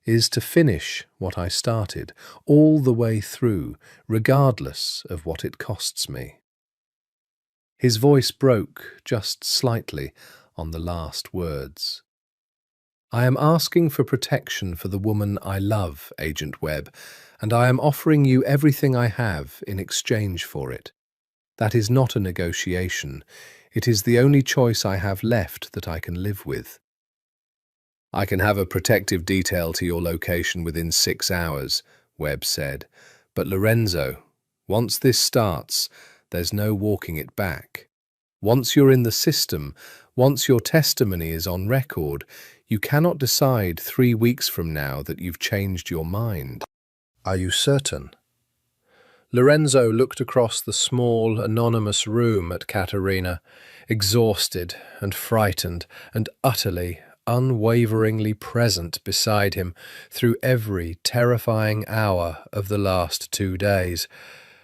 is to finish what I started, all the way through, regardless of what it costs me. His voice broke just slightly on the last words. I am asking for protection for the woman I love, Agent Webb, and I am offering you everything I have in exchange for it. That is not a negotiation. It is the only choice I have left that I can live with. I can have a protective detail to your location within 6 hours, Webb said. But Lorenzo, once this starts, there's no walking it back. Once you're in the system, once your testimony is on record, you cannot decide 3 weeks from now that you've changed your mind. Are you certain? Lorenzo looked across the small, anonymous room at Katerina, exhausted and frightened and utterly, unwaveringly present beside him through every terrifying hour of the last 2 days,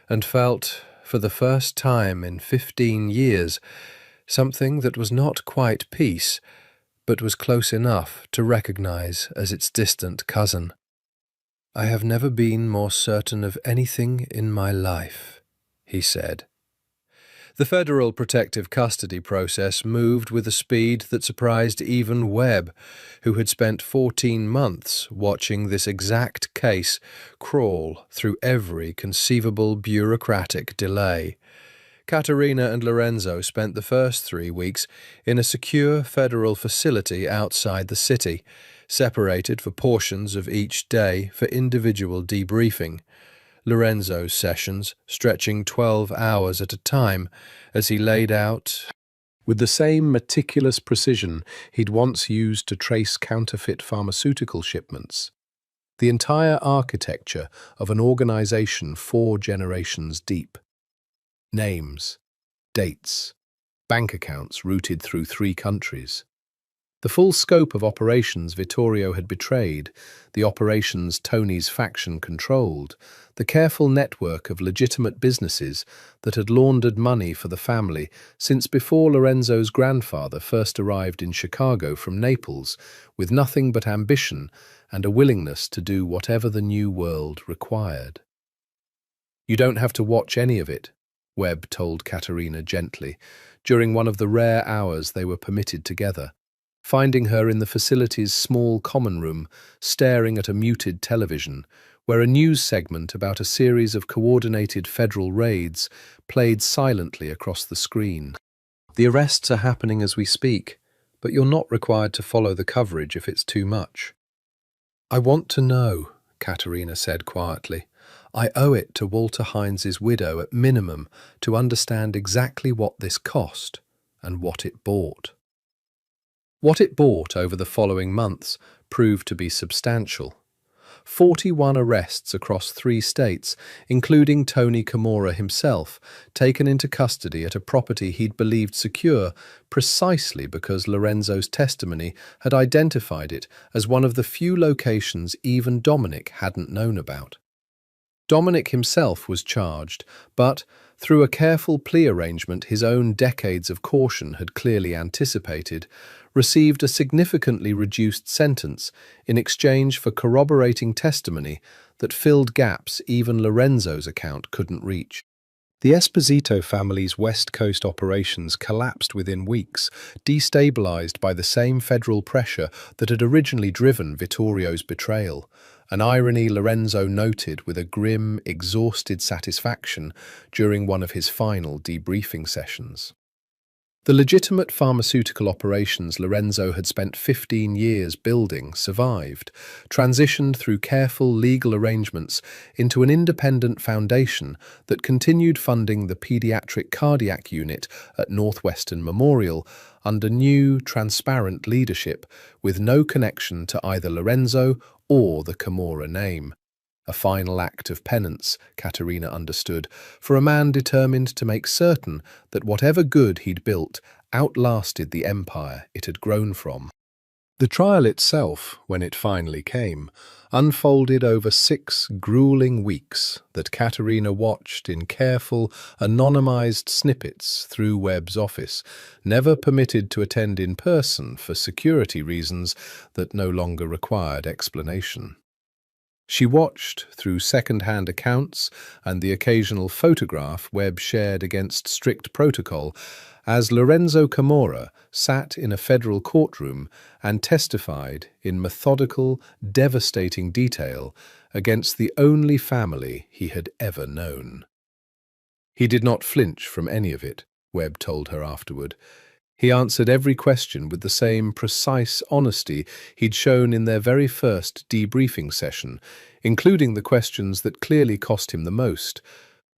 and felt, for the first time in 15 years, something that was not quite peace, but was close enough to recognize as its distant cousin. I have never been more certain of anything in my life, he said. The federal protective custody process moved with a speed that surprised even Webb, who had spent 14 months watching this exact case crawl through every conceivable bureaucratic delay. Katerina and Lorenzo spent the first 3 weeks in a secure federal facility outside the city, separated for portions of each day for individual debriefing. Lorenzo's sessions stretching 12 hours at a time as he laid out, with the same meticulous precision he'd once used to trace counterfeit pharmaceutical shipments, the entire architecture of an organization 4 generations deep. Names, dates, bank accounts routed through 3 countries. The full scope of operations Vittorio had betrayed, the operations Tony's faction controlled, the careful network of legitimate businesses that had laundered money for the family since before Lorenzo's grandfather first arrived in Chicago from Naples, with nothing but ambition and a willingness to do whatever the new world required. You don't have to watch any of it, Webb told Katerina gently, during one of the rare hours they were permitted together, finding her in the facility's small common room, staring at a muted television, where a news segment about a series of coordinated federal raids played silently across the screen. The arrests are happening as we speak, but you're not required to follow the coverage if it's too much. I want to know, Katerina said quietly. I owe it to Walter Hines' widow at minimum to understand exactly what this cost and what it bought. What it bought over the following months proved to be substantial. 41 arrests across 3 states, including Tony Kimura himself, taken into custody at a property he'd believed secure precisely because Lorenzo's testimony had identified it as one of the few locations even Dominic hadn't known about. Dominic himself was charged, but through a careful plea arrangement his own decades of caution had clearly anticipated, received a significantly reduced sentence in exchange for corroborating testimony that filled gaps even Lorenzo's account couldn't reach. The Esposito family's West Coast operations collapsed within weeks, destabilized by the same federal pressure that had originally driven Vittorio's betrayal, an irony Lorenzo noted with a grim, exhausted satisfaction during one of his final debriefing sessions. The legitimate pharmaceutical operations Lorenzo had spent 15 years building survived, transitioned through careful legal arrangements into an independent foundation that continued funding the pediatric cardiac unit at Northwestern Memorial under new, transparent leadership with no connection to either Lorenzo or the Kimura name. A final act of penance, Katerina understood, for a man determined to make certain that whatever good he'd built outlasted the empire it had grown from. The trial itself, when it finally came, unfolded over 6 grueling weeks that Katerina watched in careful, anonymized snippets through Webb's office, never permitted to attend in person for security reasons that no longer required explanation. She watched through second-hand accounts and the occasional photograph Webb shared against strict protocol as Lorenzo Camorra sat in a federal courtroom and testified in methodical, devastating detail against the only family he had ever known. He did not flinch from any of it, Webb told her afterward. He answered every question with the same precise honesty he'd shown in their very first debriefing session, including the questions that clearly cost him the most,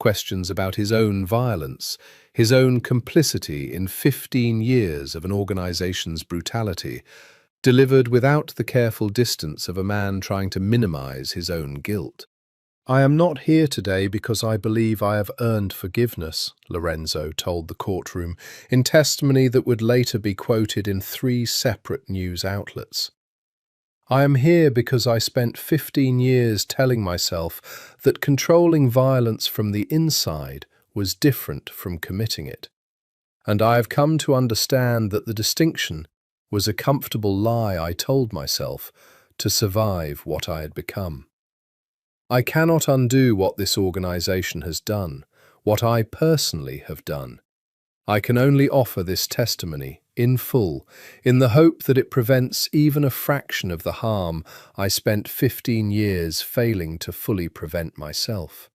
questions about his own violence, his own complicity in 15 years of an organization's brutality, delivered without the careful distance of a man trying to minimize his own guilt. "I am not here today because I believe I have earned forgiveness," Lorenzo told the courtroom, in testimony that would later be quoted in 3 separate news outlets. "I am here because I spent 15 years telling myself that controlling violence from the inside was different from committing it. And I have come to understand that the distinction was a comfortable lie I told myself to survive what I had become. I cannot undo what this organization has done, what I personally have done. I can only offer this testimony in full, in the hope that it prevents even a fraction of the harm I spent 15 years failing to fully prevent myself."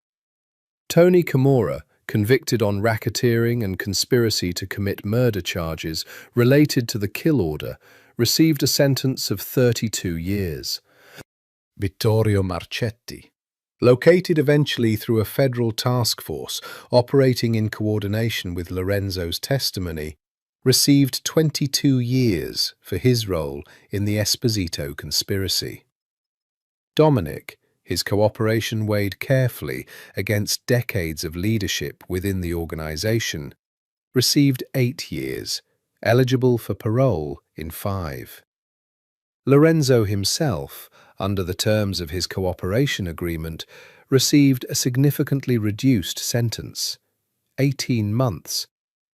Tony Camorra, convicted on racketeering and conspiracy to commit murder charges related to the kill order, received a sentence of 32 years. Vittorio Marchetti, located eventually through a federal task force operating in coordination with Lorenzo's testimony, received 22 years for his role in the Esposito conspiracy. Dominic, his cooperation weighed carefully against decades of leadership within the organization, received 8 years, eligible for parole in 5. Lorenzo himself, under the terms of his cooperation agreement, received a significantly reduced sentence, 18 months,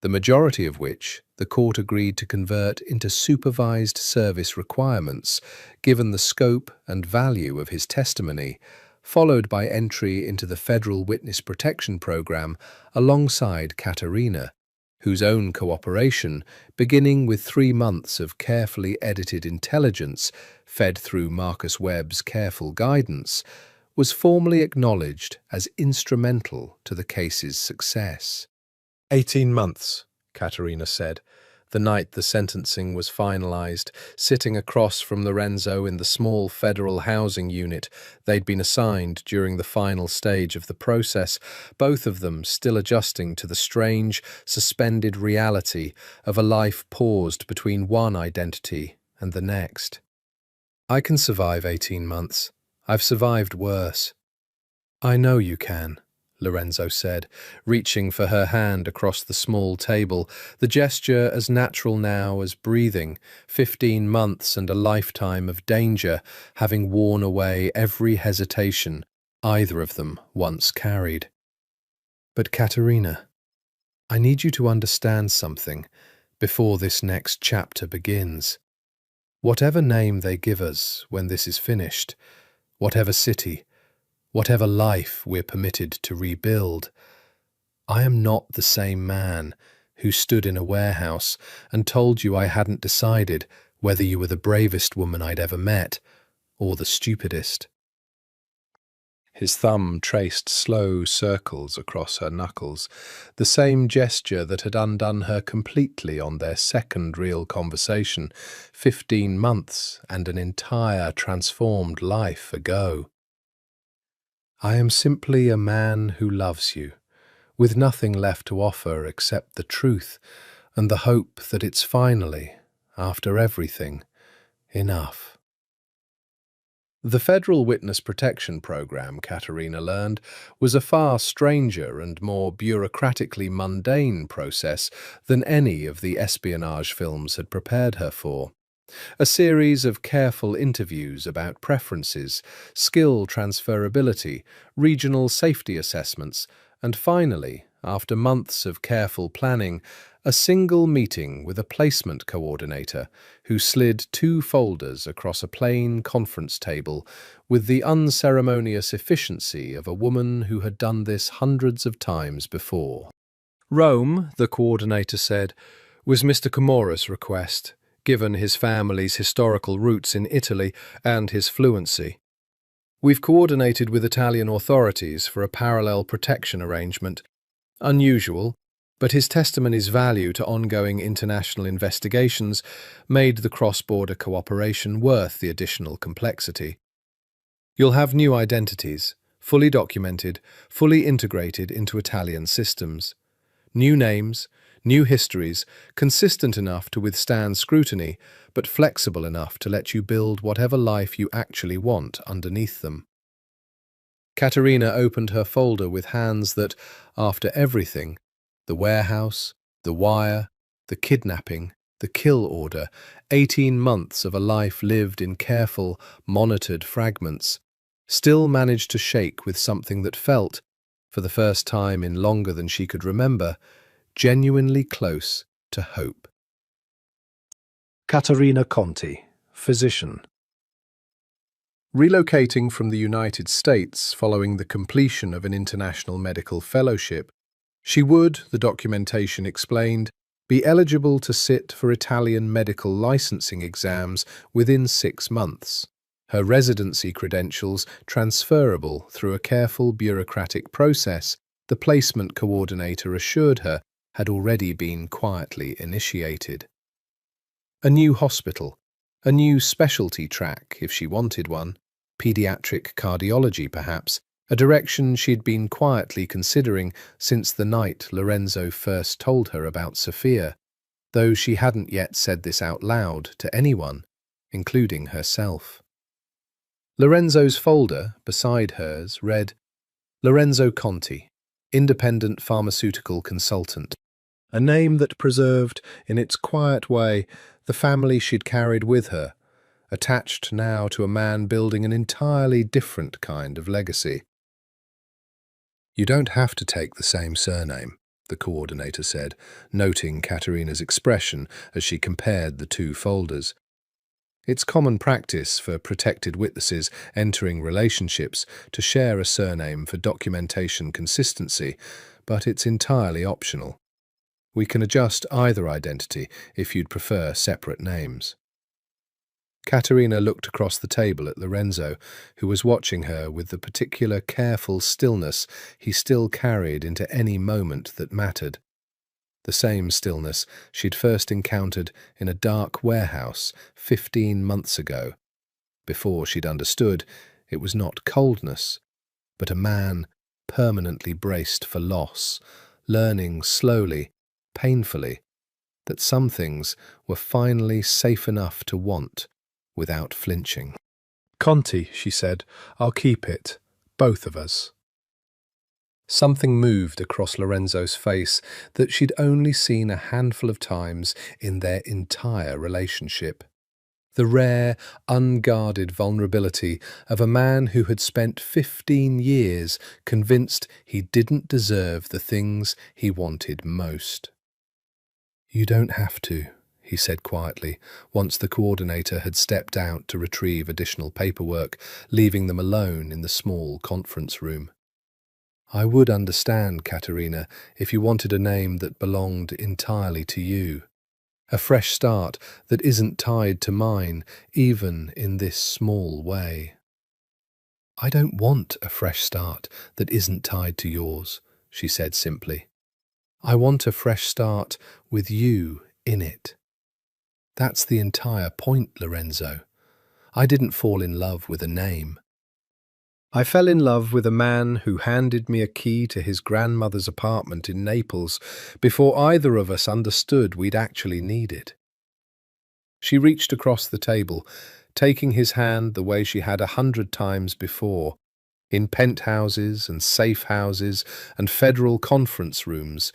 the majority of which the court agreed to convert into supervised service requirements, given the scope and value of his testimony, followed by entry into the Federal Witness Protection Program alongside Caterina, whose own cooperation, beginning with 3 months of carefully edited intelligence fed through Marcus Webb's careful guidance, was formally acknowledged as instrumental to the case's success. 18 months, Caterina said, the night the sentencing was finalized, sitting across from Lorenzo in the small federal housing unit they'd been assigned during the final stage of the process, both of them still adjusting to the strange, suspended reality of a life paused between one identity and the next. "I can survive 18 months. I've survived worse." "I know you can," Lorenzo said, reaching for her hand across the small table, the gesture as natural now as breathing, 15 months and a lifetime of danger having worn away every hesitation either of them once carried. "But Caterina, I need you to understand something before this next chapter begins. Whatever name they give us when this is finished, whatever city, whatever life we're permitted to rebuild, I am not the same man who stood in a warehouse and told you I hadn't decided whether you were the bravest woman I'd ever met or the stupidest." His thumb traced slow circles across her knuckles, the same gesture that had undone her completely on their second real conversation, 15 months and an entire transformed life ago. "I am simply a man who loves you, with nothing left to offer except the truth and the hope that it's finally, after everything, enough." The Federal Witness Protection Program, Caterina learned, was a far stranger and more bureaucratically mundane process than any of the espionage films had prepared her for. A series of careful interviews about preferences, skill transferability, regional safety assessments, and finally, after months of careful planning, a single meeting with a placement coordinator who slid 2 folders across a plain conference table with the unceremonious efficiency of a woman who had done this hundreds of times before. Rome, the coordinator said, was Mr. Kimura's request, given his family's historical roots in Italy and his fluency. We've coordinated with Italian authorities for a parallel protection arrangement. Unusual, but his testimony's value to ongoing international investigations made the cross-border cooperation worth the additional complexity. You'll have new identities, fully documented, fully integrated into Italian systems. New names, new histories, consistent enough to withstand scrutiny, but flexible enough to let you build whatever life you actually want underneath them. Caterina opened her folder with hands that, after everything, the warehouse, the wire, the kidnapping, the kill order, 18 months of a life lived in careful, monitored fragments, still managed to shake with something that felt, for the first time in longer than she could remember, genuinely close to hope. Caterina Conti, physician. Relocating from the United States following the completion of an international medical fellowship, she would, the documentation explained, be eligible to sit for Italian medical licensing exams within 6 months. Her residency credentials transferable through a careful bureaucratic process the placement coordinator assured her had already been quietly initiated. A new hospital, a new specialty track if she wanted one, pediatric cardiology perhaps, a direction she'd been quietly considering since the night Lorenzo first told her about Sophia, though she hadn't yet said this out loud to anyone, including herself. Lorenzo's folder, beside hers, read, Lorenzo Conti, independent pharmaceutical consultant, a name that preserved, in its quiet way, the family she'd carried with her, attached now to a man building an entirely different kind of legacy. You don't have to take the same surname, the coordinator said, noting Caterina's expression as she compared the two folders. It's common practice for protected witnesses entering relationships to share a surname for documentation consistency, but it's entirely optional. We can adjust either identity if you'd prefer separate names. Caterina looked across the table at Lorenzo, who was watching her with the particular careful stillness he still carried into any moment that mattered. The same stillness she'd first encountered in a dark warehouse 15 months ago, before she'd understood it was not coldness, but a man permanently braced for loss, learning slowly, painfully, that some things were finally safe enough to want without flinching. Conti, she said, I'll keep it, both of us. Something moved across Lorenzo's face that she'd only seen a handful of times in their entire relationship. The rare, unguarded vulnerability of a man who had spent 15 years convinced he didn't deserve the things he wanted most. You don't have to, he said quietly, once the coordinator had stepped out to retrieve additional paperwork, leaving them alone in the small conference room. I would understand, Caterina, if you wanted a name that belonged entirely to you. A fresh start that isn't tied to mine, even in this small way. I don't want a fresh start that isn't tied to yours, she said simply. I want a fresh start with you in it. That's the entire point, Lorenzo. I didn't fall in love with a name. I fell in love with a man who handed me a key to his grandmother's apartment in Naples before either of us understood we'd actually need it. She reached across the table, taking his hand the way she had 100 times before, in penthouses and safe houses and federal conference rooms,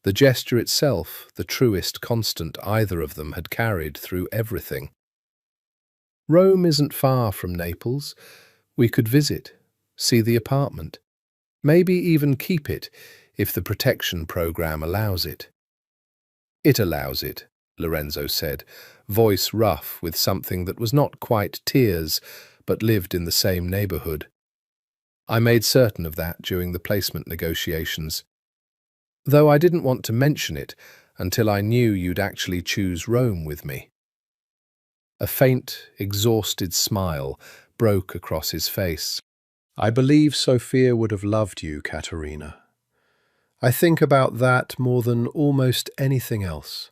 the gesture itself the truest constant either of them had carried through everything. Rome isn't far from Naples. We could visit, see the apartment, maybe even keep it if the protection program allows it. It allows it, Lorenzo said, voice rough with something that was not quite tears, but lived in the same neighborhood. I made certain of that during the placement negotiations. though I didn't want to mention it until I knew you'd actually choose Rome with me." A faint, exhausted smile broke across his face. "I believe Sophia would have loved you, Katerina. I think about that more than almost anything else,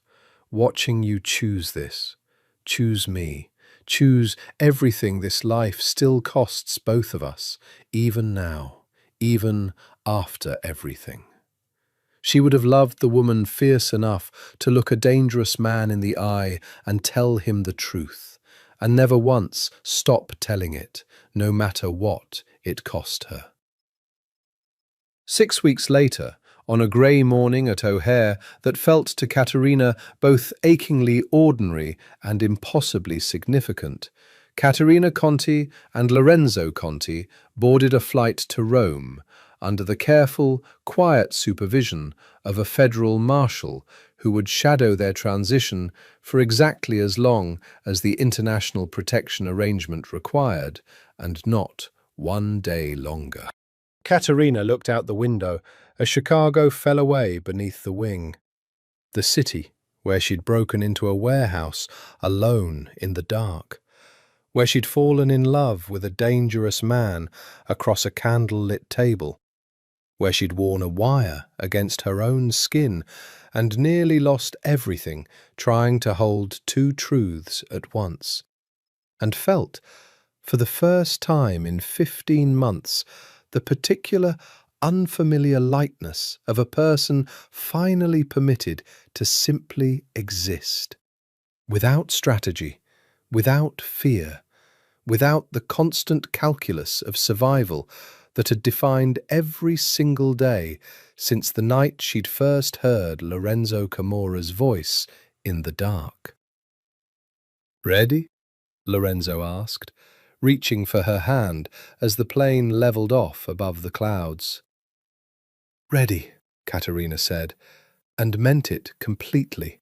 watching you choose this, choose me, choose everything this life still costs both of us, even now, even after everything. She would have loved the woman fierce enough to look a dangerous man in the eye and tell him the truth, and never once stop telling it, no matter what it cost her." 6 weeks later, on a grey morning at O'Hare that felt to Katerina both achingly ordinary and impossibly significant, Caterina Conti and Lorenzo Conti boarded a flight to Rome under the careful, quiet supervision of a federal marshal who would shadow their transition for exactly as long as the international protection arrangement required, and not 1 day longer. Katerina looked out the window as Chicago fell away beneath the wing. The city, where she'd broken into a warehouse alone in the dark, where she'd fallen in love with a dangerous man across a candle-lit table, where she'd worn a wire against her own skin and nearly lost everything trying to hold two truths at once, and felt, for the first time in 15 months, the particular unfamiliar lightness of a person finally permitted to simply exist, without strategy, without fear, without the constant calculus of survival that had defined every single day since the night she'd first heard Lorenzo Camora's voice in the dark. "Ready?" Lorenzo asked, reaching for her hand as the plane levelled off above the clouds. "Ready," Katerina said, and meant it completely.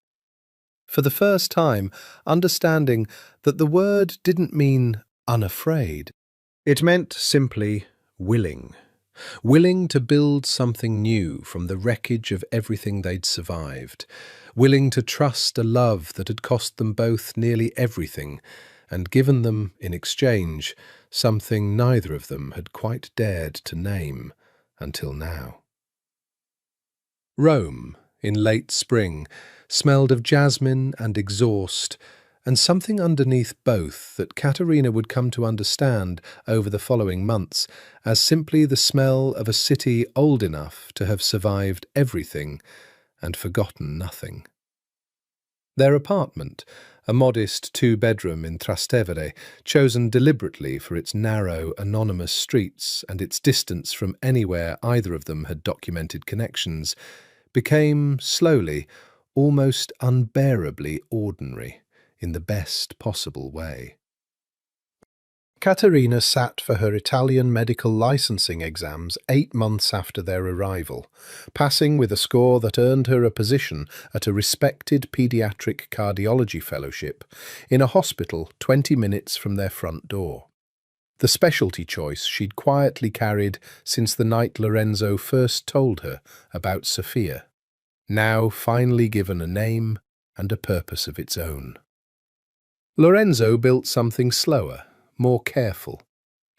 For the first time, understanding that the word didn't mean unafraid. It meant simply willing. Willing to build something new from the wreckage of everything they'd survived. Willing to trust a love that had cost them both nearly everything and given them, in exchange, something neither of them had quite dared to name until now. Rome, in late spring, smelled of jasmine and exhaust, and something underneath both that Katerina would come to understand over the following months as simply the smell of a city old enough to have survived everything and forgotten nothing. Their apartment, a modest 2-bedroom in Trastevere, chosen deliberately for its narrow, anonymous streets and its distance from anywhere either of them had documented connections, became, slowly, almost unbearably ordinary in the best possible way. Caterina sat for her Italian medical licensing exams 8 months after their arrival, passing with a score that earned her a position at a respected paediatric cardiology fellowship in a hospital 20 minutes from their front door. The specialty choice she'd quietly carried since the night Lorenzo first told her about Sophia, now finally given a name and a purpose of its own. Lorenzo built something slower, more careful,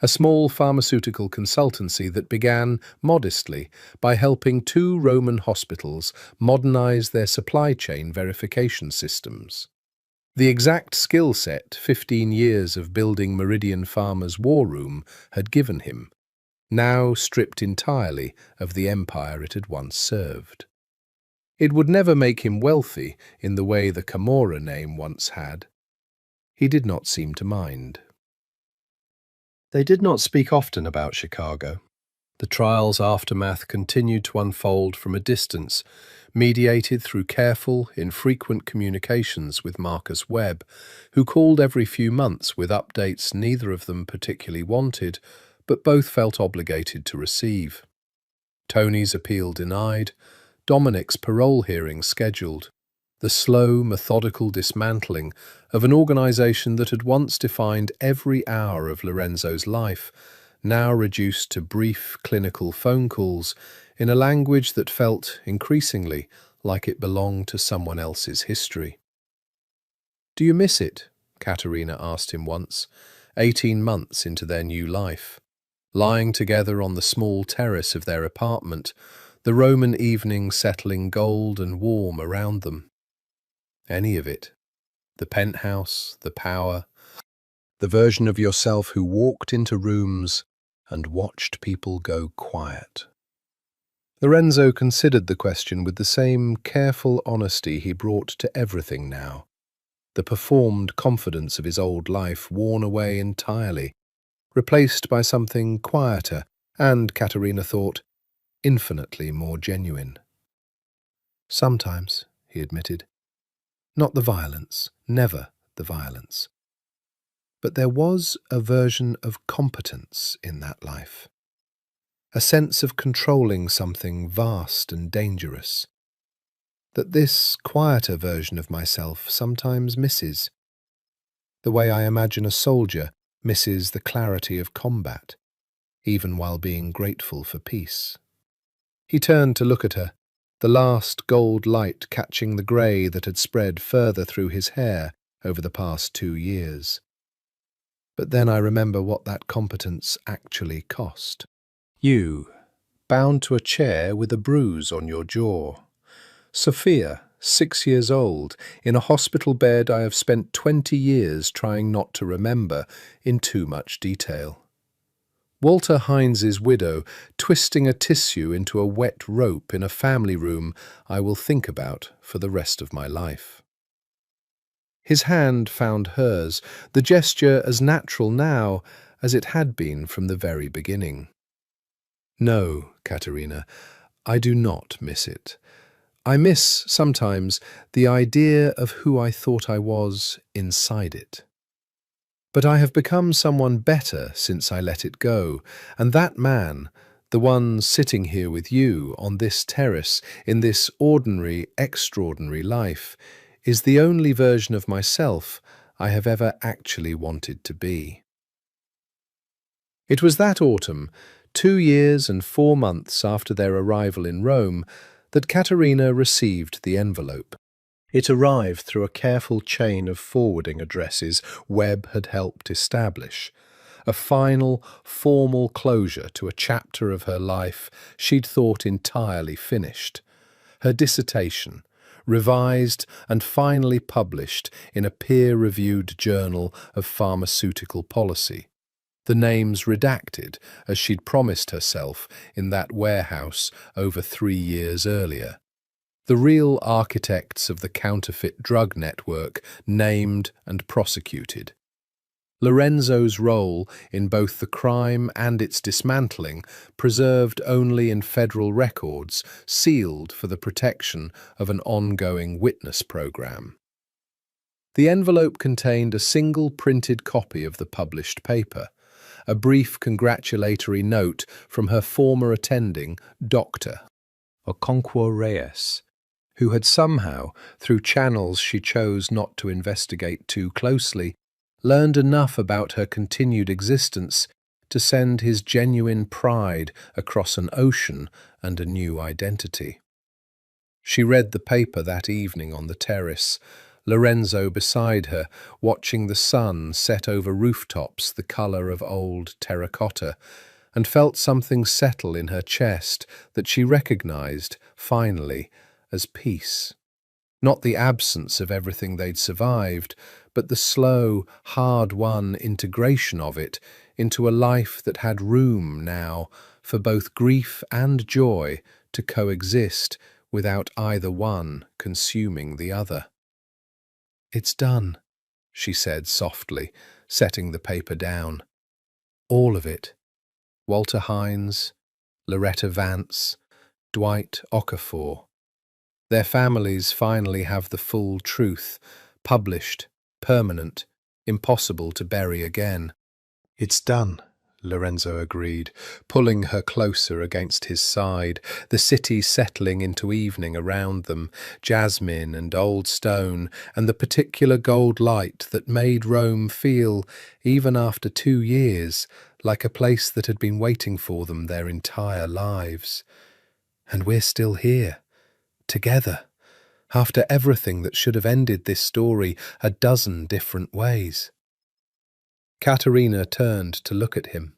a small pharmaceutical consultancy that began modestly by helping 2 Roman hospitals modernize their supply chain verification systems. The exact skill set 15 years of building Meridian Pharma's war room had given him, now stripped entirely of the empire it had once served. It would never make him wealthy in the way the Camorra name once had. He did not seem to mind. They did not speak often about Chicago. The trial's aftermath continued to unfold from a distance, mediated through careful, infrequent communications with Marcus Webb, who called every few months with updates neither of them particularly wanted, but both felt obligated to receive. Tony's appeal denied, Dominic's parole hearing scheduled. The slow, methodical dismantling of an organisation that had once defined every hour of Lorenzo's life now reduced to brief clinical phone calls in a language that felt increasingly like it belonged to someone else's history. "Do you miss it?" Katerina asked him once, 18 months into their new life. Lying together on the small terrace of their apartment, the Roman evening settling gold and warm around them. Any of it. The penthouse, the power, the version of yourself who walked into rooms and watched people go quiet. Lorenzo considered the question with the same careful honesty he brought to everything now. The performed confidence of his old life worn away entirely, replaced by something quieter and, Katerina thought, infinitely more genuine. "Sometimes," he admitted. "Not the violence, never the violence. But there was a version of competence in that life. A sense of controlling something vast and dangerous, that this quieter version of myself sometimes misses. The way I imagine a soldier misses the clarity of combat, even while being grateful for peace." He turned to look at her, the last gold light catching the grey that had spread further through his hair over the past 2 years. "But then I remember what that competence actually cost. You, bound to a chair with a bruise on your jaw. Sophia, 6 years old, in a hospital bed I have spent 20 years trying not to remember in too much detail. Walter Hines's widow twisting a tissue into a wet rope in a family room I will think about for the rest of my life." His hand found hers, the gesture as natural now as it had been from the very beginning. "No, Katerina, I do not miss it. I miss, sometimes, the idea of who I thought I was inside it. But I have become someone better since I let it go, and that man, the one sitting here with you on this terrace in this ordinary, extraordinary life, is the only version of myself I have ever actually wanted to be." It was that autumn, 2 years and 4 months after their arrival in Rome, that Katerina received the envelope. It arrived through a careful chain of forwarding addresses Webb had helped establish, a final, formal closure to a chapter of her life she'd thought entirely finished. Her dissertation, revised and finally published in a peer-reviewed journal of pharmaceutical policy. The names redacted, as she'd promised herself in that warehouse over 3 years earlier. The real architects of the counterfeit drug network named and prosecuted. Lorenzo's role in both the crime and its dismantling preserved only in federal records, sealed for the protection of an ongoing witness program. The envelope contained a single printed copy of the published paper, a brief congratulatory note from her former attending, Dr. Okonkwo Reyes, who had somehow, through channels she chose not to investigate too closely, learned enough about her continued existence to send his genuine pride across an ocean and a new identity. She read the paper that evening on the terrace, Lorenzo beside her, watching the sun set over rooftops the colour of old terracotta, and felt something settle in her chest that she recognised, finally, as peace. Not the absence of everything they'd survived, but the slow, hard-won integration of it into a life that had room now for both grief and joy to coexist without either one consuming the other. "It's done," she said softly, setting the paper down. "All of it. Walter Hines, Loretta Vance, Dwight Okafor. Their families finally have the full truth, published, permanent, impossible to bury again." "It's done," Lorenzo agreed, pulling her closer against his side, the city settling into evening around them, jasmine and old stone, and the particular gold light that made Rome feel, even after 2 years, like a place that had been waiting for them their entire lives. And we're still here, together, after everything that should have ended this story a dozen different ways. Katerina turned to look at him.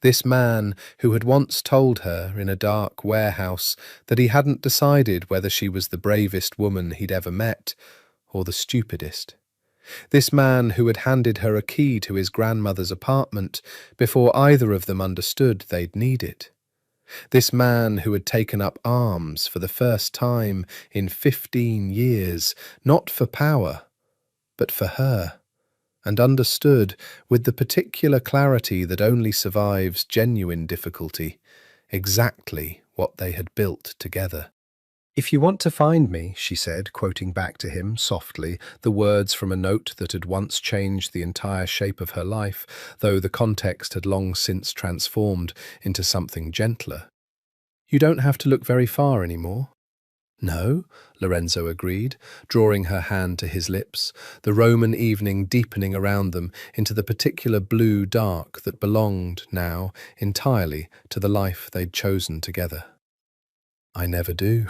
This man who had once told her in a dark warehouse that he hadn't decided whether she was the bravest woman he'd ever met or the stupidest. This man who had handed her a key to his grandmother's apartment before either of them understood they'd need it. This man who had taken up arms for the first time in 15 years, not for power, but for her, and understood, with the particular clarity that only survives genuine difficulty, exactly what they had built together. "If you want to find me," she said, quoting back to him, softly, the words from a note that had once changed the entire shape of her life, though the context had long since transformed into something gentler. "You don't have to look very far anymore." "No," Lorenzo agreed, drawing her hand to his lips, the Roman evening deepening around them into the particular blue dark that belonged, now, entirely to the life they'd chosen together. "I never do."